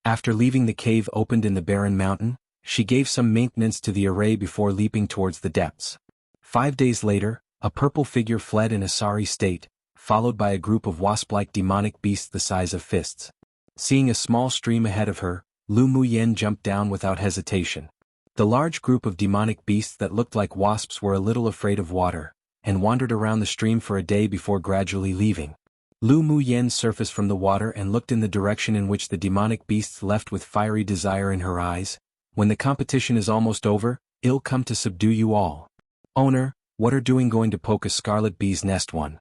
After leaving the cave opened in the barren mountain, she gave some maintenance to the array before leaping towards the depths. 5 days later, a purple figure fled in a sorry state, followed by a group of wasp-like demonic beasts the size of fists. Seeing a small stream ahead of her, Lu Muyen jumped down without hesitation. The large group of demonic beasts that looked like wasps were a little afraid of water, and wandered around the stream for a day before gradually leaving. Lu Muyen surfaced from the water and looked in the direction in which the demonic beasts left with fiery desire in her eyes. When the competition is almost over, I'll come to subdue you all. Owner, what are doing going to poke a scarlet bee's nest one?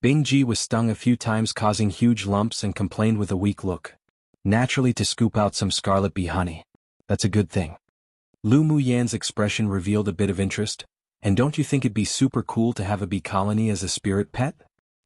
Bing Ji was stung a few times causing huge lumps and complained with a weak look. Naturally to scoop out some scarlet bee honey. That's a good thing. Lu Muyan's expression revealed a bit of interest. And don't you think it'd be super cool to have a bee colony as a spirit pet?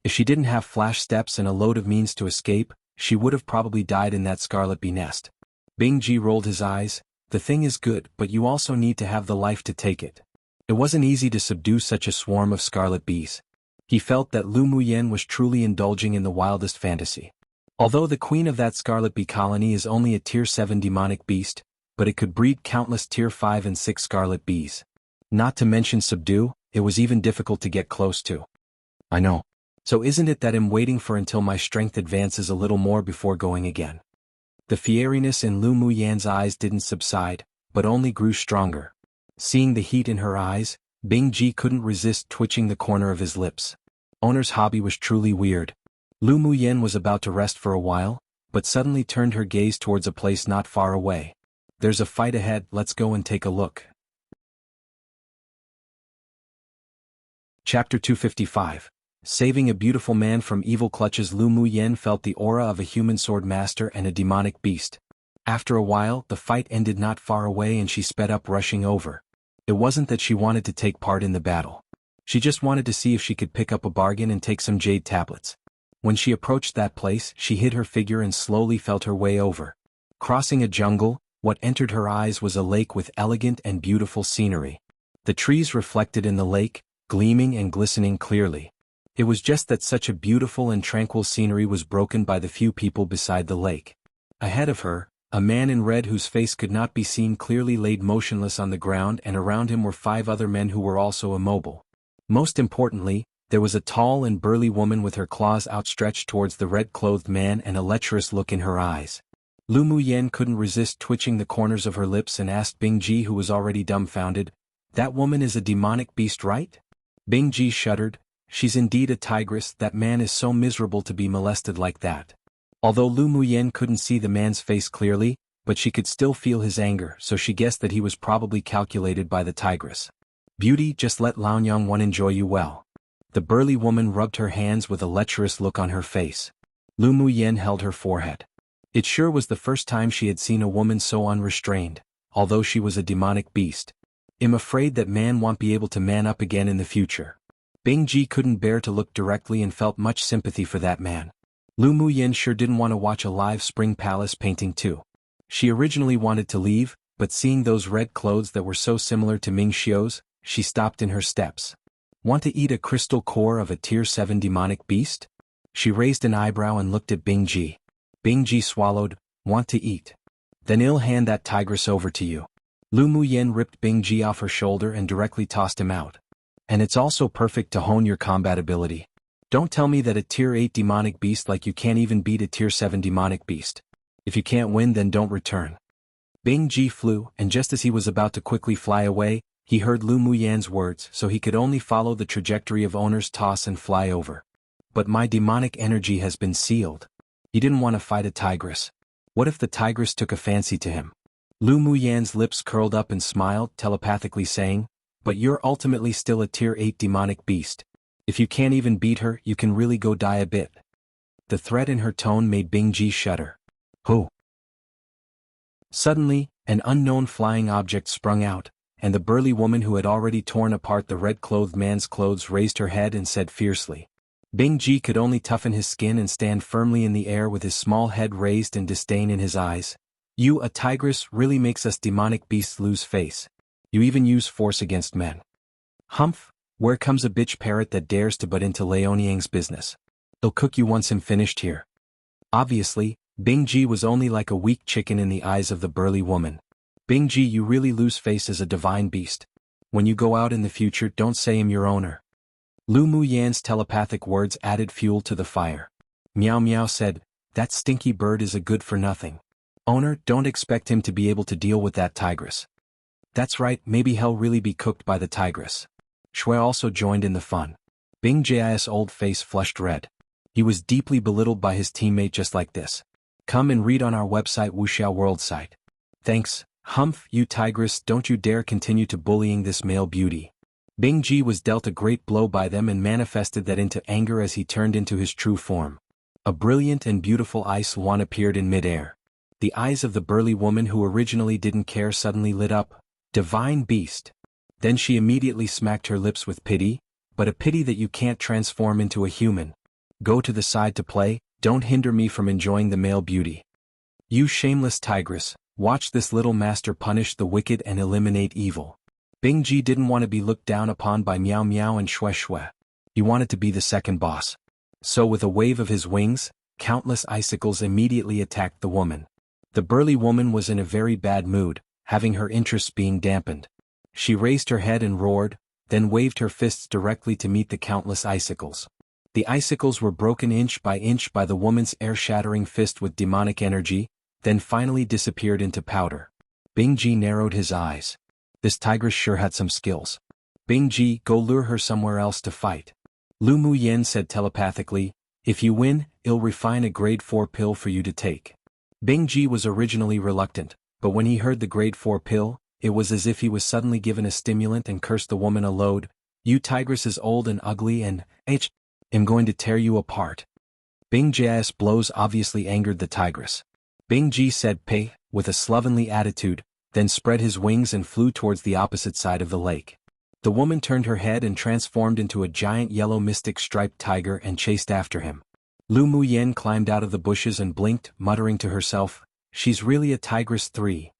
If she didn't have flash steps and a load of means to escape, she would have probably died in that scarlet bee nest. Bing Ji rolled his eyes. The thing is good, but you also need to have the life to take it. It wasn't easy to subdue such a swarm of scarlet bees. He felt that Lu Muyen was truly indulging in the wildest fantasy. Although the queen of that scarlet bee colony is only a tier 7 demonic beast, but it could breed countless tier 5 and 6 scarlet bees. Not to mention subdue, it was even difficult to get close to. I know. So isn't it that I'm waiting for until my strength advances a little more before going again? The fieriness in Lu Muyan's eyes didn't subside, but only grew stronger. Seeing the heat in her eyes, Bing Ji couldn't resist twitching the corner of his lips. Owner's hobby was truly weird. Lu Muyen was about to rest for a while, but suddenly turned her gaze towards a place not far away. There's a fight ahead, let's go and take a look. Chapter 255. Saving a beautiful man from evil clutches. Lu Muyen felt the aura of a human sword master and a demonic beast. After a while, the fight ended not far away and she sped up rushing over. It wasn't that she wanted to take part in the battle. She just wanted to see if she could pick up a bargain and take some jade tablets. When she approached that place, she hid her figure and slowly felt her way over. Crossing a jungle, what entered her eyes was a lake with elegant and beautiful scenery. The trees reflected in the lake, gleaming and glistening clearly. It was just that such a beautiful and tranquil scenery was broken by the few people beside the lake. Ahead of her, a man in red whose face could not be seen clearly laid motionless on the ground, and around him were 5 other men who were also immobile. Most importantly, there was a tall and burly woman with her claws outstretched towards the red-clothed man and a lecherous look in her eyes. Lu Muyen couldn't resist twitching the corners of her lips and asked Bing Ji, who was already dumbfounded, "That woman is a demonic beast, right?" Bing Ji shuddered. "She's indeed a tigress. That man is so miserable to be molested like that." Although Lu Muyen couldn't see the man's face clearly, but she could still feel his anger, so she guessed that he was probably calculated by the tigress. "Beauty, just let Laonyang one enjoy you well." The burly woman rubbed her hands with a lecherous look on her face. Lu Muyen held her forehead. It sure was the first time she had seen a woman so unrestrained, although she was a demonic beast. "I'm afraid that man won't be able to man up again in the future." Bing Ji couldn't bear to look directly and felt much sympathy for that man. Lu Muyen sure didn't want to watch a live spring palace painting too. She originally wanted to leave, but seeing those red clothes that were so similar to Ming Xiu's, she stopped in her steps. "Want to eat a crystal core of a tier 7 demonic beast?" She raised an eyebrow and looked at Bing Ji. Bing Ji swallowed. "Want to eat? Then I'll hand that tigress over to you." Lu Muyen ripped Bing Ji off her shoulder and directly tossed him out. "And it's also perfect to hone your combat ability. Don't tell me that a tier 8 demonic beast like you can't even beat a tier 7 demonic beast. If you can't win, then don't return." Bing Ji flew, and just as he was about to quickly fly away, he heard Lu Muyen's words, so he could only follow the trajectory of Owner's toss and fly over. "But my demonic energy has been sealed." He didn't want to fight a tigress. What if the tigress took a fancy to him? Lu Muyen's lips curled up and smiled, telepathically saying, "But you're ultimately still a tier 8 demonic beast. If you can't even beat her, you can really go die a bit." The threat in her tone made Bing Ji shudder. "Who?" Suddenly, an unknown flying object sprung out, and the burly woman who had already torn apart the red-clothed man's clothes raised her head and said fiercely, Bing Ji could only toughen his skin and stand firmly in the air with his small head raised and disdain in his eyes. You, a tigress, really makes us demonic beasts lose face. You even use force against men. Humph, where comes a bitch parrot that dares to butt into Liaoniang's business? He'll cook you once I'm finished here. Obviously, Bing Ji was only like a weak chicken in the eyes of the burly woman. Bing Ji, you really lose face as a divine beast. When you go out in the future, don't say I'm your owner. Lu Mu Yan's telepathic words added fuel to the fire. Meow Meow said, that stinky bird is a good for nothing. Owner, don't expect him to be able to deal with that tigress. That's right, maybe he'll really be cooked by the tigress. Shui also joined in the fun. Bing Ji's old face flushed red. He was deeply belittled by his teammate just like this. Come and read on our website Wuxia World site. Thanks, Humph, you tigress, don't you dare continue to bullying this male beauty. Bing Ji was dealt a great blow by them and manifested that into anger as he turned into his true form. A brilliant and beautiful ice swan appeared in midair. The eyes of the burly woman who originally didn't care suddenly lit up. Divine beast. Then she immediately smacked her lips with pity, but a pity that you can't transform into a human. Go to the side to play, don't hinder me from enjoying the male beauty. You shameless tigress, watch this little master punish the wicked and eliminate evil. Bing Ji didn't want to be looked down upon by Meow Meow and Shui Shui. He wanted to be the second boss. So with a wave of his wings, countless icicles immediately attacked the woman. The burly woman was in a very bad mood, having her interests being dampened. She raised her head and roared, then waved her fists directly to meet the countless icicles. The icicles were broken inch by the woman's air-shattering fist with demonic energy, then finally disappeared into powder. Bing Ji narrowed his eyes. This tigress sure had some skills. Bing Ji, go lure her somewhere else to fight. Lu Mu Yen said telepathically, if you win, I'll refine a grade 4 pill for you to take. Bing Ji was originally reluctant, but when he heard the grade 4 pill, it was as if he was suddenly given a stimulant and cursed the woman a load. You tigress is old and ugly and, I'm going to tear you apart. Bing Ji's blows obviously angered the tigress. Bing Ji said pay, with a slovenly attitude, then spread his wings and flew towards the opposite side of the lake. The woman turned her head and transformed into a giant yellow mystic striped tiger and chased after him. Lu Mu Yen climbed out of the bushes and blinked, muttering to herself, she's really a tigress 3.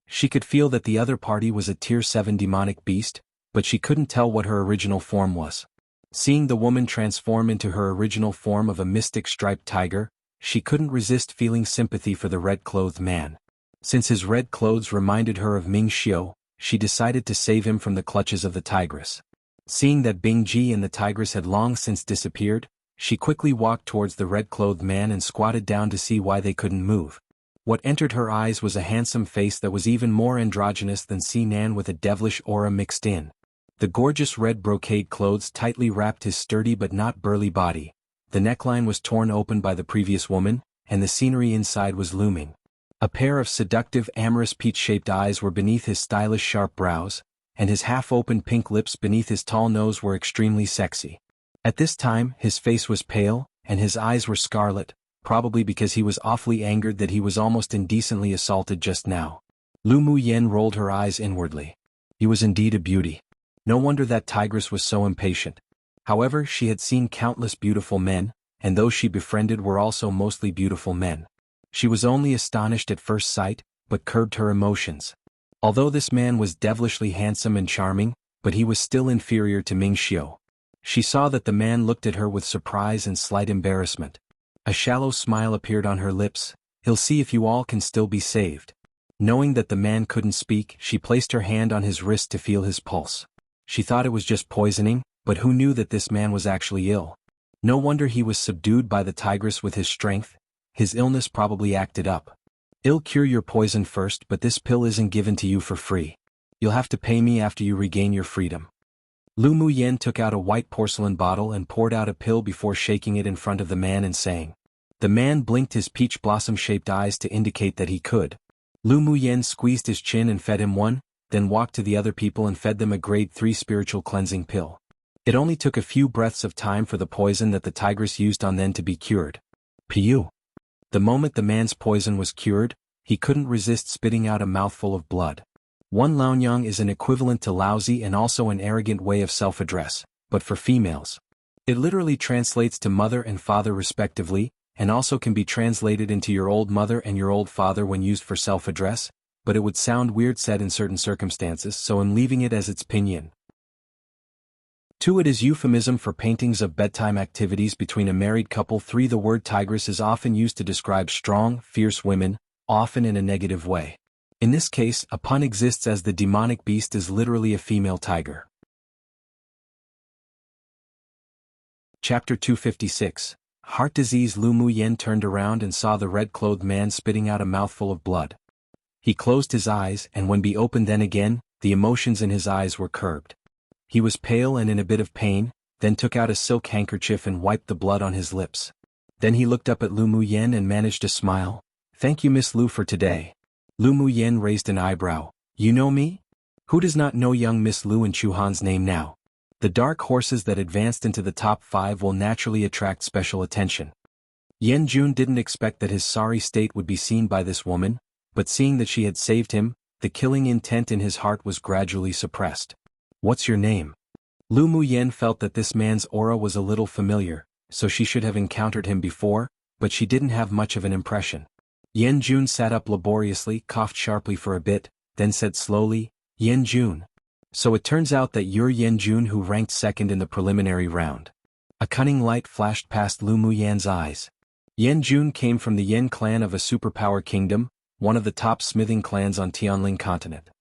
She could feel that the other party was a tier 7 demonic beast, but she couldn't tell what her original form was. Seeing the woman transform into her original form of a mystic striped tiger, she couldn't resist feeling sympathy for the red-clothed man. Since his red clothes reminded her of Ming Xiu, she decided to save him from the clutches of the tigress. Seeing that Bing Ji and the tigress had long since disappeared, she quickly walked towards the red-clothed man and squatted down to see why they couldn't move. What entered her eyes was a handsome face that was even more androgynous than Sinan with a devilish aura mixed in. The gorgeous red brocade clothes tightly wrapped his sturdy but not burly body. The neckline was torn open by the previous woman, and the scenery inside was looming. A pair of seductive amorous peach-shaped eyes were beneath his stylish sharp brows, and his half-open pink lips beneath his tall nose were extremely sexy. At this time, his face was pale, and his eyes were scarlet, probably because he was awfully angered that he was almost indecently assaulted just now. Lu Mu Yen rolled her eyes inwardly. He was indeed a beauty. No wonder that tigress was so impatient. However, she had seen countless beautiful men, and those she befriended were also mostly beautiful men. She was only astonished at first sight, but curbed her emotions. Although this man was devilishly handsome and charming, but he was still inferior to Ming Xiu. She saw that the man looked at her with surprise and slight embarrassment. A shallow smile appeared on her lips. He'll see if you all can still be saved. Knowing that the man couldn't speak, she placed her hand on his wrist to feel his pulse. She thought it was just poisoning, but who knew that this man was actually ill? No wonder he was subdued by the tigress with his strength. His illness probably acted up. I'll cure your poison first, but this pill isn't given to you for free. You'll have to pay me after you regain your freedom. Lu Mu Yen took out a white porcelain bottle and poured out a pill before shaking it in front of the man and saying. The man blinked his peach blossom-shaped eyes to indicate that he could. Lu Mu Yen squeezed his chin and fed him one, then walked to the other people and fed them a grade 3 spiritual cleansing pill. It only took a few breaths of time for the poison that the tigress used on them to be cured. Piu. The moment the man's poison was cured, he couldn't resist spitting out a mouthful of blood. One Laonyang is an equivalent to lousy and also an arrogant way of self-address, but for females. It literally translates to mother and father respectively, and also can be translated into your old mother and your old father when used for self-address, but it would sound weird said in certain circumstances, so I'm leaving it as its pinyin. 2. It is euphemism for paintings of bedtime activities between a married couple. 3. The word tigress is often used to describe strong, fierce women, often in a negative way. In this case, a pun exists as the demonic beast is literally a female tiger. Chapter 256. Heart disease. Lu Muyen turned around and saw the red-clothed man spitting out a mouthful of blood. He closed his eyes, and when he opened them again, the emotions in his eyes were curbed. He was pale and in a bit of pain, then took out a silk handkerchief and wiped the blood on his lips. Then he looked up at Lu Muyen and managed to smile. "Thank you, Miss Lu, for today." Lu Muyen raised an eyebrow. "You know me?" Who does not know young Miss Lu and Chuhan's name now? The dark horses that advanced into the top 5 will naturally attract special attention. Yan Jun didn't expect that his sorry state would be seen by this woman, but seeing that she had saved him, the killing intent in his heart was gradually suppressed. "What's your name?" Lu Muyen felt that this man's aura was a little familiar, so she should have encountered him before, but she didn't have much of an impression. Yan Jun sat up laboriously, coughed sharply for a bit, then said slowly, "Yan Jun. So it turns out that you're Yan Jun who ranked second in the preliminary round." A cunning light flashed past Lu Muyen's eyes. Yan Jun came from the Yan clan of a superpower kingdom, one of the top smithing clans on Tianling continent.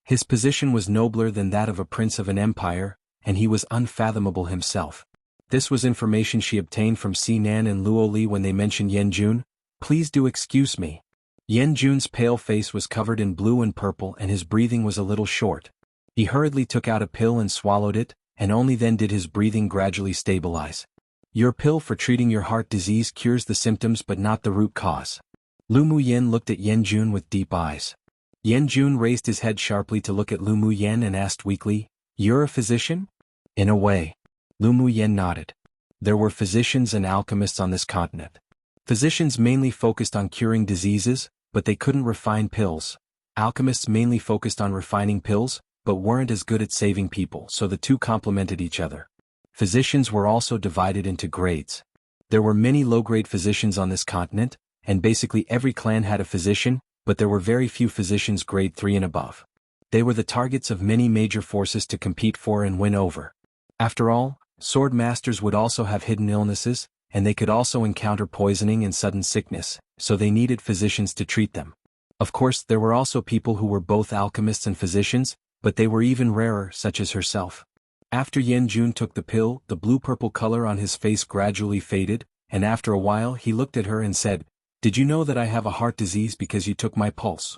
His position was nobler than that of a prince of an empire, and he was unfathomable himself. This was information she obtained from Sinan and Luo Li when they mentioned Yan Jun. "Please do excuse me." Yan Jun's pale face was covered in blue and purple and his breathing was a little short. He hurriedly took out a pill and swallowed it, and only then did his breathing gradually stabilize. "Your pill for treating your heart disease cures the symptoms but not the root cause." Lu Muyen looked at Yan Jun with deep eyes. Yan Jun raised his head sharply to look at Lu Muyen and asked weakly, "You're a physician?" "In a way." Lu Muyen nodded. There were physicians and alchemists on this continent. Physicians mainly focused on curing diseases, but they couldn't refine pills. Alchemists mainly focused on refining pills, but weren't as good at saving people, so the two complemented each other. Physicians were also divided into grades. There were many low-grade physicians on this continent, and basically every clan had a physician, but there were very few physicians grade 3 and above. They were the targets of many major forces to compete for and win over. After all, sword masters would also have hidden illnesses, and they could also encounter poisoning and sudden sickness, so they needed physicians to treat them. Of course, there were also people who were both alchemists and physicians, but they were even rarer, such as herself. After Yan Jun took the pill, the blue-purple color on his face gradually faded, and after a while he looked at her and said, "Did you know that I have a heart disease because you took my pulse?"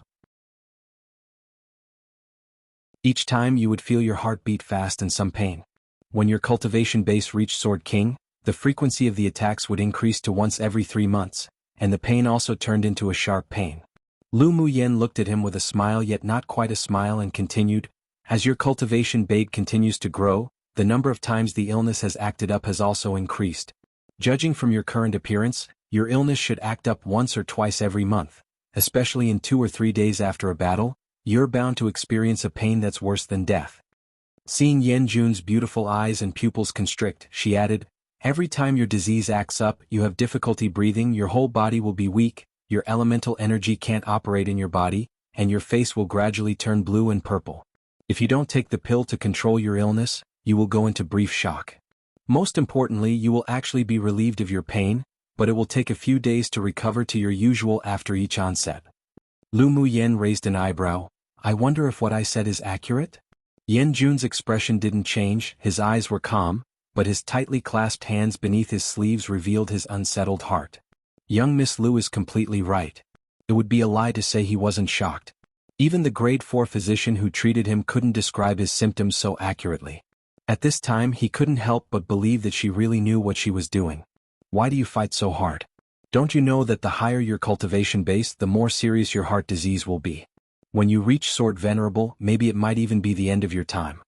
Each time you would feel your heart beat fast and some pain. When your cultivation base reached Sword King, the frequency of the attacks would increase to once every 3 months, and the pain also turned into a sharp pain. Lu Muyen looked at him with a smile yet not quite a smile and continued, "As your cultivation base continues to grow, the number of times the illness has acted up has also increased. Judging from your current appearance, your illness should act up once or twice every month, especially in 2 or 3 days after a battle. You're bound to experience a pain that's worse than death." Seeing Yan Jun's beautiful eyes and pupils constrict, she added, "Every time your disease acts up, you have difficulty breathing, your whole body will be weak, your elemental energy can't operate in your body, and your face will gradually turn blue and purple. If you don't take the pill to control your illness, you will go into brief shock. Most importantly, you will actually be relieved of your pain, but it will take a few days to recover to your usual after each onset." Lu Muyen raised an eyebrow. "I wonder if what I said is accurate?" Yan Jun's expression didn't change, his eyes were calm, but his tightly clasped hands beneath his sleeves revealed his unsettled heart. Young Miss Lu is completely right. It would be a lie to say he wasn't shocked. Even the grade 4 physician who treated him couldn't describe his symptoms so accurately. At this time he couldn't help but believe that she really knew what she was doing. "Why do you fight so hard? Don't you know that the higher your cultivation base, the more serious your heart disease will be? When you reach Sword Venerable, maybe it might even be the end of your time."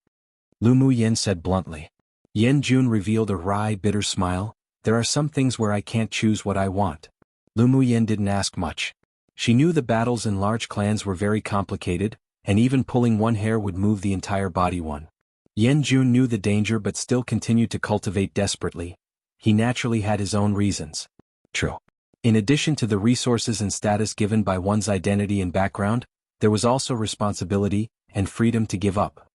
Lu Muyen said bluntly. Yan Jun revealed a wry, bitter smile. "There are some things where I can't choose what I want." Lu Muyen didn't ask much. She knew the battles in large clans were very complicated, and even pulling one hair would move the entire body one. Yan Jun knew the danger but still continued to cultivate desperately. He naturally had his own reasons. True. In addition to the resources and status given by one's identity and background, there was also responsibility and freedom to give up.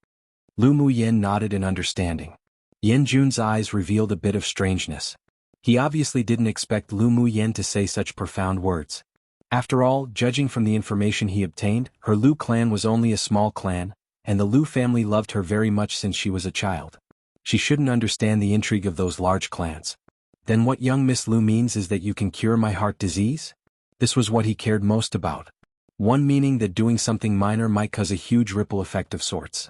Lu Muyen nodded in understanding. Yan Jun's eyes revealed a bit of strangeness. He obviously didn't expect Lu Muyen to say such profound words. After all, judging from the information he obtained, her Lu clan was only a small clan, and the Lu family loved her very much since she was a child. She shouldn't understand the intrigue of those large clans. Then what young Miss Lu means is that you can cure my heart disease? This was what he cared most about. One meaning that doing something minor might cause a huge ripple effect of sorts.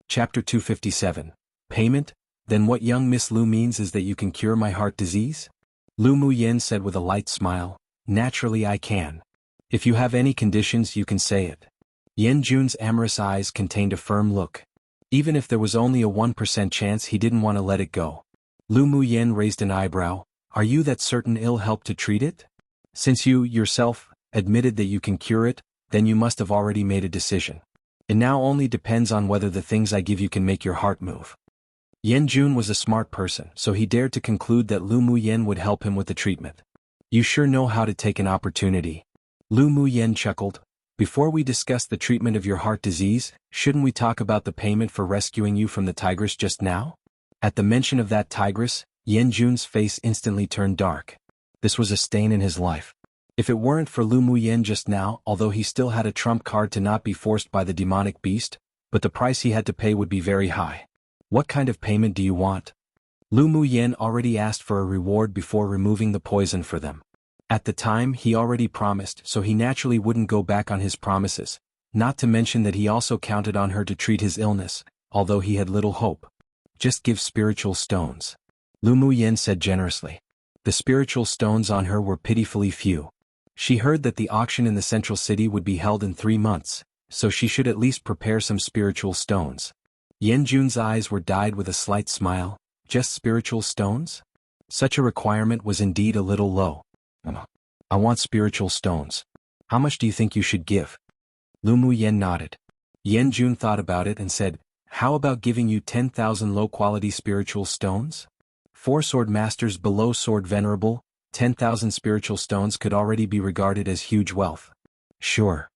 Chapter 257. Payment? Then what young Miss Lu means is that you can cure my heart disease? Lu Muyen said with a light smile, naturally I can. If you have any conditions you can say it. Yan Jun's amorous eyes contained a firm look. Even if there was only a 1% chance he didn't want to let it go. Lu Muyen raised an eyebrow, are you that certain ill help to treat it? Since you, yourself, admitted that you can cure it, then you must have already made a decision. It now only depends on whether the things I give you can make your heart move. Yan Jun was a smart person, so he dared to conclude that Lu Muyen would help him with the treatment. You sure know how to take an opportunity. Lu Muyen chuckled. Before we discuss the treatment of your heart disease, shouldn't we talk about the payment for rescuing you from the tigress just now? At the mention of that tigress, Yan Jun's face instantly turned dark. This was a stain in his life. If it weren't for Lu Muyen just now, although he still had a trump card to not be forced by the demonic beast, but the price he had to pay would be very high. What kind of payment do you want? Lu Muyen already asked for a reward before removing the poison for them. At the time he already promised, so he naturally wouldn't go back on his promises, not to mention that he also counted on her to treat his illness, although he had little hope. Just give spiritual stones. Lu Muyen said generously. The spiritual stones on her were pitifully few. She heard that the auction in the central city would be held in 3 months, so she should at least prepare some spiritual stones. Yan Jun's eyes were dyed with a slight smile. Just spiritual stones? Such a requirement was indeed a little low. I want spiritual stones. How much do you think you should give? Lu Muyen nodded. Yan Jun thought about it and said, how about giving you 10,000 low-quality spiritual stones? 4 sword masters below sword venerable, 10,000 spiritual stones could already be regarded as huge wealth. Sure.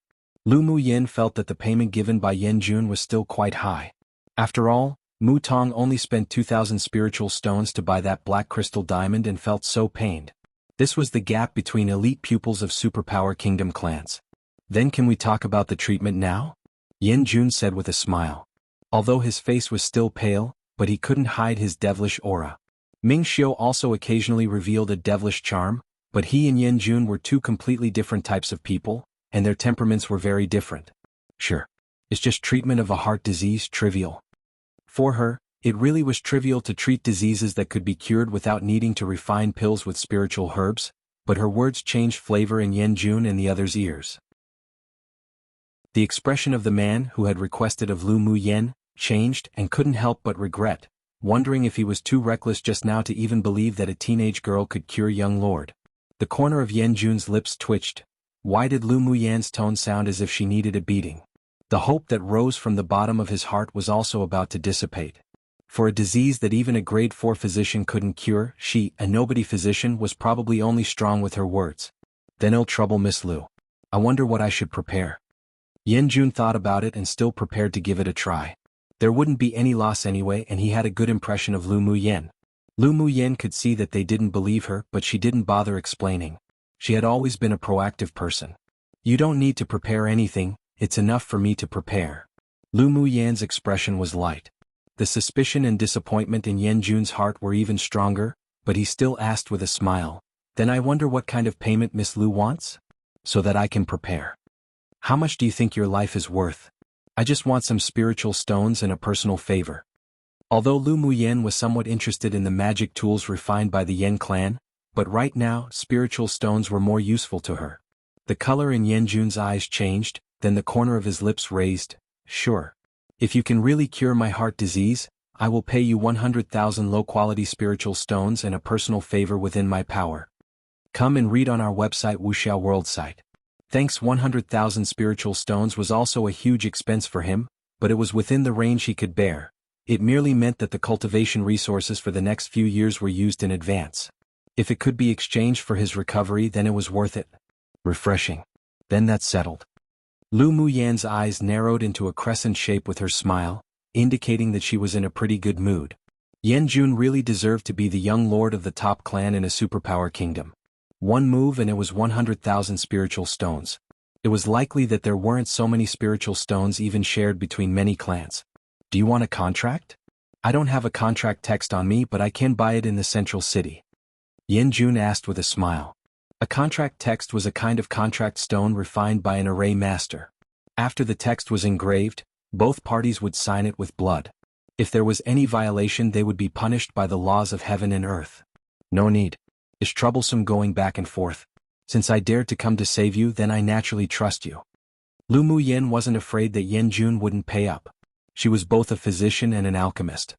Lu Muyen felt that the payment given by Yan Jun was still quite high. After all, Mu Tong only spent 2,000 spiritual stones to buy that black crystal diamond and felt so pained. This was the gap between elite pupils of superpower kingdom clans. Then can we talk about the treatment now? Yan Jun said with a smile. Although his face was still pale, but he couldn't hide his devilish aura. Ming Xiu also occasionally revealed a devilish charm, but he and Yan Jun were 2 completely different types of people, and their temperaments were very different. Sure. Is just treatment of a heart disease trivial? For her, it really was trivial to treat diseases that could be cured without needing to refine pills with spiritual herbs, but her words changed flavor in Yan Jun and the others' ears. The expression of the man who had requested of Lu Muyen changed and couldn't help but regret, wondering if he was too reckless just now to even believe that a teenage girl could cure young lord. The corner of Yan Jun's lips twitched. Why did Lu Muyen's tone sound as if she needed a beating? The hope that rose from the bottom of his heart was also about to dissipate. For a disease that even a grade 4 physician couldn't cure, she, a nobody physician, was probably only strong with her words. Then ill trouble Miss Lu. I wonder what I should prepare. Yan Jun thought about it and still prepared to give it a try. There wouldn't be any loss anyway, and he had a good impression of Lu Muyen. Lu Muyen could see that they didn't believe her, but she didn't bother explaining. She had always been a proactive person. You don't need to prepare anything, it's enough for me to prepare. Lu Muyen's expression was light. The suspicion and disappointment in Yan Jun's heart were even stronger, but he still asked with a smile, then I wonder what kind of payment Miss Lu wants? So that I can prepare. How much do you think your life is worth? I just want some spiritual stones and a personal favor. Although Lu Muyen was somewhat interested in the magic tools refined by the Yan clan, but right now spiritual stones were more useful to her. The color in Yan Jun's eyes changed, then the corner of his lips raised. Sure. If you can really cure my heart disease, I will pay you 100,000 low-quality spiritual stones and a personal favor within my power. Come and read on our website Wuxia World site. Thanks 100,000 spiritual stones was also a huge expense for him, but it was within the range he could bear. It merely meant that the cultivation resources for the next few years were used in advance. If it could be exchanged for his recovery, then it was worth it. Refreshing. Then that's settled. Lu Muyan's eyes narrowed into a crescent shape with her smile, indicating that she was in a pretty good mood. Yan Jun really deserved to be the young lord of the top clan in a superpower kingdom. One move and it was 100,000 spiritual stones. It was likely that there weren't so many spiritual stones even shared between many clans. Do you want a contract? I don't have a contract text on me, but I can buy it in the central city. Yan Jun asked with a smile. A contract text was a kind of contract stone refined by an array master. After the text was engraved, both parties would sign it with blood. If there was any violation, they would be punished by the laws of heaven and earth. No need. It's troublesome going back and forth. Since I dared to come to save you, then I naturally trust you. Lu Muyan wasn't afraid that Yan Jun wouldn't pay up. She was both a physician and an alchemist.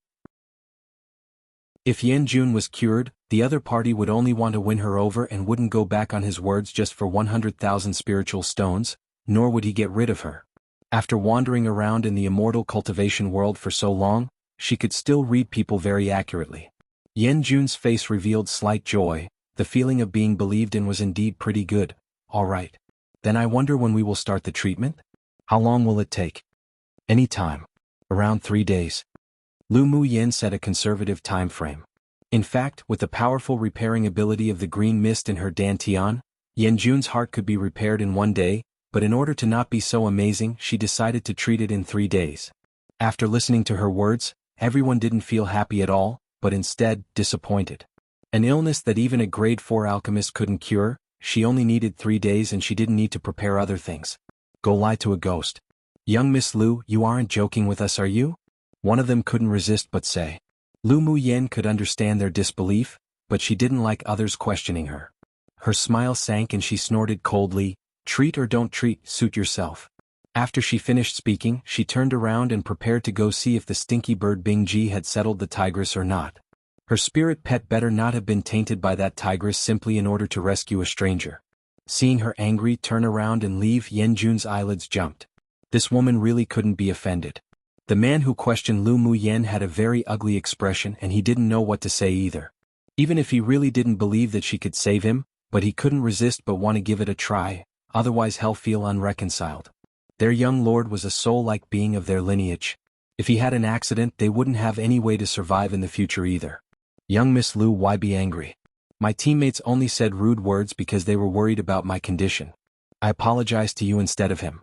If Yan Jun was cured, the other party would only want to win her over and wouldn't go back on his words just for 100,000 spiritual stones, nor would he get rid of her. After wandering around in the immortal cultivation world for so long, she could still read people very accurately. Yan Jun's face revealed slight joy. The feeling of being believed in was indeed pretty good. All right. Then I wonder when we will start the treatment? How long will it take? Any time. Around 3 days. Lu Muyan set a conservative time frame. In fact, with the powerful repairing ability of the green mist in her dantian, Yan Jun's heart could be repaired in 1 day, but in order to not be so amazing, she decided to treat it in 3 days. After listening to her words, everyone didn't feel happy at all, but instead, disappointed. An illness that even a grade 4 alchemist couldn't cure, she only needed 3 days and she didn't need to prepare other things. Go lie to a ghost. Young Miss Lu, you aren't joking with us, are you? One of them couldn't resist but say. Lu Muyan could understand their disbelief, but she didn't like others questioning her. Her smile sank and she snorted coldly, treat or don't treat, suit yourself. After she finished speaking, she turned around and prepared to go see if the stinky bird Bingji had settled the tigress or not. Her spirit pet better not have been tainted by that tigress simply in order to rescue a stranger. Seeing her angry turn around and leave, Yan Jun's eyelids jumped. This woman really couldn't be offended. The man who questioned Lu Muyan had a very ugly expression and he didn't know what to say either. Even if he really didn't believe that she could save him, but he couldn't resist but want to give it a try, otherwise he'll feel unreconciled. Their young lord was a soul-like being of their lineage. If he had an accident, they wouldn't have any way to survive in the future either. Young Miss Lu, why be angry? My teammates only said rude words because they were worried about my condition. I apologized to you instead of him.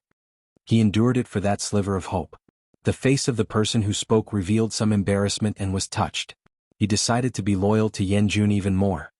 He endured it for that sliver of hope. The face of the person who spoke revealed some embarrassment and was touched. He decided to be loyal to Yan Jun even more.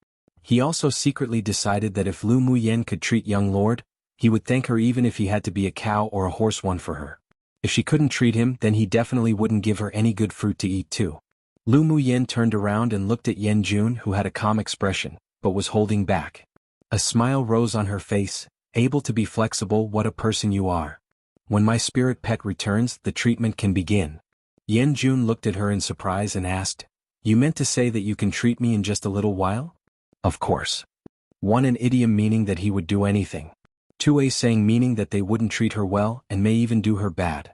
He also secretly decided that if Lu Muyan could treat young lord, he would thank her even if he had to be a cow or a horse one for her. If she couldn't treat him, then he definitely wouldn't give her any good fruit to eat too. Lu Muyan turned around and looked at Yan Jun, who had a calm expression, but was holding back. A smile rose on her face, able to be flexible. What a person you are. When my spirit pet returns, the treatment can begin. Yan Jun looked at her in surprise and asked, you meant to say that you can treat me in just a little while? Of course. 1 an idiom meaning that he would do anything. 2 a saying meaning that they wouldn't treat her well and may even do her bad.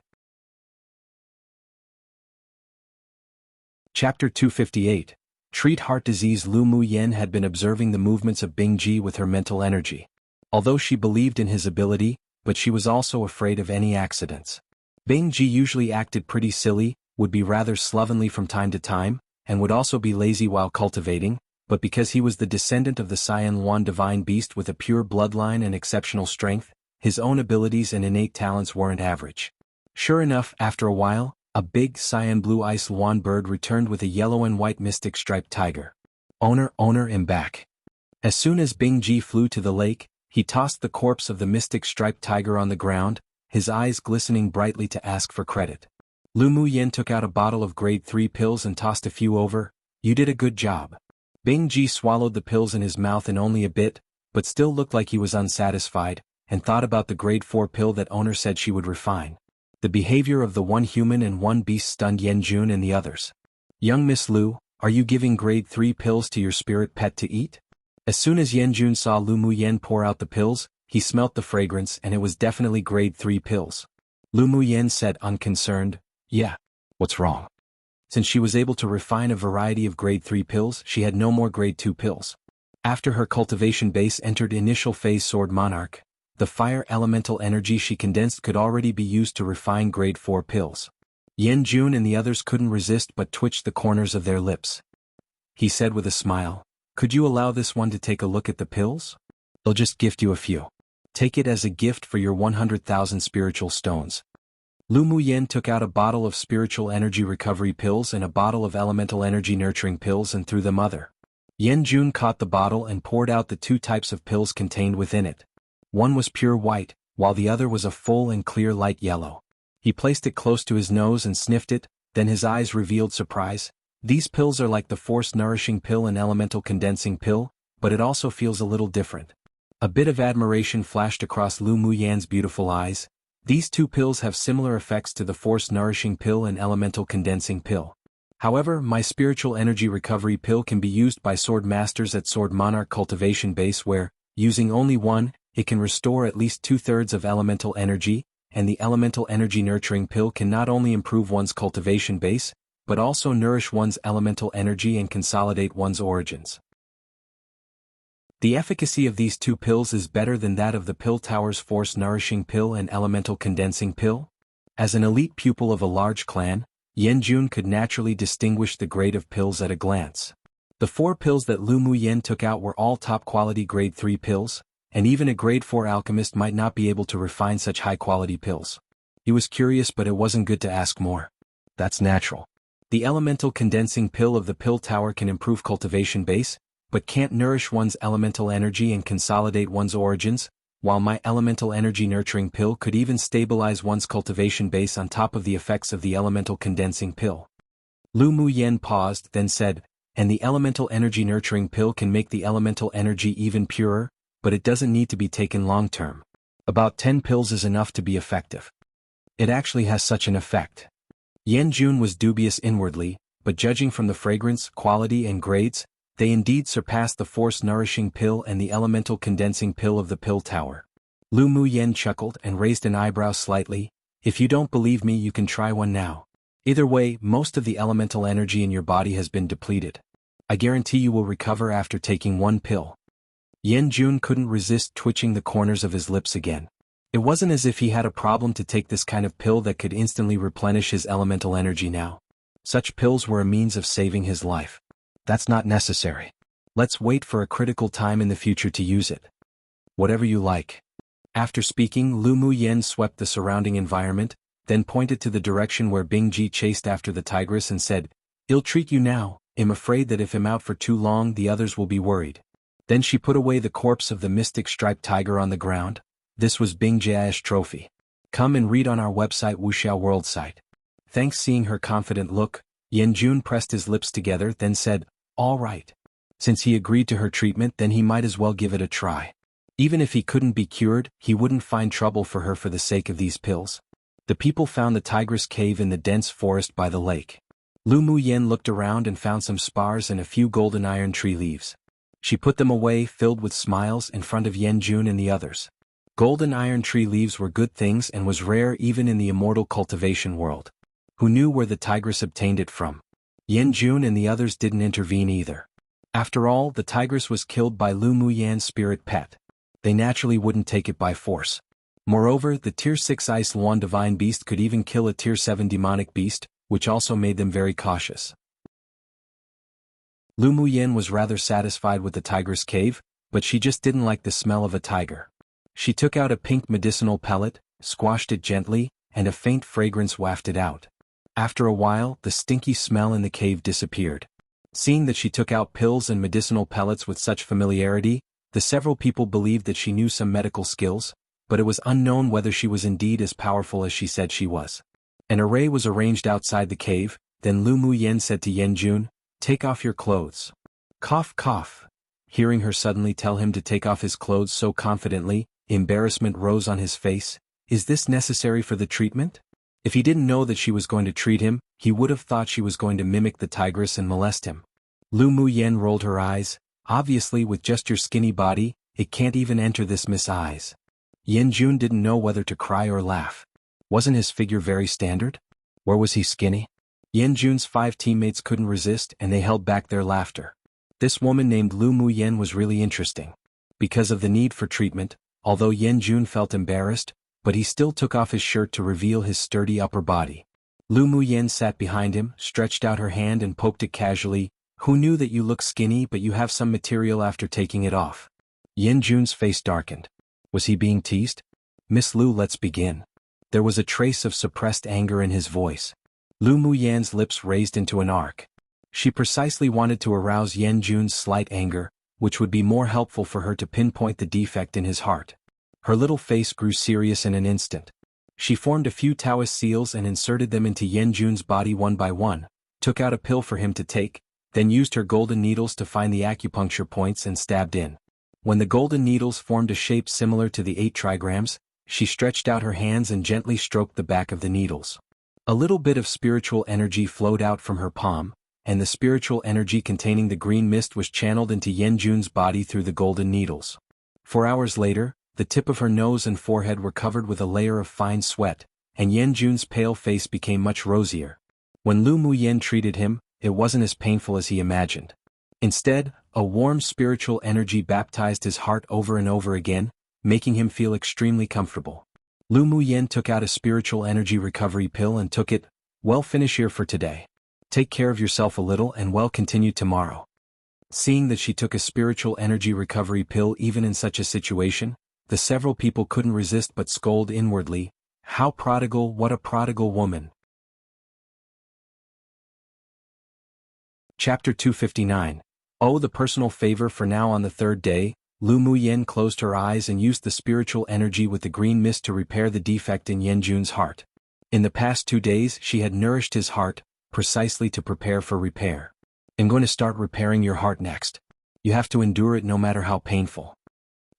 Chapter 258. Treat heart disease. Lu Muyan had been observing the movements of Bingji with her mental energy. Although she believed in his ability, but she was also afraid of any accidents. Bingji usually acted pretty silly, would be rather slovenly from time to time, and would also be lazy while cultivating, but because he was the descendant of the Cyan Luan divine beast with a pure bloodline and exceptional strength, his own abilities and innate talents weren't average. Sure enough, after a while, a big cyan blue ice Luan bird returned with a yellow and white mystic striped tiger. Owner, embark. As soon as Bingji flew to the lake, he tossed the corpse of the mystic striped tiger on the ground, his eyes glistening brightly to ask for credit. Lu Muyan took out a bottle of grade 3 pills and tossed a few over. You did a good job. Bingji swallowed the pills in his mouth in only a bit, but still looked like he was unsatisfied, and thought about the grade 4 pill that owner said she would refine. The behavior of the 1 human and 1 beast stunned Yan Jun and the others. Young Miss Lu, are you giving grade 3 pills to your spirit pet to eat? As soon as Yan Jun saw Lu Muyan pour out the pills, he smelt the fragrance and it was definitely grade 3 pills. Lu Muyen said unconcerned, "Yeah. What's wrong?" Since she was able to refine a variety of grade 3 pills, she had no more grade 2 pills. After her cultivation base entered initial phase Sword Monarch, the fire elemental energy she condensed could already be used to refine grade 4 pills. Yan Jun and the others couldn't resist but twitched the corners of their lips. He said with a smile, "Could you allow this one to take a look at the pills? They'll just gift you a few. Take it as a gift for your 100,000 spiritual stones." Lu Muyen took out a bottle of spiritual energy recovery pills and a bottle of elemental energy nurturing pills and threw them other. Yan Jun caught the bottle and poured out the 2 types of pills contained within it. One was pure white, while the other was a full and clear light yellow. He placed it close to his nose and sniffed it, then his eyes revealed surprise. "These pills are like the Force Nourishing Pill and Elemental Condensing Pill, but it also feels a little different." A bit of admiration flashed across Lu Muyen's beautiful eyes. "These 2 pills have similar effects to the Force Nourishing Pill and Elemental Condensing Pill. However, my Spiritual Energy Recovery Pill can be used by Sword Masters at Sword Monarch Cultivation Base where, using only one, it can restore at least 2/3 of elemental energy, and the Elemental Energy Nurturing Pill can not only improve one's cultivation base, but also nourish one's elemental energy and consolidate one's origins. The efficacy of these 2 pills is better than that of the Pill Tower's Force Nourishing Pill and Elemental Condensing Pill." As an elite pupil of a large clan, Yan Jun could naturally distinguish the grade of pills at a glance. The 4 pills that Lu Muyen took out were all top-quality grade 3 pills, and even a grade 4 alchemist might not be able to refine such high-quality pills. He was curious, but it wasn't good to ask more. That's natural. The Elemental Condensing Pill of the Pill Tower can improve cultivation base, but can't nourish one's elemental energy and consolidate one's origins, while my Elemental Energy Nurturing Pill could even stabilize one's cultivation base on top of the effects of the Elemental Condensing Pill. Lu Muyen paused, then said, "And the Elemental Energy Nurturing Pill can make the elemental energy even purer, but it doesn't need to be taken long-term. About 10 pills is enough to be effective." It actually has such an effect. Yan Jun was dubious inwardly, but judging from the fragrance, quality and grades, they indeed surpassed the Force Nourishing Pill and the Elemental Condensing Pill of the Pill Tower. Lu Muyen chuckled and raised an eyebrow slightly. "If you don't believe me, you can try one now. Either way, most of the elemental energy in your body has been depleted. I guarantee you will recover after taking 1 pill." Yan Jun couldn't resist twitching the corners of his lips again. It wasn't as if he had a problem to take this kind of pill that could instantly replenish his elemental energy now. Such pills were a means of saving his life. That's not necessary. Let's wait for a critical time in the future to use it. Whatever you like. After speaking, Lu Muyen swept the surrounding environment, then pointed to the direction where Bingji chased after the tigress and said, "I'll treat you now. I'm afraid that if I'm out for too long the others will be worried." Then she put away the corpse of the mystic striped tiger on the ground. This was Bingjia's trophy. Come and read on our website Wuxia World site. Thanks. Seeing her confident look, Yan Jun pressed his lips together then said, "All right." Since he agreed to her treatment, then he might as well give it a try. Even if he couldn't be cured, he wouldn't find trouble for her for the sake of these pills. The people found the tigress cave in the dense forest by the lake. Lu Muyen looked around and found some spars and a few golden iron tree leaves. She put them away, filled with smiles, in front of Yan Jun and the others. Golden iron tree leaves were good things and was rare even in the immortal cultivation world. Who knew where the tigress obtained it from? Yan Jun and the others didn't intervene either. After all, the tigress was killed by Lu Muyen's spirit pet. They naturally wouldn't take it by force. Moreover, the Tier 6 Ice Luan divine beast could even kill a Tier 7 demonic beast, which also made them very cautious. Lu Muyen was rather satisfied with the tigress cave, but she just didn't like the smell of a tiger. She took out a pink medicinal pellet, squashed it gently, and a faint fragrance wafted out. After a while, the stinky smell in the cave disappeared. Seeing that she took out pills and medicinal pellets with such familiarity, the several people believed that she knew some medical skills, but it was unknown whether she was indeed as powerful as she said she was. An array was arranged outside the cave, then Lu Muyen said to Yan Jun, "Take off your clothes." Cough cough. Hearing her suddenly tell him to take off his clothes so confidently, embarrassment rose on his face. Is this necessary for the treatment? If he didn't know that she was going to treat him, he would have thought she was going to mimic the tigress and molest him. Lu Muyen rolled her eyes. Obviously, with just your skinny body, it can't even enter this miss eyes. Yen Jun didn't know whether to cry or laugh. Wasn't his figure very standard? Or was he skinny? Yen Jun's 5 teammates couldn't resist and they held back their laughter. This woman named Lu Muyen was really interesting. Because of the need for treatment, although Yen Jun felt embarrassed, but he still took off his shirt to reveal his sturdy upper body. Lu Muyen sat behind him, stretched out her hand and poked it casually. Who knew that you look skinny but you have some material after taking it off? Yen Jun's face darkened. Was he being teased? Miss Lu, let's begin. There was a trace of suppressed anger in his voice. Lu Muyen's lips raised into an arc. She precisely wanted to arouse Yen Jun's slight anger, which would be more helpful for her to pinpoint the defect in his heart. Her little face grew serious in an instant. She formed a few Taoist seals and inserted them into Yen Jun's body one by one, took out a pill for him to take, then used her golden needles to find the acupuncture points and stabbed in. When the golden needles formed a shape similar to the 8 trigrams, she stretched out her hands and gently stroked the back of the needles. A little bit of spiritual energy flowed out from her palm, and the spiritual energy containing the green mist was channeled into Yen Jun's body through the golden needles. 4 hours later, the tip of her nose and forehead were covered with a layer of fine sweat, and Yen Jun's pale face became much rosier. When Lu Muyen treated him, it wasn't as painful as he imagined. Instead, a warm spiritual energy baptized his heart over and over again, making him feel extremely comfortable. Lu Muyen took out a spiritual energy recovery pill and took it. Well, finish here for today. Take care of yourself a little and well, continue tomorrow. Seeing that she took a spiritual energy recovery pill even in such a situation, the several people couldn't resist but scold inwardly. How prodigal, what a prodigal woman. Chapter 259. Oh, the personal favor. For now, on the 3rd day, Lu Muyen closed her eyes and used the spiritual energy with the green mist to repair the defect in Yen Jun's heart. In the past 2 days she had nourished his heart, precisely to prepare for repair. I'm going to start repairing your heart next. You have to endure it no matter how painful.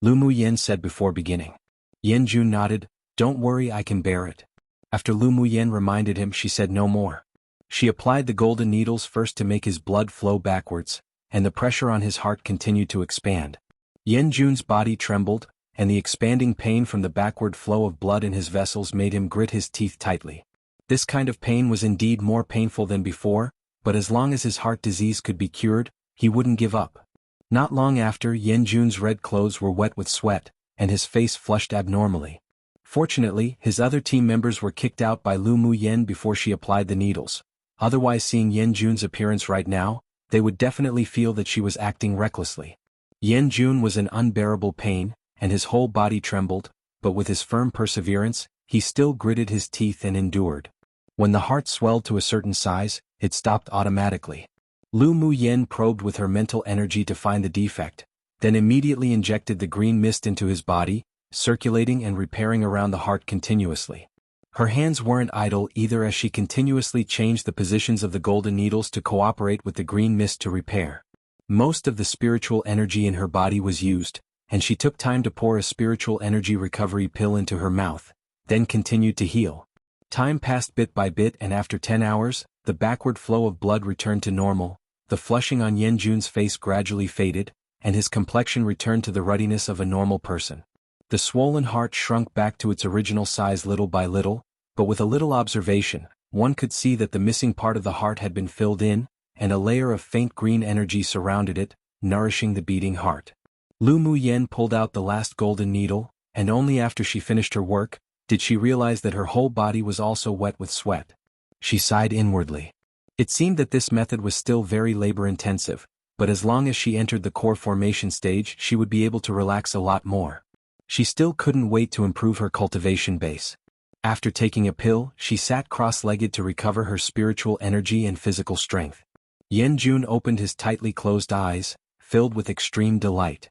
Lu Muyen said before beginning. Yen Jun nodded. Don't worry, I can bear it. After Lu Muyen reminded him, she said no more. She applied the golden needles first to make his blood flow backwards, and the pressure on his heart continued to expand. Yen Jun's body trembled, and the expanding pain from the backward flow of blood in his vessels made him grit his teeth tightly. This kind of pain was indeed more painful than before, but as long as his heart disease could be cured, he wouldn't give up. Not long after, Yen Jun's red clothes were wet with sweat, and his face flushed abnormally. Fortunately, his other team members were kicked out by Lu Muyen before she applied the needles. Otherwise, seeing Yen Jun's appearance right now, they would definitely feel that she was acting recklessly. Yen Jun was in unbearable pain, and his whole body trembled, but with his firm perseverance, he still gritted his teeth and endured. When the heart swelled to a certain size, it stopped automatically. Lu Muyen probed with her mental energy to find the defect, then immediately injected the green mist into his body, circulating and repairing around the heart continuously. Her hands weren't idle either, as she continuously changed the positions of the golden needles to cooperate with the green mist to repair. Most of the spiritual energy in her body was used, and she took time to pour a spiritual energy recovery pill into her mouth, then continued to heal. Time passed bit by bit, and after 10 hours, the backward flow of blood returned to normal, the flushing on Yen Jun's face gradually faded, and his complexion returned to the ruddiness of a normal person. The swollen heart shrunk back to its original size little by little, but with a little observation, one could see that the missing part of the heart had been filled in, and a layer of faint green energy surrounded it, nourishing the beating heart. Lu Muyen pulled out the last golden needle, and only after she finished her work did she realize that her whole body was also wet with sweat. She sighed inwardly. It seemed that this method was still very labor-intensive, but as long as she entered the core formation stage, she would be able to relax a lot more. She still couldn't wait to improve her cultivation base. After taking a pill, she sat cross-legged to recover her spiritual energy and physical strength. Yen Jun opened his tightly closed eyes, filled with extreme delight.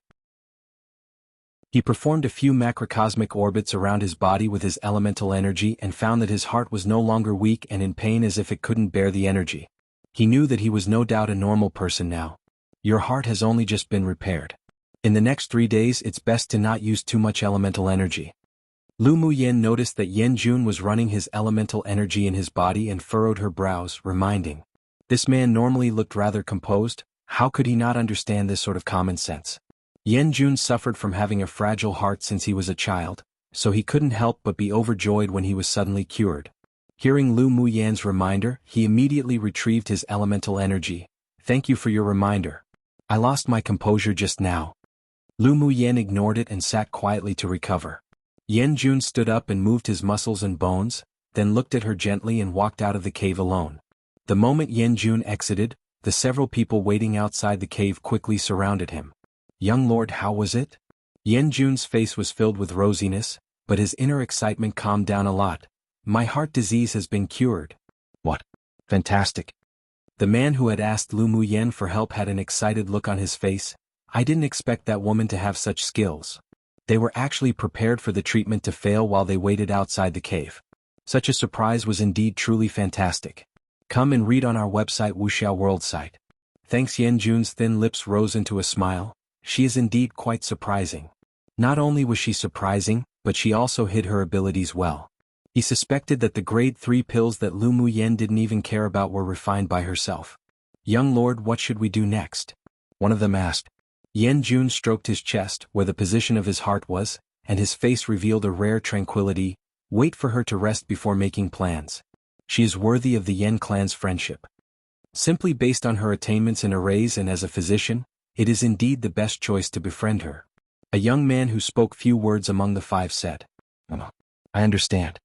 He performed a few macrocosmic orbits around his body with his elemental energy and found that his heart was no longer weak and in pain as if it couldn't bear the energy. He knew that he was no doubt a normal person now. Your heart has only just been repaired. In the next 3 days it's best to not use too much elemental energy. Lu Muyen noticed that Yen Jun was running his elemental energy in his body and furrowed her brows, reminding. This man normally looked rather composed. How could he not understand this sort of common sense? Yen Jun suffered from having a fragile heart since he was a child, so he couldn't help but be overjoyed when he was suddenly cured. Hearing Lu Muyan's reminder, he immediately retrieved his elemental energy. "Thank you for your reminder. I lost my composure just now." Lu Muyan ignored it and sat quietly to recover. Yan Jun stood up and moved his muscles and bones, then looked at her gently and walked out of the cave alone. The moment Yan Jun exited, the several people waiting outside the cave quickly surrounded him. "Young lord, how was it?" Yan Jun's face was filled with rosiness, but his inner excitement calmed down a lot. "My heart disease has been cured." "What? Fantastic." The man who had asked Lu Muyan for help had an excited look on his face. "I didn't expect that woman to have such skills." They were actually prepared for the treatment to fail while they waited outside the cave. Such a surprise was indeed truly fantastic. Come and read on our website Wuxia World site. Thanks. Yan Jun's thin lips rose into a smile. She is indeed quite surprising. Not only was she surprising, but she also hid her abilities well. He suspected that the grade 3 pills that Lu Muyan didn't even care about were refined by herself. "Young lord, what should we do next?" one of them asked. Yan Jun stroked his chest, where the position of his heart was, and his face revealed a rare tranquility. "Wait for her to rest before making plans. She is worthy of the Yan clan's friendship. Simply based on her attainments in arrays and as a physician, it is indeed the best choice to befriend her." A young man who spoke few words among the 5 said. "I understand."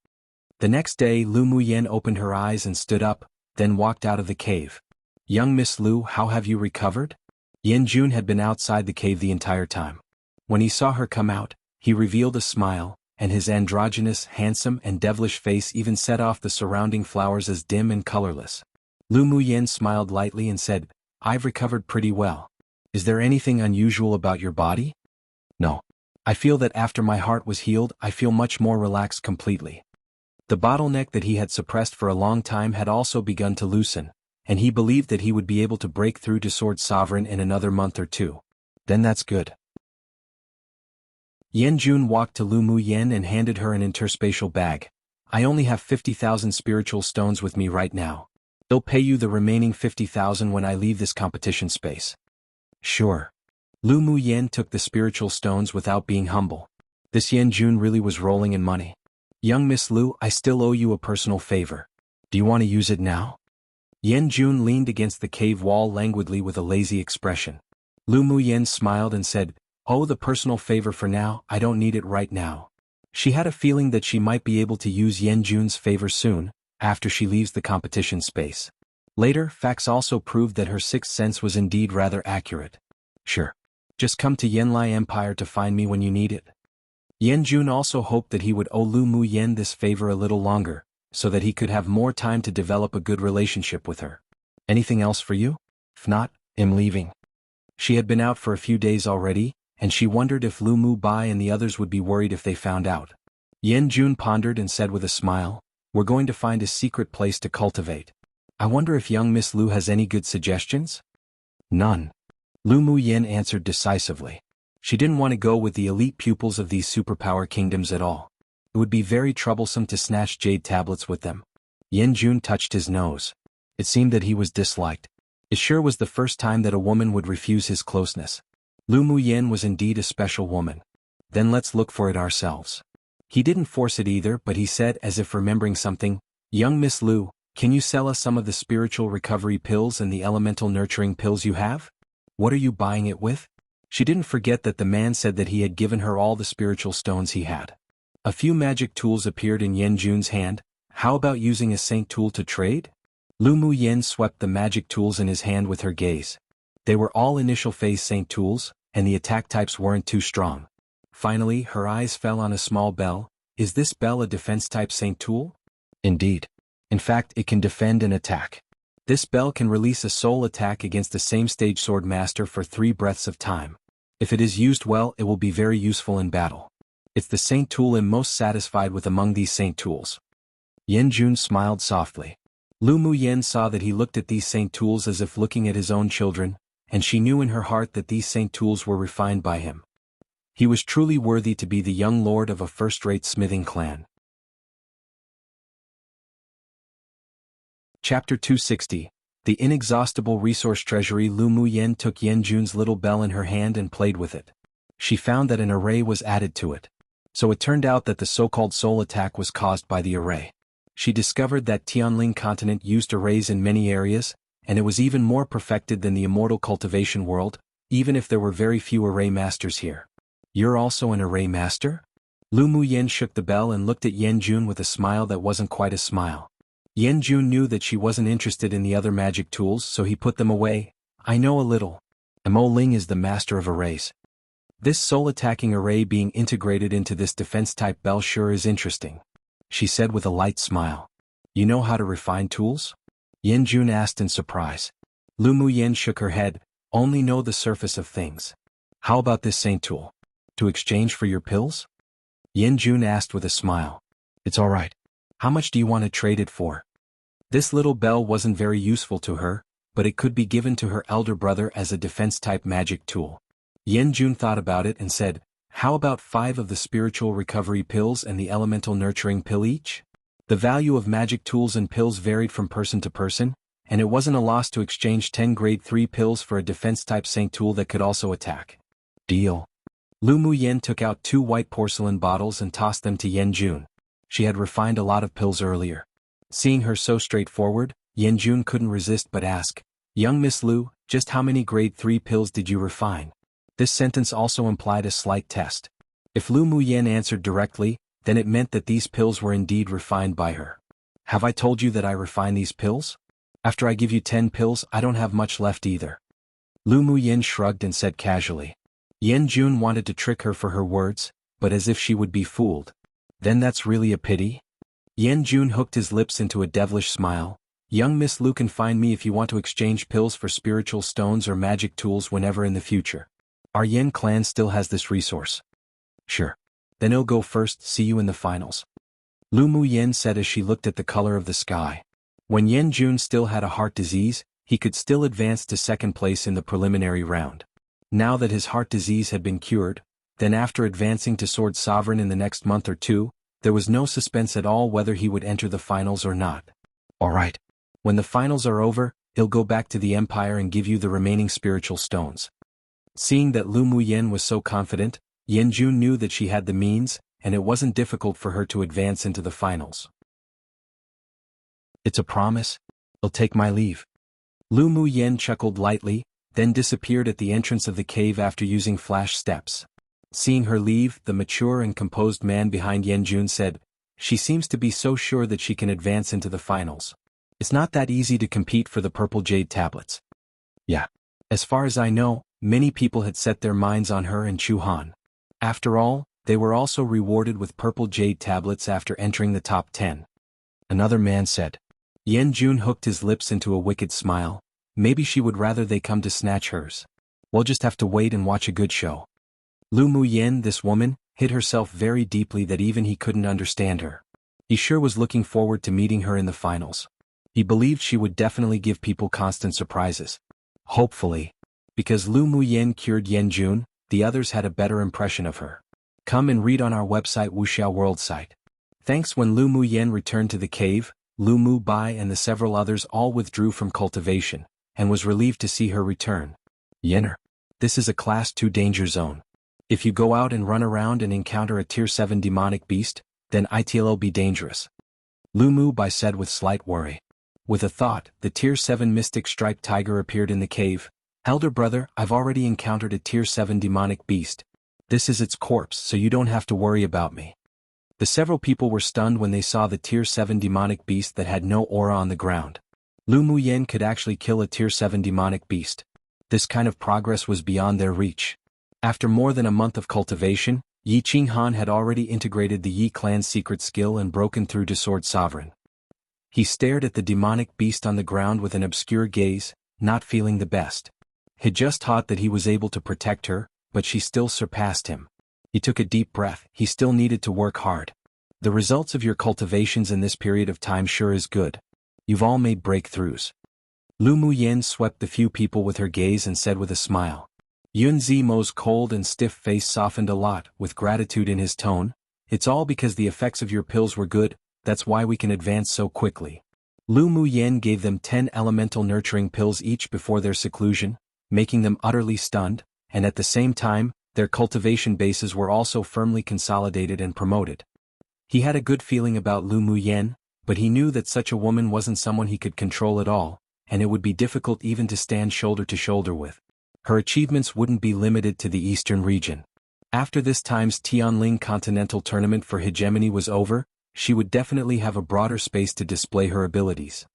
The next day Lu Muyan opened her eyes and stood up, then walked out of the cave. "Young Miss Lu, how have you recovered?" Yan Jun had been outside the cave the entire time. When he saw her come out, he revealed a smile, and his androgynous, handsome and devilish face even set off the surrounding flowers as dim and colorless. Lu Muyan smiled lightly and said, "I've recovered pretty well. Is there anything unusual about your body?" "No. I feel that after my heart was healed, I feel much more relaxed completely." The bottleneck that he had suppressed for a long time had also begun to loosen, and he believed that he would be able to break through to Sword Sovereign in another month or 2. "Then that's good." Yan Jun walked to Lu Muyan and handed her an interspatial bag. "I only have 50,000 spiritual stones with me right now. They'll pay you the remaining 50,000 when I leave this competition space." "Sure." Lu Muyan took the spiritual stones without being humble. This Yan Jun really was rolling in money. "Young Miss Lu, I still owe you a personal favor. Do you want to use it now?" Yan Jun leaned against the cave wall languidly with a lazy expression. Lu Muyan smiled and said, "Oh, the personal favor for now, I don't need it right now." She had a feeling that she might be able to use Yan Jun's favor soon, after she leaves the competition space. Later, facts also proved that her sixth sense was indeed rather accurate. "Sure. Just come to Yanlai Empire to find me when you need it." Yan Jun also hoped that he would owe Lu Muyan this favor a little longer, so that he could have more time to develop a good relationship with her. "Anything else for you? If not, I'm leaving." She had been out for a few days already, and she wondered if Lu Mu Bai and the others would be worried if they found out. Yan Jun pondered and said with a smile, "We're going to find a secret place to cultivate. I wonder if young Miss Lu has any good suggestions?" "None." Lu Muyan answered decisively. She didn't want to go with the elite pupils of these superpower kingdoms at all. It would be very troublesome to snatch jade tablets with them. Yan Jun touched his nose. It seemed that he was disliked. It sure was the first time that a woman would refuse his closeness. Lu Muyan was indeed a special woman. "Then let's look for it ourselves." He didn't force it either, but he said as if remembering something, "Young Miss Lu, can you sell us some of the spiritual recovery pills and the elemental nurturing pills you have? What are you buying it with?" She didn't forget that the man said that he had given her all the spiritual stones he had. A few magic tools appeared in Yan Jun's hand. "How about using a saint tool to trade?" Lu Muyan swept the magic tools in his hand with her gaze. They were all initial phase saint tools, and the attack types weren't too strong. Finally, her eyes fell on a small bell. "Is this bell a defense type saint tool?" "Indeed. In fact, it can defend and attack. This bell can release a soul attack against the same stage sword master for 3 breaths of time. If it is used well, it will be very useful in battle. It's the saint tool I'm most satisfied with among these saint tools." Yan Jun smiled softly. Lu Muyan saw that he looked at these saint tools as if looking at his own children, and she knew in her heart that these saint tools were refined by him. He was truly worthy to be the young lord of a first-rate smithing clan. Chapter 260. The Inexhaustible Resource Treasury. Lu Muyan took Yan Jun's little bell in her hand and played with it. She found that an array was added to it. So it turned out that the so-called soul attack was caused by the array. She discovered that Tianling continent used arrays in many areas, and it was even more perfected than the immortal cultivation world, even if there were very few array masters here. You're also an array master? Lu Muyen shook the bell and looked at Yan Jun with a smile that wasn't quite a smile. Yan Jun knew that she wasn't interested in the other magic tools, so he put them away. I know a little. Mo Ling is the master of arrays. This soul-attacking array being integrated into this defense-type bell sure is interesting, she said with a light smile. You know how to refine tools? Yan Jun asked in surprise. Lu Muyen shook her head. Only know the surface of things. How about this saint tool? To exchange for your pills? Yan Jun asked with a smile. It's all right. How much do you want to trade it for? This little bell wasn't very useful to her, but it could be given to her elder brother as a defense-type magic tool. Yan Jun thought about it and said, how about 5 of the spiritual recovery pills and the elemental nurturing pill each? The value of magic tools and pills varied from person to person, and it wasn't a loss to exchange 10 grade 3 pills for a defense-type saint tool that could also attack. Deal. Lu Muyen took out 2 white porcelain bottles and tossed them to Yan Jun. She had refined a lot of pills earlier. Seeing her so straightforward, Yan Jun couldn't resist but ask, young Miss Lu, just how many grade 3 pills did you refine? This sentence also implied a slight test. If Lu Muyen answered directly, then it meant that these pills were indeed refined by her. Have I told you that I refine these pills? After I give you 10 pills, I don't have much left either. Lu Muyen shrugged and said casually. Yan Jun wanted to trick her for her words, but as if she would be fooled. Then that's really a pity? Yan Jun hooked his lips into a devilish smile. Young Miss Lu can find me if you want to exchange pills for spiritual stones or magic tools whenever in the future. Our Yan clan still has this resource. Sure. Then I'll go first, see you in the finals. Lu Muyen said as she looked at the color of the sky. When Yan Jun still had a heart disease, he could still advance to second place in the preliminary round. Now that his heart disease had been cured, then after advancing to Sword Sovereign in the next month or 2, there was no suspense at all whether he would enter the finals or not. Alright. When the finals are over, he'll go back to the Empire and give you the remaining spiritual stones. Seeing that Lu Muyen was so confident, Yan Jun knew that she had the means, and it wasn't difficult for her to advance into the finals. It's a promise? I'll take my leave. Lu Muyen chuckled lightly, then disappeared at the entrance of the cave after using flash steps. Seeing her leave, the mature and composed man behind Yan Jun said, she seems to be so sure that she can advance into the finals. It's not that easy to compete for the purple jade tablets. Yeah. As far as I know, many people had set their minds on her and Chu Han. After all, they were also rewarded with purple jade tablets after entering the top 10. Another man said. Yan Jun hooked his lips into a wicked smile. Maybe she would rather they come to snatch hers. We'll just have to wait and watch a good show. Lu Muyen, this woman, hid herself very deeply that even he couldn't understand her. He sure was looking forward to meeting her in the finals. He believed she would definitely give people constant surprises. Hopefully. Because Lu Muyen cured Yan Jun, the others had a better impression of her. Come and read on our website Wuxia World site. Thanks. When Lu Muyen returned to the cave, Lu Mu Bai and the several others all withdrew from cultivation, and was relieved to see her return. Yenner. This is a Class 2 danger zone. If you go out and run around and encounter a Tier 7 demonic beast, then it'll be dangerous. Lu Mu Bai said with slight worry. With a thought, the Tier 7 mystic striped tiger appeared in the cave. Elder brother, I've already encountered a Tier 7 demonic beast. This is its corpse, so you don't have to worry about me. The several people were stunned when they saw the Tier 7 demonic beast that had no aura on the ground. Lu Muyen could actually kill a Tier 7 demonic beast. This kind of progress was beyond their reach. After more than a month of cultivation, Yi Qinghan had already integrated the Yi clan's secret skill and broken through to Sword Sovereign. He stared at the demonic beast on the ground with an obscure gaze, not feeling the best. He just thought that he was able to protect her, but she still surpassed him. He took a deep breath. He still needed to work hard. The results of your cultivations in this period of time sure is good. You've all made breakthroughs. Lu Muyen swept the few people with her gaze and said with a smile. Yun Zimo's cold and stiff face softened a lot, with gratitude in his tone. It's all because the effects of your pills were good, that's why we can advance so quickly. Lu Muyen gave them 10 elemental nurturing pills each before their seclusion, making them utterly stunned, and at the same time, Their cultivation bases were also firmly consolidated and promoted. He had a good feeling about Lu Muyen, but he knew that such a woman wasn't someone he could control at all, and it would be difficult even to stand shoulder to shoulder with. Her achievements wouldn't be limited to the eastern region. After this time's Tianling Continental Tournament for hegemony was over, she would definitely have a broader space to display her abilities.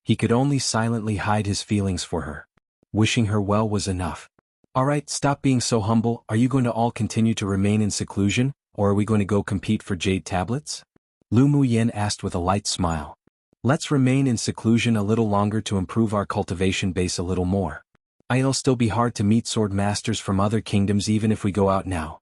He could only silently hide his feelings for her. Wishing her well was enough. Alright, stop being so humble. Are you going to all continue to remain in seclusion, or are we going to go compete for jade tablets? Lu Muyen asked with a light smile. Let's remain in seclusion a little longer to improve our cultivation base a little more. It'll still be hard to meet sword masters from other kingdoms even if we go out now.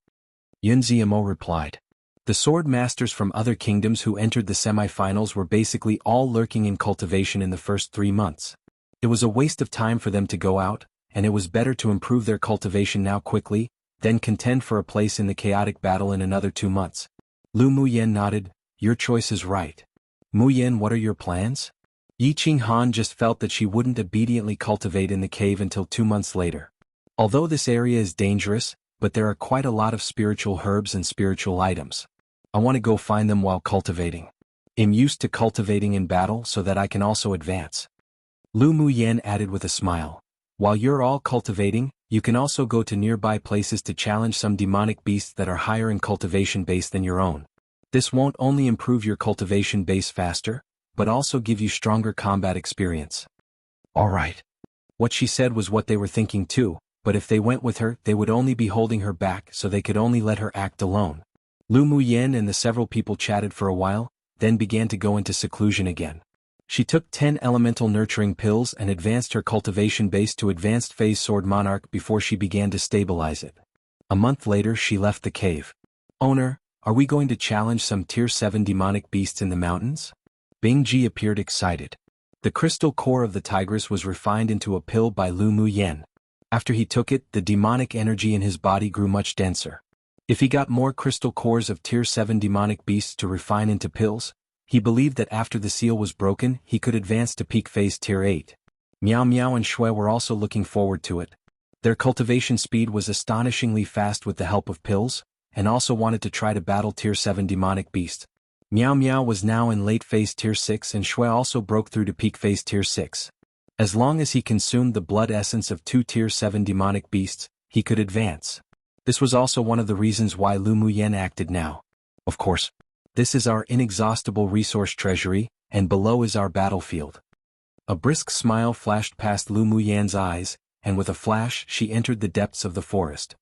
Yun Ziamo replied. The sword masters from other kingdoms who entered the semi-finals were basically all lurking in cultivation in the first 3 months. It was a waste of time for them to go out, and it was better to improve their cultivation now quickly, then contend for a place in the chaotic battle in another 2 months. Lu Muyen nodded. Your choice is right. Muyen, what are your plans? Yi Qinghan just felt that she wouldn't obediently cultivate in the cave until 2 months later. Although this area is dangerous, but there are quite a lot of spiritual herbs and spiritual items. I want to go find them while cultivating. I'm used to cultivating in battle so that I can also advance. Lu Muyen added with a smile. While you're all cultivating, you can also go to nearby places to challenge some demonic beasts that are higher in cultivation base than your own. This won't only improve your cultivation base faster, but also give you stronger combat experience. Alright. What she said was what they were thinking too, but if they went with her, they would only be holding her back, so they could only let her act alone. Lu Muyen and the several people chatted for a while, then began to go into seclusion again. She took 10 elemental nurturing pills and advanced her cultivation base to advanced phase sword monarch before she began to stabilize it. A month later she left the cave. Owner, are we going to challenge some tier 7 demonic beasts in the mountains? Bing Ji appeared excited. The crystal core of the tigress was refined into a pill by Lu Muyen. After he took it, the demonic energy in his body grew much denser. If he got more crystal cores of tier 7 demonic beasts to refine into pills, he believed that after the seal was broken, he could advance to peak phase tier 8. Miao Miao and Shui were also looking forward to it. Their cultivation speed was astonishingly fast with the help of pills, and also wanted to try to battle tier 7 demonic beasts. Miao Miao was now in late phase tier 6 and Shui also broke through to peak phase tier 6. As long as he consumed the blood essence of 2 tier 7 demonic beasts, he could advance. This was also one of the reasons why Lu Muyen acted now. Of course, this is our inexhaustible resource treasury, and below is our battlefield. A brisk smile flashed past Lu Muyen's eyes, and with a flash she entered the depths of the forest.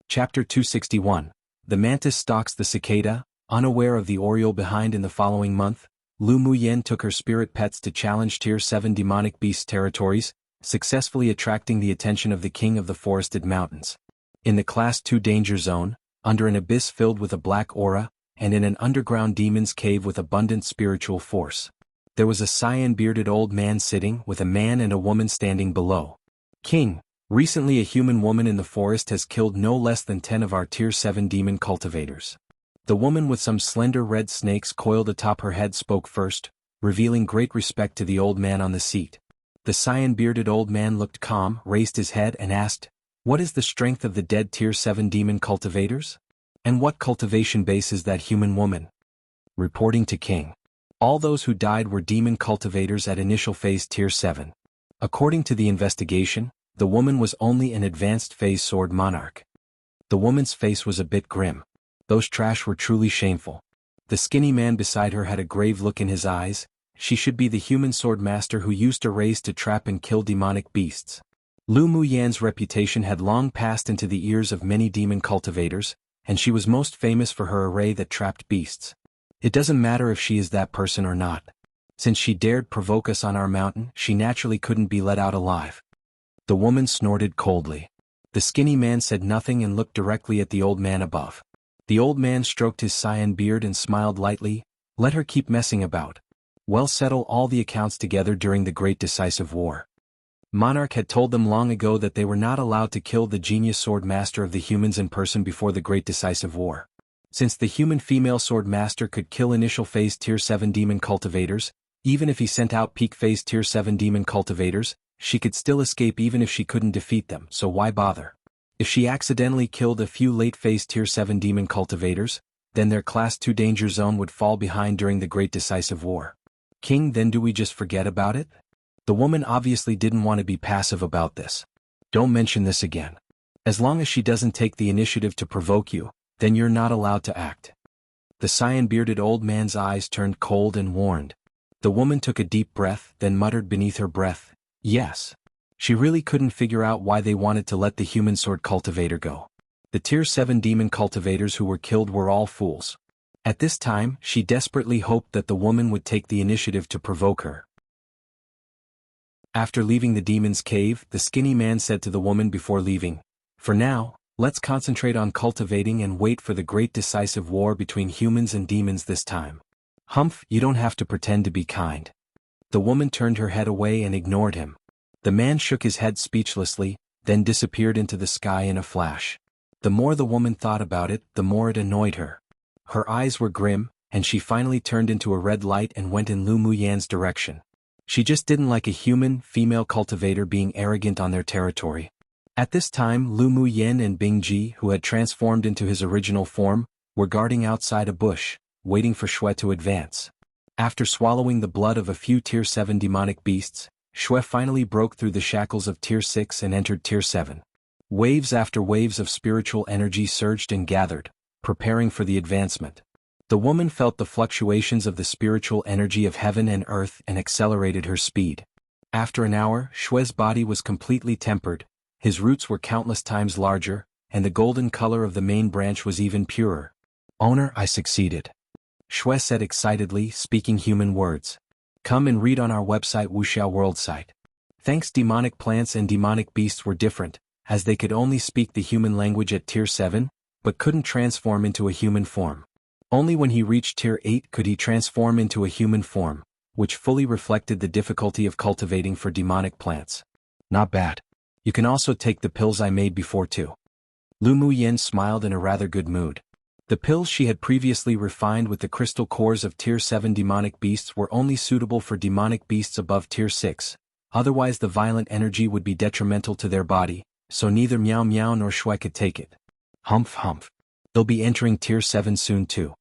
Chapter 261. The mantis stalks the cicada. Unaware of the oriole behind in the following month, Lu Muyen took her spirit pets to challenge tier 7 demonic beast territories, successfully attracting the attention of the king of the forested mountains. In the Class 2 danger zone, under an abyss filled with a black aura, and in an underground demon's cave with abundant spiritual force, there was a cyan-bearded old man sitting with a man and a woman standing below. King, recently a human woman in the forest has killed no less than 10 of our tier 7 demon cultivators. The woman with some slender red snakes coiled atop her head spoke first, revealing great respect to the old man on the seat. The cyan-bearded old man looked calm, raised his head and asked, "What is the strength of the dead tier 7 demon cultivators? And what cultivation base is that human woman?" Reporting to King. All those who died were demon cultivators at initial phase tier 7. According to the investigation, the woman was only an advanced phase sword monarch. The woman's face was a bit grim. Those trash were truly shameful. The skinny man beside her had a grave look in his eyes. She should be the human sword master who used to raise to trap and kill demonic beasts. Lu Muyen's reputation had long passed into the ears of many demon cultivators, and she was most famous for her array that trapped beasts. It doesn't matter if she is that person or not. Since she dared provoke us on our mountain, she naturally couldn't be let out alive. The woman snorted coldly. The skinny man said nothing and looked directly at the old man above. The old man stroked his cyan beard and smiled lightly. Let her keep messing about. We'll settle all the accounts together during the Great Decisive War. Monarch had told them long ago that they were not allowed to kill the genius sword master of the humans in person before the Great Decisive War. Since the human female sword master could kill initial phase tier 7 demon cultivators, even if he sent out peak phase tier 7 demon cultivators, She could still escape even if she couldn't defeat them, so why bother? If she accidentally killed a few late-phase Tier 7 demon cultivators, then their Class 2 danger zone would fall behind during the Great Decisive War. King, then do we just forget about it? The woman obviously didn't want to be passive about this. Don't mention this again. As long as she doesn't take the initiative to provoke you, then you're not allowed to act. The cyan-bearded old man's eyes turned cold and warned. The woman took a deep breath, then muttered beneath her breath, yes. She really couldn't figure out why they wanted to let the human sword cultivator go. The Tier 7 demon cultivators who were killed were all fools. At this time, she desperately hoped that the woman would take the initiative to provoke her. After leaving the demon's cave, the skinny man said to the woman before leaving, "For now, let's concentrate on cultivating and wait for the great decisive war between humans and demons this time." "Humph, you don't have to pretend to be kind." The woman turned her head away and ignored him. The man shook his head speechlessly, then disappeared into the sky in a flash. The more the woman thought about it, the more it annoyed her. Her eyes were grim, and she finally turned into a red light and went in Lu Muyan's direction. She just didn't like a human, female cultivator being arrogant on their territory. At this time, Lu Muyan and Bingji, who had transformed into his original form, were guarding outside a bush, waiting for Shui to advance. After swallowing the blood of a few Tier 7 demonic beasts, Shui finally broke through the shackles of Tier 6 and entered Tier 7. Waves after waves of spiritual energy surged and gathered, preparing for the advancement. The woman felt the fluctuations of the spiritual energy of heaven and earth and accelerated her speed. After an hour, Shui's body was completely tempered, his roots were countless times larger, and the golden color of the main branch was even purer. "Owner, I succeeded," Shui said excitedly, speaking human words. "Come and read on our website Wuxia World site." Thanks, demonic plants and demonic beasts were different, as they could only speak the human language at Tier 7, but couldn't transform into a human form. Only when he reached Tier 8 could he transform into a human form, which fully reflected the difficulty of cultivating for demonic plants. "Not bad. You can also take the pills I made before too." Lu Muyan smiled in a rather good mood. The pills she had previously refined with the crystal cores of Tier 7 demonic beasts were only suitable for demonic beasts above Tier 6, otherwise the violent energy would be detrimental to their body, so neither Miao Miao nor Shui could take it. "Humph humph. They'll be entering Tier 7 soon too."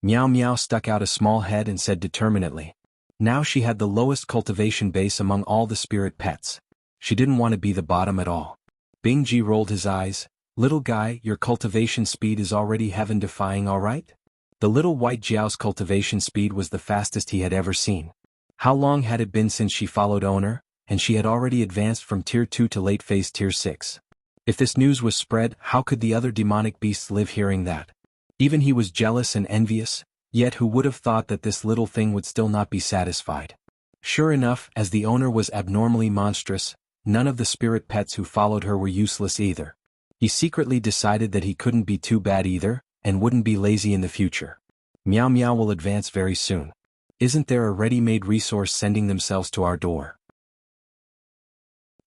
Miao Miao stuck out a small head and said determinedly. Now she had the lowest cultivation base among all the spirit pets. She didn't want to be the bottom at all. Bingji rolled his eyes. "Little guy, your cultivation speed is already heaven-defying, all right?" The little white Jiao's cultivation speed was the fastest he had ever seen. How long had it been since she followed owner, and she had already advanced from Tier 2 to late phase Tier 6. If this news was spread, how could the other demonic beasts live hearing that? Even he was jealous and envious, yet who would have thought that this little thing would still not be satisfied? Sure enough, as the owner was abnormally monstrous, none of the spirit pets who followed her were useless either. He secretly decided that he couldn't be too bad either, and wouldn't be lazy in the future. Miao Miao will advance very soon. Isn't there a ready-made resource sending themselves to our door?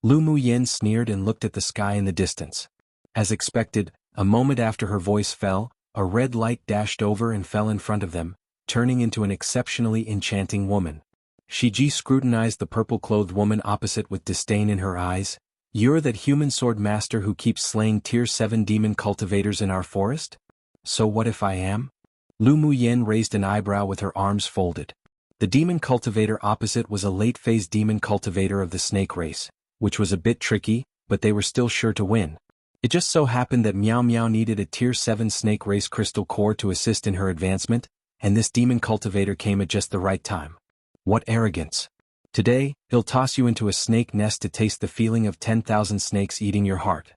Lu Muyan sneered and looked at the sky in the distance. As expected, a moment after her voice fell, a red light dashed over and fell in front of them, turning into an exceptionally enchanting woman. Shiji scrutinized the purple-clothed woman opposite with disdain in her eyes. "You're that human sword master who keeps slaying Tier 7 demon cultivators in our forest? So what if I am?" Lu Muyan raised an eyebrow with her arms folded. The demon cultivator opposite was a late-phase demon cultivator of the snake race, which was a bit tricky, but they were still sure to win. It just so happened that Miao Miao needed a Tier 7 snake race crystal core to assist in her advancement, and this demon cultivator came at just the right time. What arrogance! Today, he'll toss you into a snake nest to taste the feeling of 10,000 snakes eating your heart.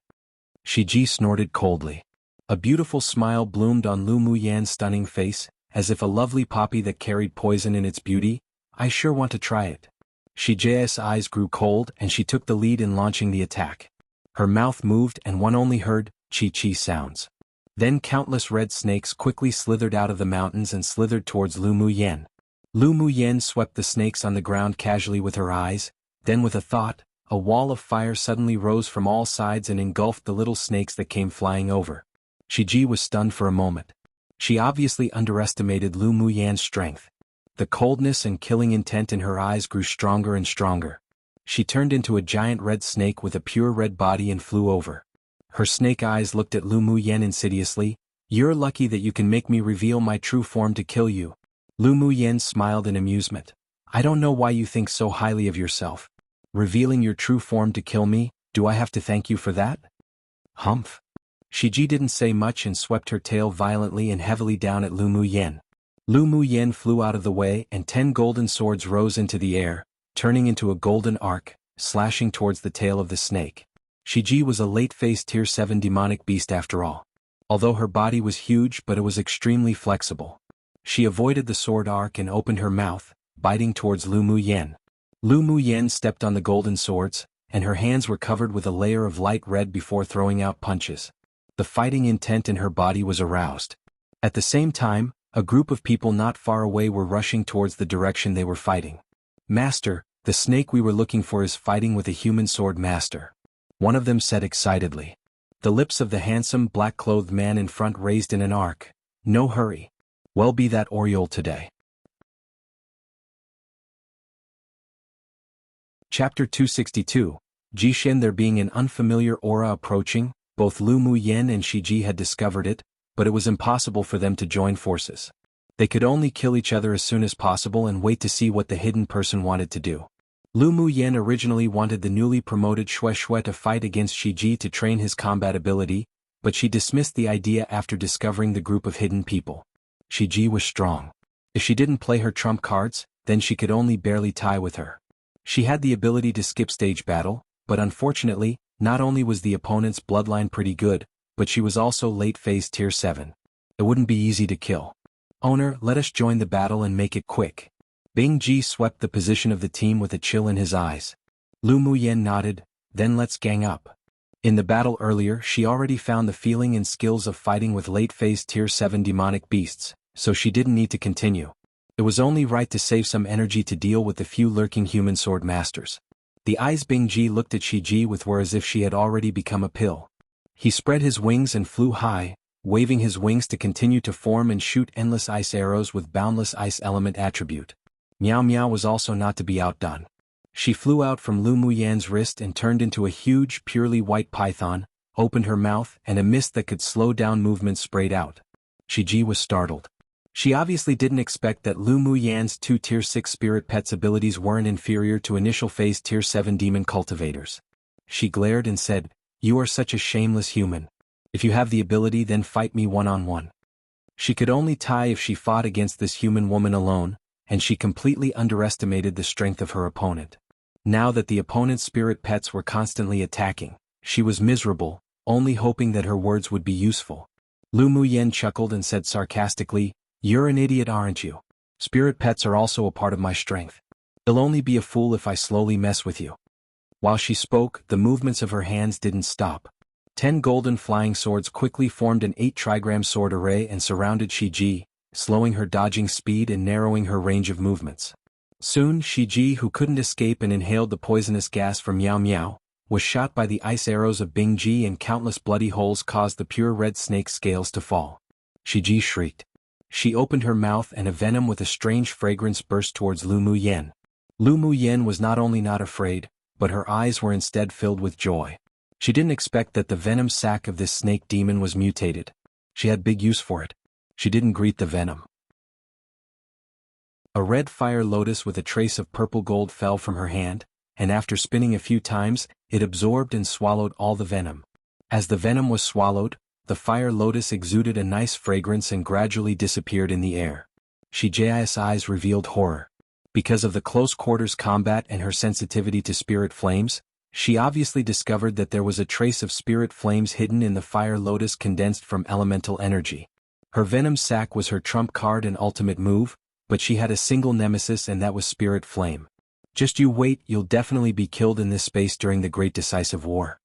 Shiji snorted coldly. A beautiful smile bloomed on Lu Muyan's stunning face, as if a lovely poppy that carried poison in its beauty. "I sure want to try it." Shijia's eyes grew cold and she took the lead in launching the attack. Her mouth moved and one only heard chi-chi sounds. Then countless red snakes quickly slithered out of the mountains and slithered towards Lu Muyan. Lu Muyan swept the snakes on the ground casually with her eyes, then with a thought, a wall of fire suddenly rose from all sides and engulfed the little snakes that came flying over. Shiji was stunned for a moment. She obviously underestimated Lu Muyan's strength. The coldness and killing intent in her eyes grew stronger and stronger. She turned into a giant red snake with a pure red body and flew over. Her snake eyes looked at Lu Muyen insidiously. "You're lucky that you can make me reveal my true form to kill you." Lu Muyen smiled in amusement. "I don't know why you think so highly of yourself. Revealing your true form to kill me, do I have to thank you for that?" Humph. Shiji didn't say much and swept her tail violently and heavily down at Lu Muyen. Lu Muyen flew out of the way and 10 golden swords rose into the air, turning into a golden arc, slashing towards the tail of the snake. Shiji was a late-phase Tier 7 demonic beast after all. Although her body was huge, but it was extremely flexible. She avoided the sword arc and opened her mouth, biting towards Lu Muyen. Lu Muyen stepped on the golden swords, and her hands were covered with a layer of light red before throwing out punches. The fighting intent in her body was aroused. At the same time, a group of people not far away were rushing towards the direction they were fighting. "Master, the snake we were looking for is fighting with a human sword master," one of them said excitedly. The lips of the handsome black-clothed man in front raised in an arc. "No hurry. Well, be that Oriole today." Chapter 262. Jishin. There being an unfamiliar aura approaching, both Lu Muyen and Shiji had discovered it, but it was impossible for them to join forces. They could only kill each other as soon as possible and wait to see what the hidden person wanted to do. Lu Muyen originally wanted the newly promoted Xue Xue to fight against Shiji to train his combat ability, but she dismissed the idea after discovering the group of hidden people. Shiji was strong. If she didn't play her trump cards, then she could only barely tie with her. She had the ability to skip stage battle, but unfortunately, not only was the opponent's bloodline pretty good, but she was also late-phase Tier 7. It wouldn't be easy to kill. "Owner, let us join the battle and make it quick." Bing Ji swept the position of the team with a chill in his eyes. Lu Muyen nodded. "Then let's gang up." In the battle earlier, she already found the feeling and skills of fighting with late-phase Tier 7 demonic beasts, so she didn't need to continue. It was only right to save some energy to deal with the few lurking human sword masters. The eyes Bing Ji looked at Shiji with were as if she had already become a pill. He spread his wings and flew high, waving his wings to continue to form and shoot endless ice arrows with boundless ice element attribute. Miao Miao was also not to be outdone. She flew out from Lu Muyen's wrist and turned into a huge, purely white python, opened her mouth and a mist that could slow down movement sprayed out. Shiji was startled. She obviously didn't expect that Lu Muyen's 2 Tier 6 spirit pets abilities weren't inferior to initial phase Tier 7 demon cultivators. She glared and said, "You are such a shameless human. If you have the ability, then fight me one-on-one." She could only tie if she fought against this human woman alone, and she completely underestimated the strength of her opponent. Now that the opponent's spirit pets were constantly attacking, she was miserable, only hoping that her words would be useful. Lu Muyen chuckled and said sarcastically, "You're an idiot, aren't you? Spirit pets are also a part of my strength. You'll only be a fool if I slowly mess with you." While she spoke, the movements of her hands didn't stop. 10 golden flying swords quickly formed an 8-trigram sword array and surrounded Shiji, slowing her dodging speed and narrowing her range of movements. Soon, Shiji, who couldn't escape and inhaled the poisonous gas from Miao Miao, was shot by the ice arrows of Bing Ji, and countless bloody holes caused the pure red snake scales to fall. Shiji shrieked. She opened her mouth and a venom with a strange fragrance burst towards Lu Muyen. Lu Muyen was not only not afraid, but her eyes were instead filled with joy. She didn't expect that the venom sac of this snake demon was mutated. She had big use for it. She didn't greet the venom. A red fire lotus with a trace of purple gold fell from her hand, and after spinning a few times, it absorbed and swallowed all the venom. As the venom was swallowed, the fire lotus exuded a nice fragrance and gradually disappeared in the air. Shiji's eyes revealed horror. Because of the close-quarters combat and her sensitivity to spirit flames, she obviously discovered that there was a trace of spirit flames hidden in the fire lotus condensed from elemental energy. Her venom sac was her trump card and ultimate move, but she had a single nemesis, and that was spirit flame. "Just you wait, you'll definitely be killed in this space during the Great Decisive War,"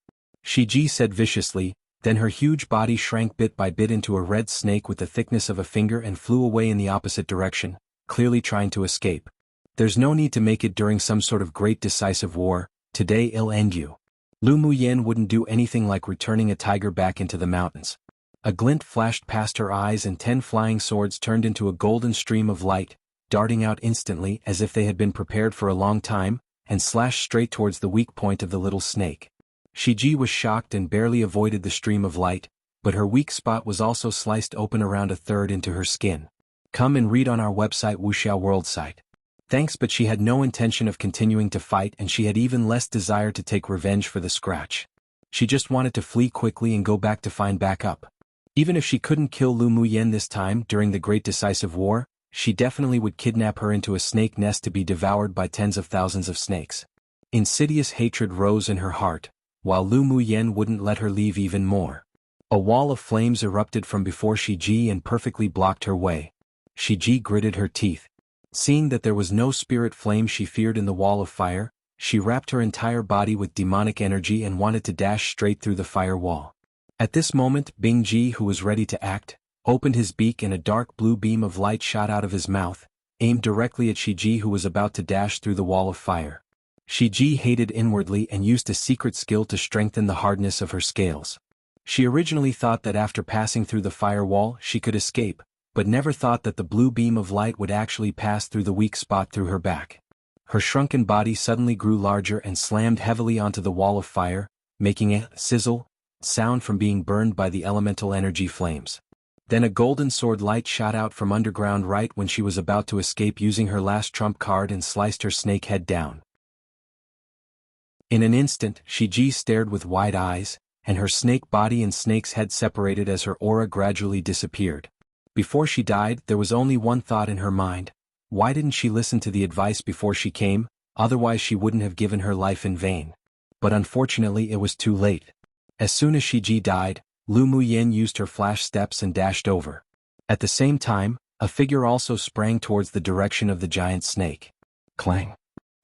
Shiji said viciously. Then her huge body shrank bit by bit into a red snake with the thickness of a finger and flew away in the opposite direction, clearly trying to escape. "There's no need to make it during some sort of great decisive war. Today it'll end you." Lu Muyen wouldn't do anything like returning a tiger back into the mountains. A glint flashed past her eyes and 10 flying swords turned into a golden stream of light, darting out instantly as if they had been prepared for a long time, and slashed straight towards the weak point of the little snake. Shiji was shocked and barely avoided the stream of light, but her weak spot was also sliced open around a third into her skin. Come and read on our website Wuxia World site. Thanks, but she had no intention of continuing to fight, and she had even less desire to take revenge for the scratch. She just wanted to flee quickly and go back to find backup. Even if she couldn't kill Lu Muyen this time during the Great Decisive War, she definitely would kidnap her into a snake nest to be devoured by tens of thousands of snakes. Insidious hatred rose in her heart, while Lu Muyen wouldn't let her leave even more. A wall of flames erupted from before Shiji and perfectly blocked her way. Shiji gritted her teeth. Seeing that there was no spirit flame she feared in the wall of fire, she wrapped her entire body with demonic energy and wanted to dash straight through the fire wall. At this moment, Bingji, who was ready to act, opened his beak and a dark blue beam of light shot out of his mouth, aimed directly at Shiji, who was about to dash through the wall of fire. Shiji hated inwardly and used a secret skill to strengthen the hardness of her scales. She originally thought that after passing through the fire wall she could escape, but never thought that the blue beam of light would actually pass through the weak spot through her back. Her shrunken body suddenly grew larger and slammed heavily onto the wall of fire, making a sizzle sound from being burned by the elemental energy flames. Then a golden sword light shot out from underground right when she was about to escape using her last trump card and sliced her snake head down. In an instant, Shiji stared with wide eyes, and her snake body and snake's head separated as her aura gradually disappeared. Before she died, there was only one thought in her mind. Why didn't she listen to the advice before she came? Otherwise she wouldn't have given her life in vain. But unfortunately it was too late. As soon as Shiji died, Lu Muyen used her flash steps and dashed over. At the same time, a figure also sprang towards the direction of the giant snake. Clang.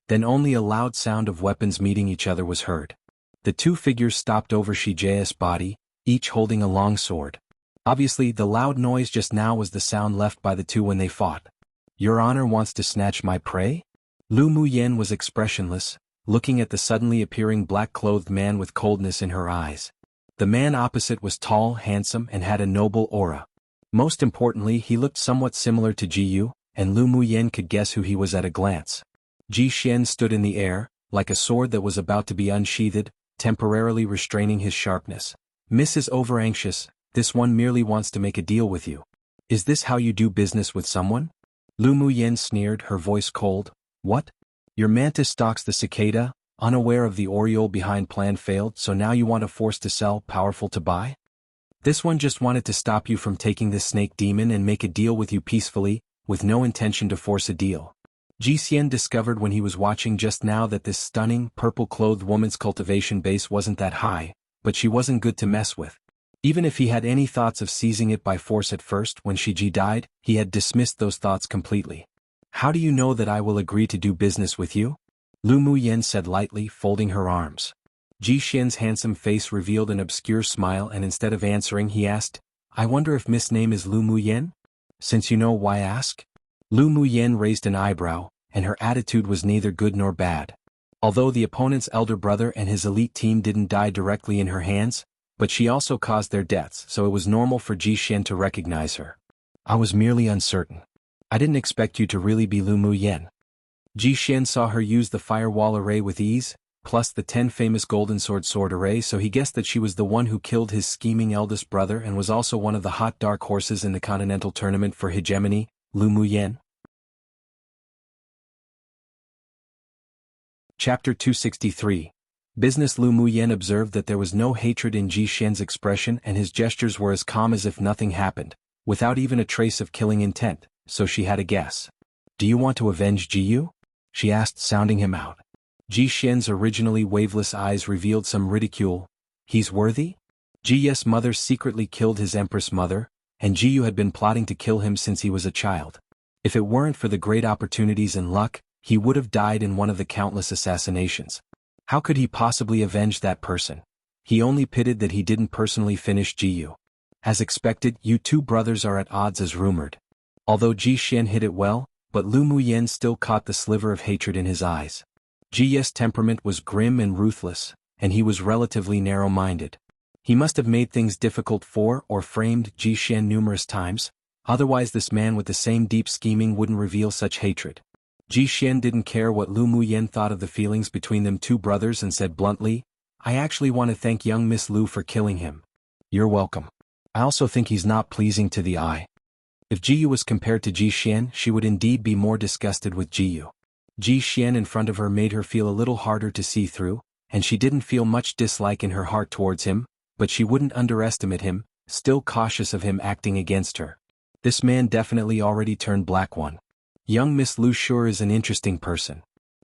Then only a loud sound of weapons meeting each other was heard. The two figures stopped over Shiji's body, each holding a long sword. Obviously, the loud noise just now was the sound left by the two when they fought. Your Honor wants to snatch my prey? Lu Muyen was expressionless, looking at the suddenly appearing black-clothed man with coldness in her eyes. The man opposite was tall, handsome, and had a noble aura. Most importantly, he looked somewhat similar to Ji Yu, and Lu Muyen could guess who he was at a glance. Ji Xian stood in the air, like a sword that was about to be unsheathed, temporarily restraining his sharpness. Mrs. Overanxious, this one merely wants to make a deal with you. Is this how you do business with someone? Lu Muyen sneered, her voice cold. What? Your mantis stalks the cicada, unaware of the oriole behind plan failed, so now you want a force to sell, powerful to buy? This one just wanted to stop you from taking this snake demon and make a deal with you peacefully, with no intention to force a deal. Ji Xian discovered when he was watching just now that this stunning, purple-clothed woman's cultivation base wasn't that high, but she wasn't good to mess with. Even if he had any thoughts of seizing it by force at first when Shiji died, he had dismissed those thoughts completely. How do you know that I will agree to do business with you? Lu Muyen said lightly, folding her arms. Ji Xian's handsome face revealed an obscure smile, and instead of answering he asked, I wonder if Miss name is Lu Muyen? Since you know, why ask? Lu Muyen raised an eyebrow, and her attitude was neither good nor bad. Although the opponent's elder brother and his elite team didn't die directly in her hands, but she also caused their deaths, so it was normal for Ji Xian to recognize her. I was merely uncertain. I didn't expect you to really be Lu Muyen. Ji Xian saw her use the firewall array with ease, plus the 10 famous golden sword array, so he guessed that she was the one who killed his scheming eldest brother and was also one of the hot dark horses in the continental tournament for hegemony, Lu Muyen. Chapter 263. Business. Lu Muyen observed that there was no hatred in Ji Xian's expression and his gestures were as calm as if nothing happened, without even a trace of killing intent, so she had a guess. Do you want to avenge Ji Yu? She asked, sounding him out. Ji Xian's originally waveless eyes revealed some ridicule. He's worthy? Ji Yu's mother secretly killed his Empress mother, and Ji Yu had been plotting to kill him since he was a child. If it weren't for the great opportunities and luck, he would have died in one of the countless assassinations. How could he possibly avenge that person? He only pitied that he didn't personally finish Ji Yu. As expected, you two brothers are at odds as rumored. Although Ji Xian hit it well, but Lu Muyen still caught the sliver of hatred in his eyes. Ji Yu's temperament was grim and ruthless, and he was relatively narrow-minded. He must have made things difficult for or framed Ji Xian numerous times, otherwise this man with the same deep scheming wouldn't reveal such hatred. Ji Xian didn't care what Lu Muyen thought of the feelings between them two brothers and said bluntly, I actually want to thank young Miss Lu for killing him. You're welcome. I also think he's not pleasing to the eye. If Ji Yu was compared to Ji Xian, she would indeed be more disgusted with Ji Yu. Ji Xian in front of her made her feel a little harder to see through, and she didn't feel much dislike in her heart towards him, but she wouldn't underestimate him, still cautious of him acting against her. This man definitely already turned black one. Young Miss Lu sure is an interesting person.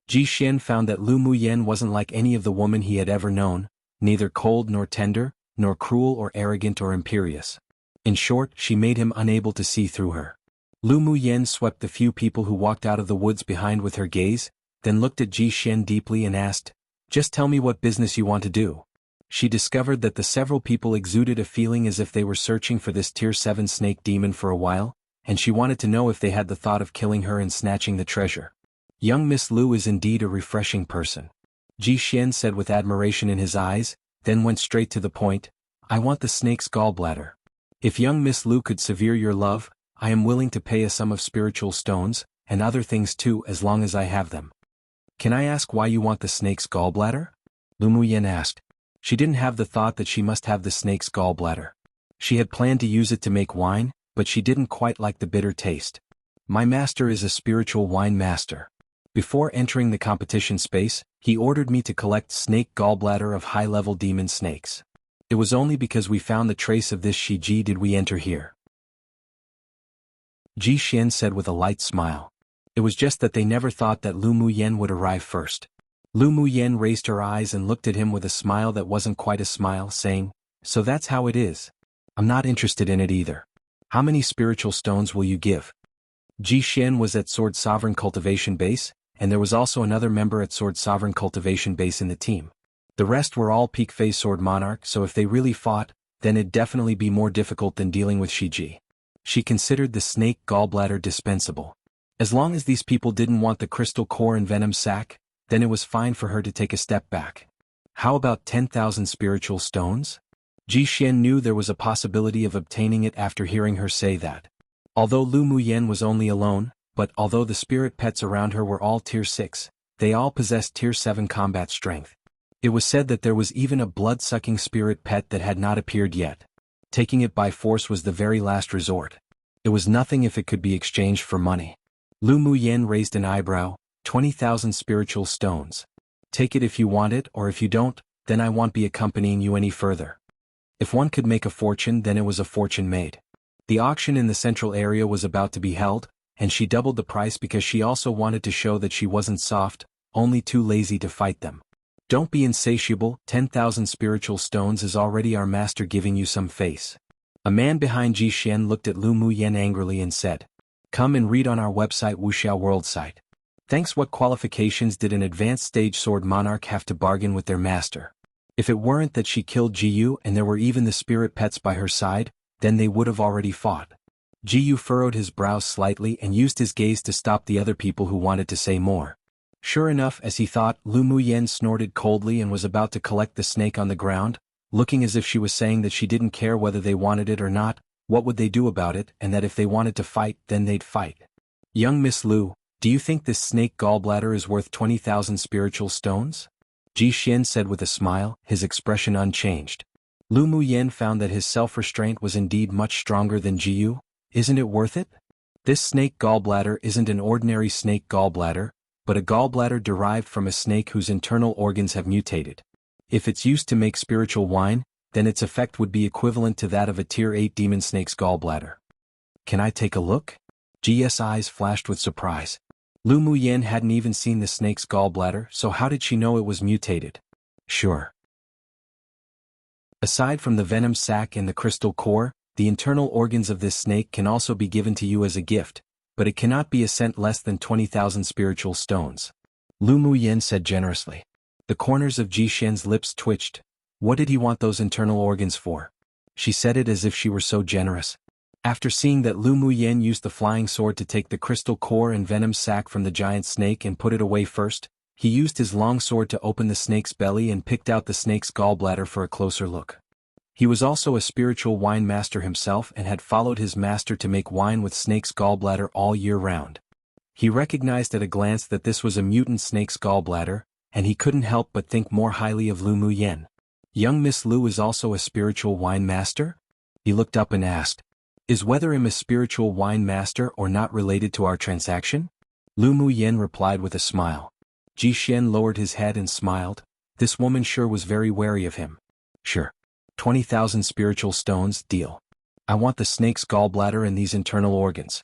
Ji Xian found that Lu Muyen wasn't like any of the women he had ever known, neither cold nor tender, nor cruel or arrogant or imperious. In short, she made him unable to see through her. Lu Muyen swept the few people who walked out of the woods behind with her gaze, then looked at Ji Xian deeply and asked, just tell me what business you want to do. She discovered that the several people exuded a feeling as if they were searching for this Tier 7 snake demon for a while, and she wanted to know if they had the thought of killing her and snatching the treasure. Young Miss Lu is indeed a refreshing person. Ji Xian said with admiration in his eyes, then went straight to the point, I want the snake's gallbladder. If young Miss Lu could severe your love, I am willing to pay a sum of spiritual stones, and other things too as long as I have them. Can I ask why you want the snake's gallbladder? Lu Muyen asked. She didn't have the thought that she must have the snake's gallbladder. She had planned to use it to make wine, but she didn't quite like the bitter taste. My master is a spiritual wine master. Before entering the competition space, he ordered me to collect snake gallbladder of high-level demon snakes. It was only because we found the trace of this Shiji did we enter here. Ji Xian said with a light smile. It was just that they never thought that Lu Muyen would arrive first. Lu Muyen raised her eyes and looked at him with a smile that wasn't quite a smile, saying, so that's how it is. I'm not interested in it either. How many spiritual stones will you give? Ji Xian was at Sword Sovereign Cultivation Base, and there was also another member at Sword Sovereign Cultivation Base in the team. The rest were all peak phase Sword Monarch, so if they really fought, then it'd definitely be more difficult than dealing with Shiji. She considered the snake gallbladder dispensable. As long as these people didn't want the crystal core and venom sac, then it was fine for her to take a step back. How about 10,000 spiritual stones? Ji Xian knew there was a possibility of obtaining it after hearing her say that. Although Lu Muyen was only alone, but although the spirit pets around her were all Tier 6, they all possessed Tier 7 combat strength. It was said that there was even a blood-sucking spirit pet that had not appeared yet. Taking it by force was the very last resort. It was nothing if it could be exchanged for money. Lu Muyen raised an eyebrow, 20,000 spiritual stones. Take it if you want it, or if you don't, then I won't be accompanying you any further. If one could make a fortune, then it was a fortune made. The auction in the central area was about to be held, and she doubled the price because she also wanted to show that she wasn't soft, only too lazy to fight them. Don't be insatiable, 10,000 spiritual stones is already our master giving you some face. A man behind Ji Xian looked at Lu Muyen angrily and said, come and read on our website Wuxia World site. Thanks. What qualifications did an advanced stage sword monarch have to bargain with their master? If it weren't that she killed Ji Yu and there were even the spirit pets by her side, then they would have already fought. Ji Yu furrowed his brows slightly and used his gaze to stop the other people who wanted to say more. Sure enough, as he thought, Lu Muyen snorted coldly and was about to collect the snake on the ground, looking as if she was saying that she didn't care whether they wanted it or not, what would they do about it, and that if they wanted to fight, then they'd fight. Young Miss Lu, do you think this snake gallbladder is worth 20,000 spiritual stones? Ji Xian said with a smile, his expression unchanged. Lu Muyen found that his self-restraint was indeed much stronger than Ji Yu. Isn't it worth it? This snake gallbladder isn't an ordinary snake gallbladder, but a gallbladder derived from a snake whose internal organs have mutated. If it's used to make spiritual wine, then its effect would be equivalent to that of a Tier 8 demon snake's gallbladder. Can I take a look? Ji's eyes flashed with surprise. Lu Muyen hadn't even seen the snake's gallbladder, so how did she know it was mutated? Sure. Aside from the venom sac and the crystal core, the internal organs of this snake can also be given to you as a gift, but it cannot be a cent less than 20,000 spiritual stones. Lu Muyen said generously. The corners of Ji Xian's lips twitched. What did he want those internal organs for? She said it as if she were so generous. After seeing that Lu Muyen used the flying sword to take the crystal core and venom sac from the giant snake and put it away first, he used his long sword to open the snake's belly and picked out the snake's gallbladder for a closer look. He was also a spiritual wine master himself and had followed his master to make wine with snake's gallbladder all year round. He recognized at a glance that this was a mutant snake's gallbladder, and he couldn't help but think more highly of Lu Muyen. Young Miss Lu is also a spiritual wine master? He looked up and asked, is whether I'm a spiritual wine master or not related to our transaction? Lu Muyen replied with a smile. Ji Xian lowered his head and smiled. This woman sure was very wary of him. Sure. 20,000 spiritual stones, deal. I want the snake's gallbladder and these internal organs.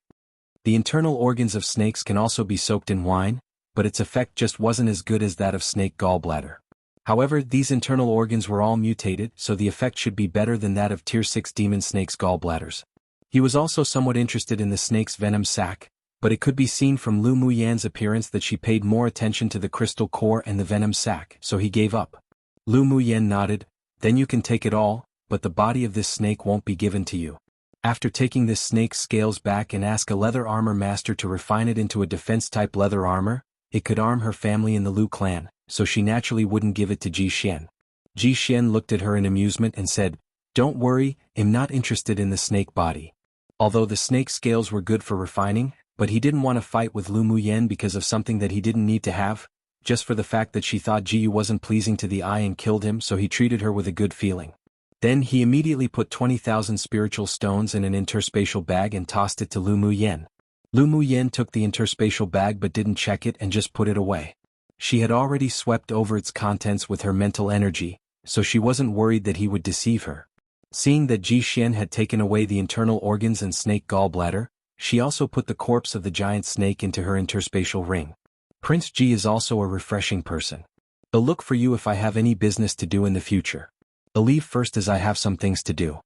The internal organs of snakes can also be soaked in wine, but its effect just wasn't as good as that of snake gallbladder. However, these internal organs were all mutated, so the effect should be better than that of Tier 6 demon snake's gallbladders. He was also somewhat interested in the snake's venom sac, but it could be seen from Lu Muyan's appearance that she paid more attention to the crystal core and the venom sac, so he gave up. Lu Muyan nodded, then you can take it all, but the body of this snake won't be given to you. After taking this snake's scales back and ask a leather armor master to refine it into a defense-type leather armor, it could arm her family in the Lu clan, so she naturally wouldn't give it to Ji Xian. Ji Xian looked at her in amusement and said, don't worry, I'm not interested in the snake body. Although the snake scales were good for refining, but he didn't want to fight with Lu Muyen because of something that he didn't need to have, just for the fact that she thought Ji Yu wasn't pleasing to the eye and killed him, so he treated her with a good feeling. Then he immediately put 20,000 spiritual stones in an interspatial bag and tossed it to Lu Muyen. Lu Muyen took the interspatial bag but didn't check it and just put it away. She had already swept over its contents with her mental energy, so she wasn't worried that he would deceive her. Seeing that Ji Xian had taken away the internal organs and snake gallbladder, she also put the corpse of the giant snake into her interspatial ring. Prince Ji is also a refreshing person. I'll look for you if I have any business to do in the future. I'll leave first as I have some things to do.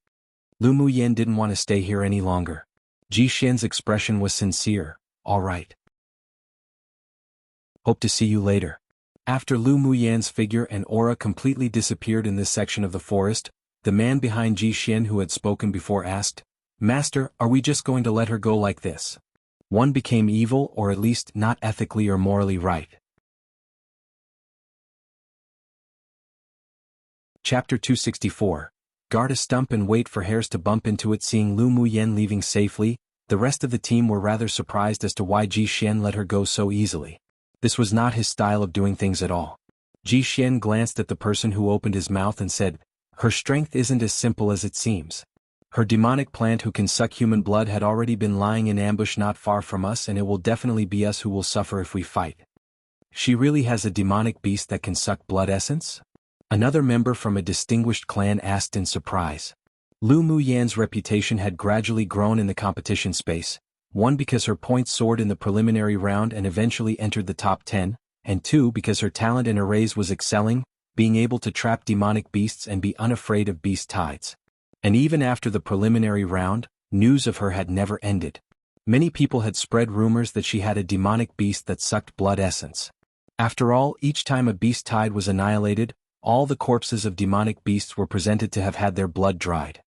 Lu Muyen didn't want to stay here any longer. Ji Xian's expression was sincere. All right. Hope to see you later. After Lu Muyen's figure and aura completely disappeared in this section of the forest, the man behind Ji Xian who had spoken before asked, Master, are we just going to let her go like this? One became evil or at least not ethically or morally right. Chapter 264. Guard a stump and wait for hares to bump into it. Seeing Lu Muyen leaving safely, the rest of the team were rather surprised as to why Ji Xian let her go so easily. This was not his style of doing things at all. Ji Xian glanced at the person who opened his mouth and said, her strength isn't as simple as it seems. Her demonic plant who can suck human blood had already been lying in ambush not far from us, and it will definitely be us who will suffer if we fight. She really has a demonic beast that can suck blood essence? Another member from a distinguished clan asked in surprise. Lu Muyan's reputation had gradually grown in the competition space, one because her points soared in the preliminary round and eventually entered the top 10, and two because her talent in arrays was excelling, being able to trap demonic beasts and be unafraid of beast tides. And even after the preliminary round, news of her had never ended. Many people had spread rumors that she had a demonic beast that sucked blood essence. After all, each time a beast tide was annihilated, all the corpses of demonic beasts were presented to have had their blood dried.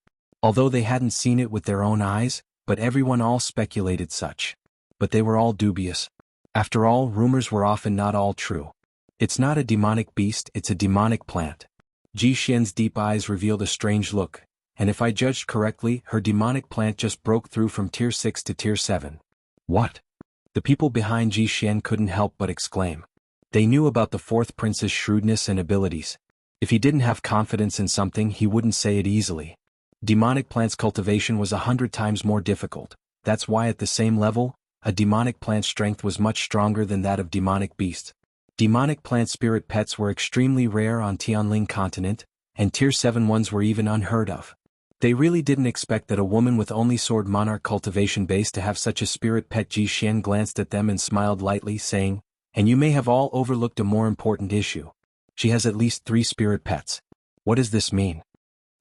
Although they hadn't seen it with their own eyes, but everyone all speculated such. But they were all dubious. After all, rumors were often not all true. It's not a demonic beast, it's a demonic plant. Ji Xian's deep eyes revealed a strange look, and if I judged correctly, her demonic plant just broke through from Tier 6 to Tier 7. What? The people behind Ji Xian couldn't help but exclaim. They knew about the fourth prince's shrewdness and abilities. If he didn't have confidence in something, he wouldn't say it easily. Demonic plants cultivation was 100 times more difficult. That's why at the same level, a demonic plant's strength was much stronger than that of demonic beasts. Demonic plant spirit pets were extremely rare on Tianling continent, and Tier 7 ones were even unheard of. They really didn't expect that a woman with only sword monarch cultivation base to have such a spirit pet. Ji Xian glanced at them and smiled lightly, saying, and you may have all overlooked a more important issue. She has at least 3 spirit pets. What does this mean?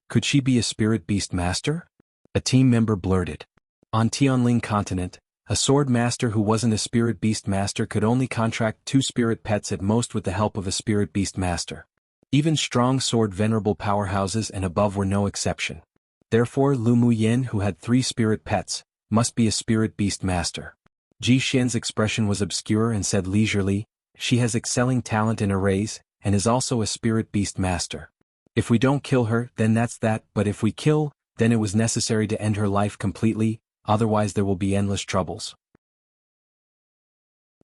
Could she be a spirit beast master? A team member blurted. On Tianling continent, a sword master who wasn't a spirit beast master could only contract 2 spirit pets at most with the help of a spirit beast master. Even strong sword venerable powerhouses and above were no exception. Therefore Lu Muyen, who had 3 spirit pets, must be a spirit beast master. Ji Xian's expression was obscure and said leisurely, she has excelling talent in arrays, and is also a spirit beast master. If we don't kill her, then that's that, but if we kill, then it was necessary to end her life completely, otherwise there will be endless troubles.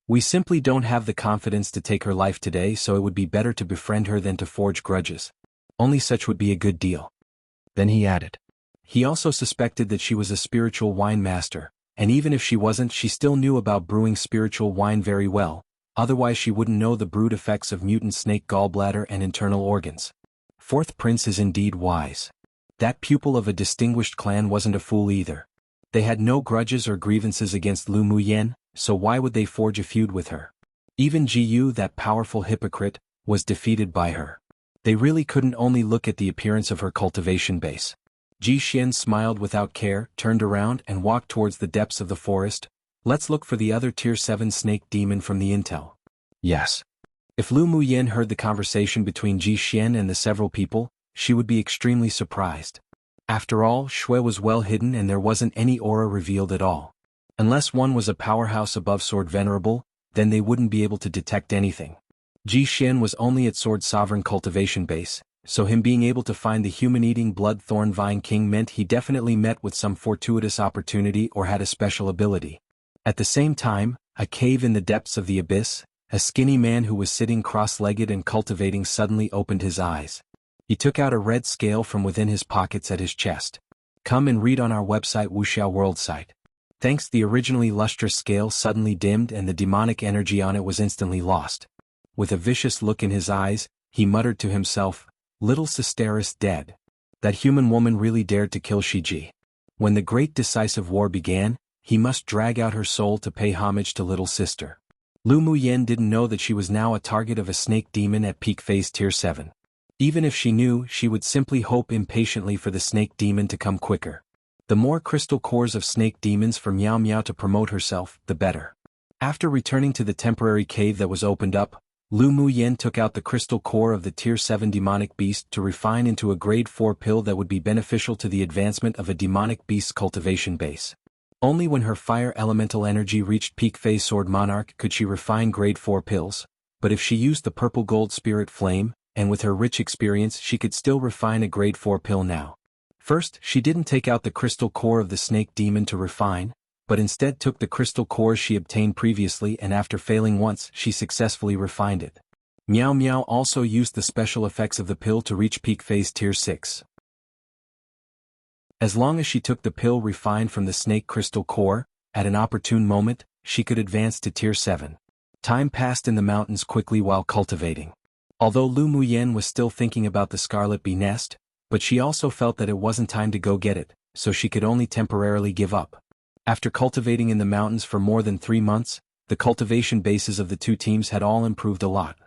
We simply don't have the confidence to take her life today, so it would be better to befriend her than to forge grudges. Only such would be a good deal. Then he added. He also suspected that she was a spiritual wine master, and even if she wasn't, she still knew about brewing spiritual wine very well, otherwise she wouldn't know the brewed effects of mutant snake gallbladder and internal organs. Fourth Prince is indeed wise. That pupil of a distinguished clan wasn't a fool either. They had no grudges or grievances against Lu Muyen, so why would they forge a feud with her? Even Ji Yu, that powerful hypocrite, was defeated by her. They really couldn't only look at the appearance of her cultivation base. Ji Xian smiled without care, turned around and walked towards the depths of the forest. Let's look for the other Tier 7 snake demon from the intel. Yes. If Lu Muyen heard the conversation between Ji Xian and the several people, she would be extremely surprised. After all, Shui was well hidden and there wasn't any aura revealed at all. Unless one was a powerhouse above Sword Venerable, then they wouldn't be able to detect anything. Ji Xian was only at Sword Sovereign cultivation base, so him being able to find the human-eating blood thorn vine king meant he definitely met with some fortuitous opportunity or had a special ability. At the same time, a cave in the depths of the abyss, a skinny man who was sitting cross-legged and cultivating suddenly opened his eyes. He took out a red scale from within his pockets at his chest. Come and read on our website Wuxia World site. Thanks, the originally lustrous scale suddenly dimmed and the demonic energy on it was instantly lost. With a vicious look in his eyes, he muttered to himself, "Little Sisteris dead. That human woman really dared to kill Shiji. When the great decisive war began, he must drag out her soul to pay homage to little sister." Lu Muyen didn't know that she was now a target of a snake demon at peak phase Tier 7. Even if she knew, she would simply hope impatiently for the snake demon to come quicker. The more crystal cores of snake demons for Miao Miao to promote herself, the better. After returning to the temporary cave that was opened up, Lu Muyen took out the crystal core of the Tier 7 demonic beast to refine into a Grade 4 pill that would be beneficial to the advancement of a demonic beast's cultivation base. Only when her fire elemental energy reached peak phase Sword Monarch could she refine Grade 4 pills, but if she used the purple gold spirit flame, and with her rich experience she could still refine a Grade 4 pill now. First, she didn't take out the crystal core of the snake demon to refine, but instead took the crystal cores she obtained previously and after failing once she successfully refined it. Miao Miao also used the special effects of the pill to reach peak phase Tier 6. As long as she took the pill refined from the snake crystal core, at an opportune moment, she could advance to Tier 7. Time passed in the mountains quickly while cultivating. Although Lu Muyen was still thinking about the Scarlet Bee nest, but she also felt that it wasn't time to go get it, so she could only temporarily give up. After cultivating in the mountains for more than 3 months, the cultivation bases of the two teams had all improved a lot.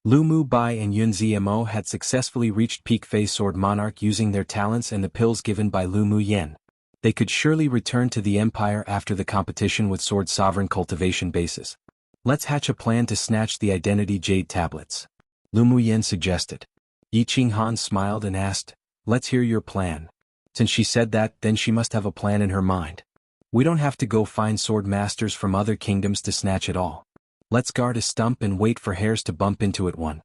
Lu Mu Bai and Yun Zmo had successfully reached peak phase Sword Monarch using their talents and the pills given by Lu Muyen. They could surely return to the Empire after the competition with Sword Sovereign cultivation bases. Let's hatch a plan to snatch the Identity Jade tablets. Lu Muyen suggested. Yi Qinghan smiled and asked, "Let's hear your plan." Since she said that, then she must have a plan in her mind. We don't have to go find sword masters from other kingdoms to snatch it all. Let's guard a stump and wait for hares to bump into it one.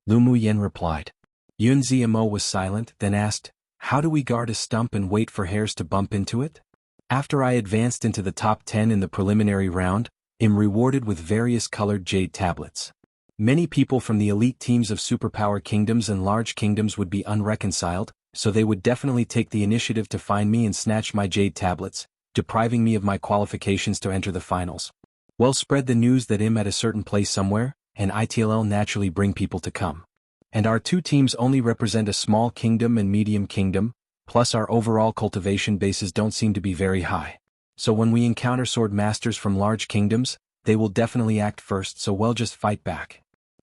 Lu Muyen replied. Yun Zmo was silent, then asked, "How do we guard a stump and wait for hares to bump into it?" After I advanced into the top 10 in the preliminary round, I'm rewarded with various colored jade tablets. Many people from the elite teams of superpower kingdoms and large kingdoms would be unreconciled, so they would definitely take the initiative to find me and snatch my jade tablets, depriving me of my qualifications to enter the finals. Well, spread the news that I'm at a certain place somewhere, and ITLL naturally bring people to come. And our two teams only represent a small kingdom and medium kingdom, plus our overall cultivation bases don't seem to be very high. So when we encounter sword masters from large kingdoms, they will definitely act first, so we'll just fight back.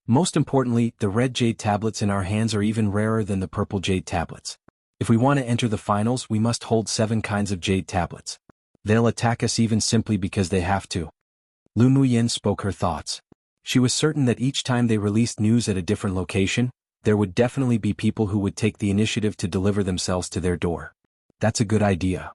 Most importantly, the red jade tablets in our hands are even rarer than the purple jade tablets. If we want to enter the finals, we must hold 7 kinds of jade tablets. They'll attack us even simply because they have to. Lu Muyen spoke her thoughts. She was certain that each time they released news at a different location, there would definitely be people who would take the initiative to deliver themselves to their door. That's a good idea.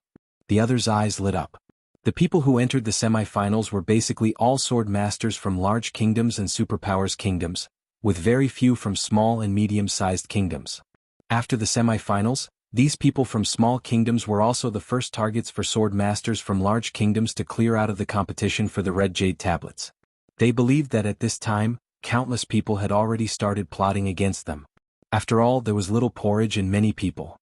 The others' eyes lit up. The people who entered the semi-finals were basically all sword masters from large kingdoms and superpowers kingdoms, with very few from small and medium-sized kingdoms. After the semi-finals, these people from small kingdoms were also the first targets for sword masters from large kingdoms to clear out of the competition for the red jade tablets. They believed that at this time, countless people had already started plotting against them. After all, there was little porridge and many people.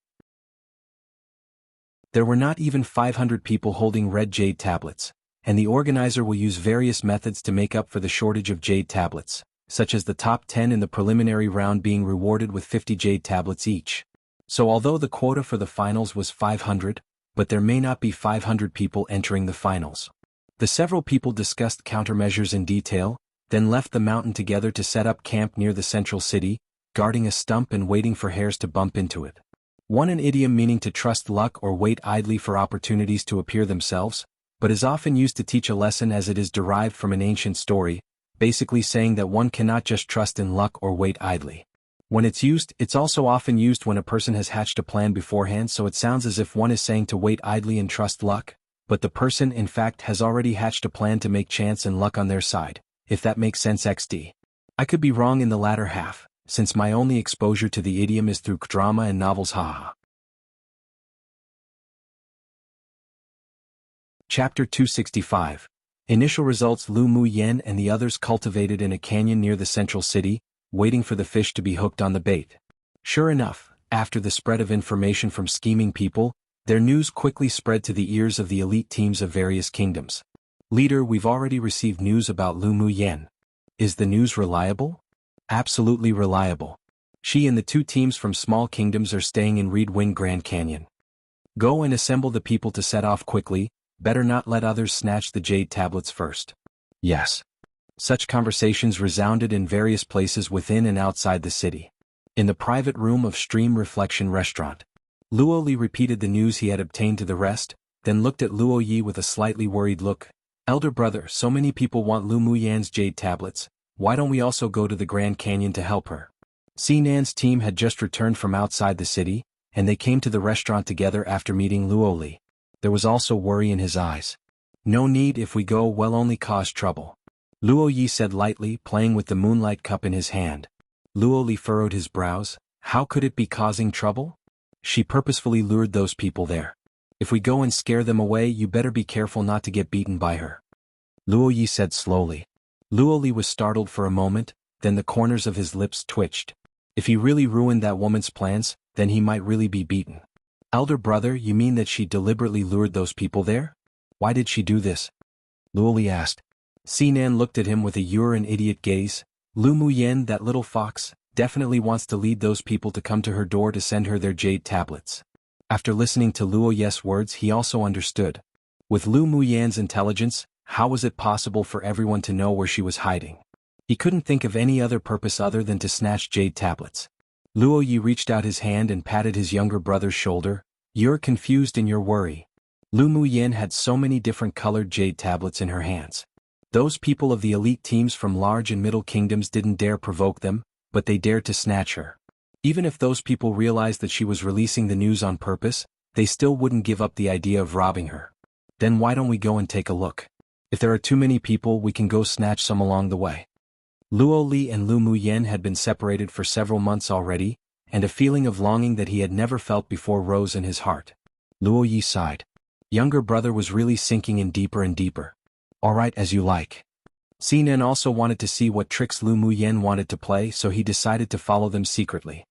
There were not even 500 people holding red jade tablets, and the organizer will use various methods to make up for the shortage of jade tablets, such as the top 10 in the preliminary round being rewarded with 50 jade tablets each. So although the quota for the finals was 500, but there may not be 500 people entering the finals. The several people discussed countermeasures in detail, then left the mountain together to set up camp near the central city, guarding a stump and waiting for hares to bump into it. One, an idiom meaning to trust luck or wait idly for opportunities to appear themselves, but is often used to teach a lesson as it is derived from an ancient story, basically saying that one cannot just trust in luck or wait idly. When it's used, it's also often used when a person has hatched a plan beforehand, so it sounds as if one is saying to wait idly and trust luck, but the person in fact has already hatched a plan to make chance and luck on their side, if that makes sense XD. I could be wrong in the latter half, since my only exposure to the idiom is through drama and novels. Haha. Chapter 265. Initial results. Lu Mu Yen and the others cultivated in a canyon near the central city, waiting for the fish to be hooked on the bait. Sure enough, after the spread of information from scheming people, their news quickly spread to the ears of the elite teams of various kingdoms. Leader, we've already received news about Lu Mu Yen. Is the news reliable? Absolutely reliable. She and the two teams from small kingdoms are staying in Reed Wing Grand Canyon. Go and assemble the people to set off quickly, better not let others snatch the jade tablets first. Yes. Such conversations resounded in various places within and outside the city. In the private room of Stream Reflection Restaurant, Luo Li repeated the news he had obtained to the rest, then looked at Luo Yi with a slightly worried look. Elder brother, so many people want Lu Mu Yan's jade tablets, why don't we also go to the Grand Canyon to help her? Sinan's team had just returned from outside the city, and they came to the restaurant together after meeting Luo Li. There was also worry in his eyes. No need, if we go we'll only cause trouble. Luo Yi said lightly, playing with the moonlight cup in his hand. Luo Li furrowed his brows. How could it be causing trouble? She purposefully lured those people there. If we go and scare them away, you better be careful not to get beaten by her. Luo Yi said slowly. Luo Li was startled for a moment, then the corners of his lips twitched. If he really ruined that woman's plans, then he might really be beaten. Elder brother, you mean that she deliberately lured those people there? Why did she do this? Luo Li asked. Sinan looked at him with a you're an idiot gaze. Lu Mu Yen, that little fox, definitely wants to lead those people to come to her door to send her their jade tablets. After listening to Luo Yi's words, he also understood. With Lu Mu Yan's intelligence, how was it possible for everyone to know where she was hiding? He couldn't think of any other purpose other than to snatch jade tablets. Luo Yi reached out his hand and patted his younger brother's shoulder. You're confused in your worry. Lu Mu Yen had so many different colored jade tablets in her hands. Those people of the elite teams from large and middle kingdoms didn't dare provoke them, but they dared to snatch her. Even if those people realized that she was releasing the news on purpose, they still wouldn't give up the idea of robbing her. Then why don't we go and take a look? If there are too many people, we can go snatch some along the way. Luo Li and Lu Mu Yen had been separated for several months already, and a feeling of longing that he had never felt before rose in his heart. Luo Yi sighed. Younger brother was really sinking in deeper and deeper. All right, as you like. Sinan also wanted to see what tricks Lu Mu Yen wanted to play, so he decided to follow them secretly.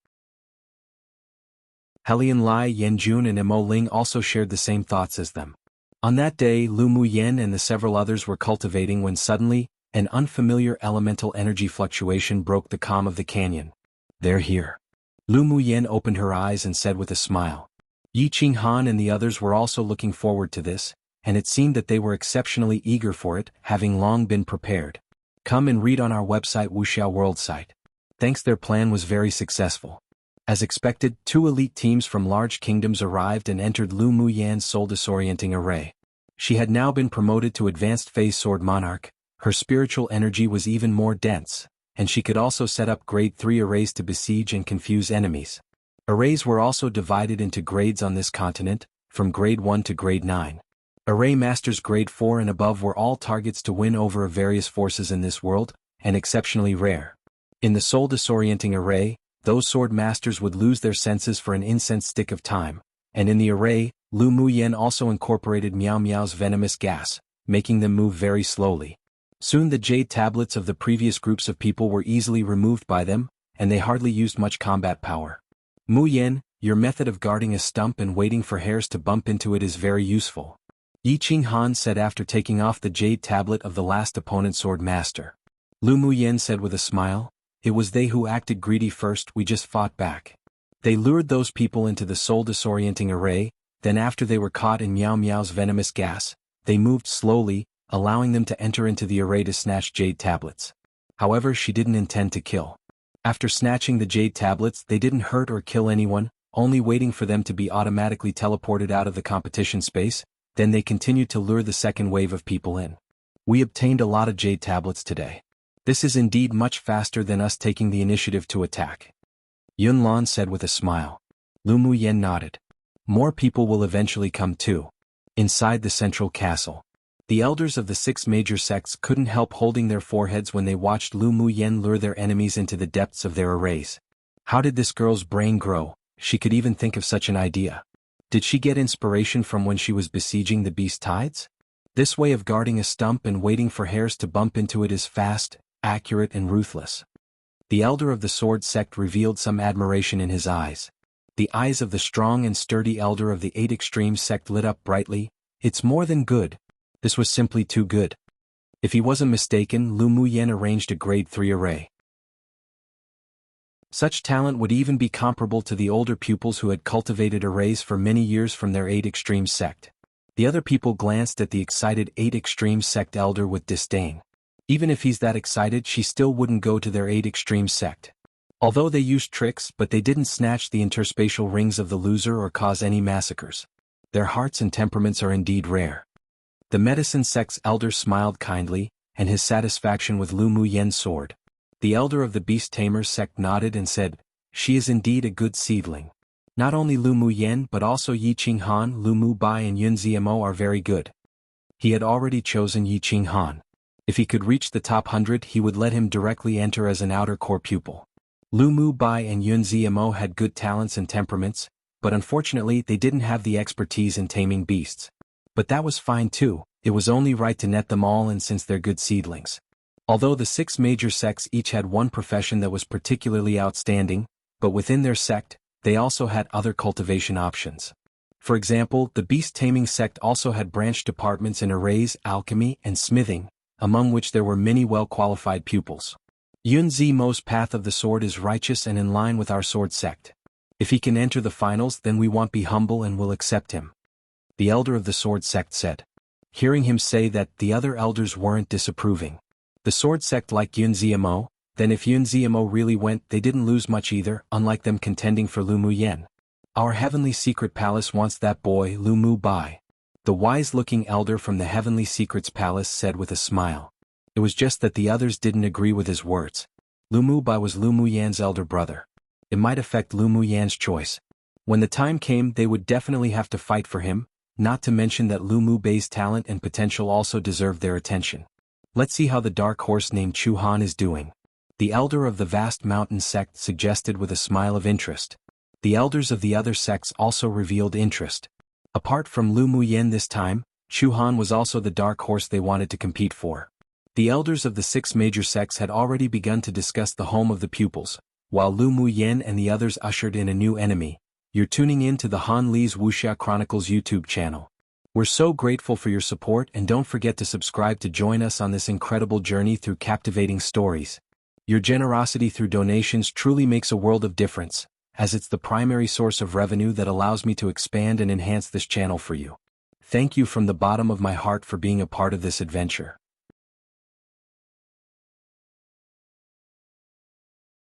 Helian Lai, Yen Jun and Mo Ling also shared the same thoughts as them. On that day, Lu Mu Yen and the several others were cultivating when suddenly, an unfamiliar elemental energy fluctuation broke the calm of the canyon. They're here. Lu Mu Yen opened her eyes and said with a smile. Yi Qing Han and the others were also looking forward to this, and it seemed that they were exceptionally eager for it, having long been prepared. Come and read on our website Wuxia World site. Thanks, their plan was very successful. As expected, two elite teams from large kingdoms arrived and entered Lu Mu Yan's soul disorienting array. She had now been promoted to advanced phase sword monarch, her spiritual energy was even more dense, and she could also set up grade 3 arrays to besiege and confuse enemies. Arrays were also divided into grades on this continent, from grade 1 to grade 9. Array Masters grade 4 and above were all targets to win over various forces in this world, and exceptionally rare. In the soul disorienting array, those sword masters would lose their senses for an incense stick of time, and in the array, Lu Mu Yen also incorporated Miao Miao's venomous gas, making them move very slowly. Soon the jade tablets of the previous groups of people were easily removed by them, and they hardly used much combat power. Mu Yan, your method of guarding a stump and waiting for hairs to bump into it is very useful. Yi Qing Han said after taking off the jade tablet of the last opponent's sword master. Lu Mu Yan said with a smile, "It was they who acted greedy first, we just fought back. They lured those people into the soul disorienting array, then after they were caught in Miao Miao's venomous gas, they moved slowly, allowing them to enter into the array to snatch jade tablets. However, she didn't intend to kill. After snatching the jade tablets, they didn't hurt or kill anyone, only waiting for them to be automatically teleported out of the competition space, then they continued to lure the second wave of people in. We obtained a lot of jade tablets today. This is indeed much faster than us taking the initiative to attack." Yun Lan said with a smile. Lu Mu Yan nodded. "More people will eventually come too." Inside the central castle, the elders of the 6 major sects couldn't help holding their foreheads when they watched Lu Mu Yan lure their enemies into the depths of their arrays. How did this girl's brain grow? She could even think of such an idea. Did she get inspiration from when she was besieging the beast tides? This way of guarding a stump and waiting for hairs to bump into it is fast, accurate and ruthless. The elder of the sword sect revealed some admiration in his eyes. The eyes of the strong and sturdy elder of the 8 extreme sect lit up brightly. "It's more than good. This was simply too good." If he wasn't mistaken, Lu Mu Yan arranged a grade 3 array. Such talent would even be comparable to the older pupils who had cultivated arrays for many years from their 8 extreme sect. The other people glanced at the excited 8 extreme sect elder with disdain. Even if he's that excited, she still wouldn't go to their 8 extreme sect. Although they used tricks, but they didn't snatch the interspatial rings of the loser or cause any massacres. Their hearts and temperaments are indeed rare. The medicine sect's elder smiled kindly, and his satisfaction with Lu Mu Yan's sword. The elder of the beast tamer sect nodded and said, "She is indeed a good seedling. Not only Lu Mu Yan but also Yi Qing Han, Lu Mu Bai and Yun Ziamo are very good." He had already chosen Yi Qing Han. If he could reach the top 100, he would let him directly enter as an outer core pupil. Lu Mu Bai and Yun Ziamo had good talents and temperaments, but unfortunately they didn't have the expertise in taming beasts. But that was fine too, it was only right to net them all in since they're good seedlings. Although the 6 major sects each had one profession that was particularly outstanding, but within their sect, they also had other cultivation options. For example, the beast taming sect also had branch departments in arrays, alchemy, and smithing, among which there were many well-qualified pupils. Yun Zimo's path of the sword is righteous and in line with our sword sect. If he can enter the finals, then we won't be humble and will accept him," the elder of the sword sect said. Hearing him say that, the other elders weren't disapproving. The sword sect liked Yun Zimo, then if Yun Zimo really went, they didn't lose much either, unlike them contending for Lu Mu Yan. "Our heavenly secret palace wants that boy, Lu Mu Bai," the wise-looking elder from the heavenly secrets palace said with a smile. It was just that the others didn't agree with his words. Lu Mu Bai was Lu Mu Yan's elder brother. It might affect Lu Mu Yan's choice. When the time came, they would definitely have to fight for him, not to mention that Lu Mu Bai's talent and potential also deserved their attention. "Let's see how the dark horse named Chu Han is doing," the elder of the vast mountain sect suggested with a smile of interest. The elders of the other sects also revealed interest. Apart from Lu Mu Yan this time, Chu Han was also the dark horse they wanted to compete for. The elders of the 6 major sects had already begun to discuss the home of the pupils, while Lu Mu Yan and the others ushered in a new enemy. You're tuning in to the Han Li's Wuxia Chronicles YouTube channel. We're so grateful for your support, and don't forget to subscribe to join us on this incredible journey through captivating stories. Your generosity through donations truly makes a world of difference, as it's the primary source of revenue that allows me to expand and enhance this channel for you. Thank you from the bottom of my heart for being a part of this adventure.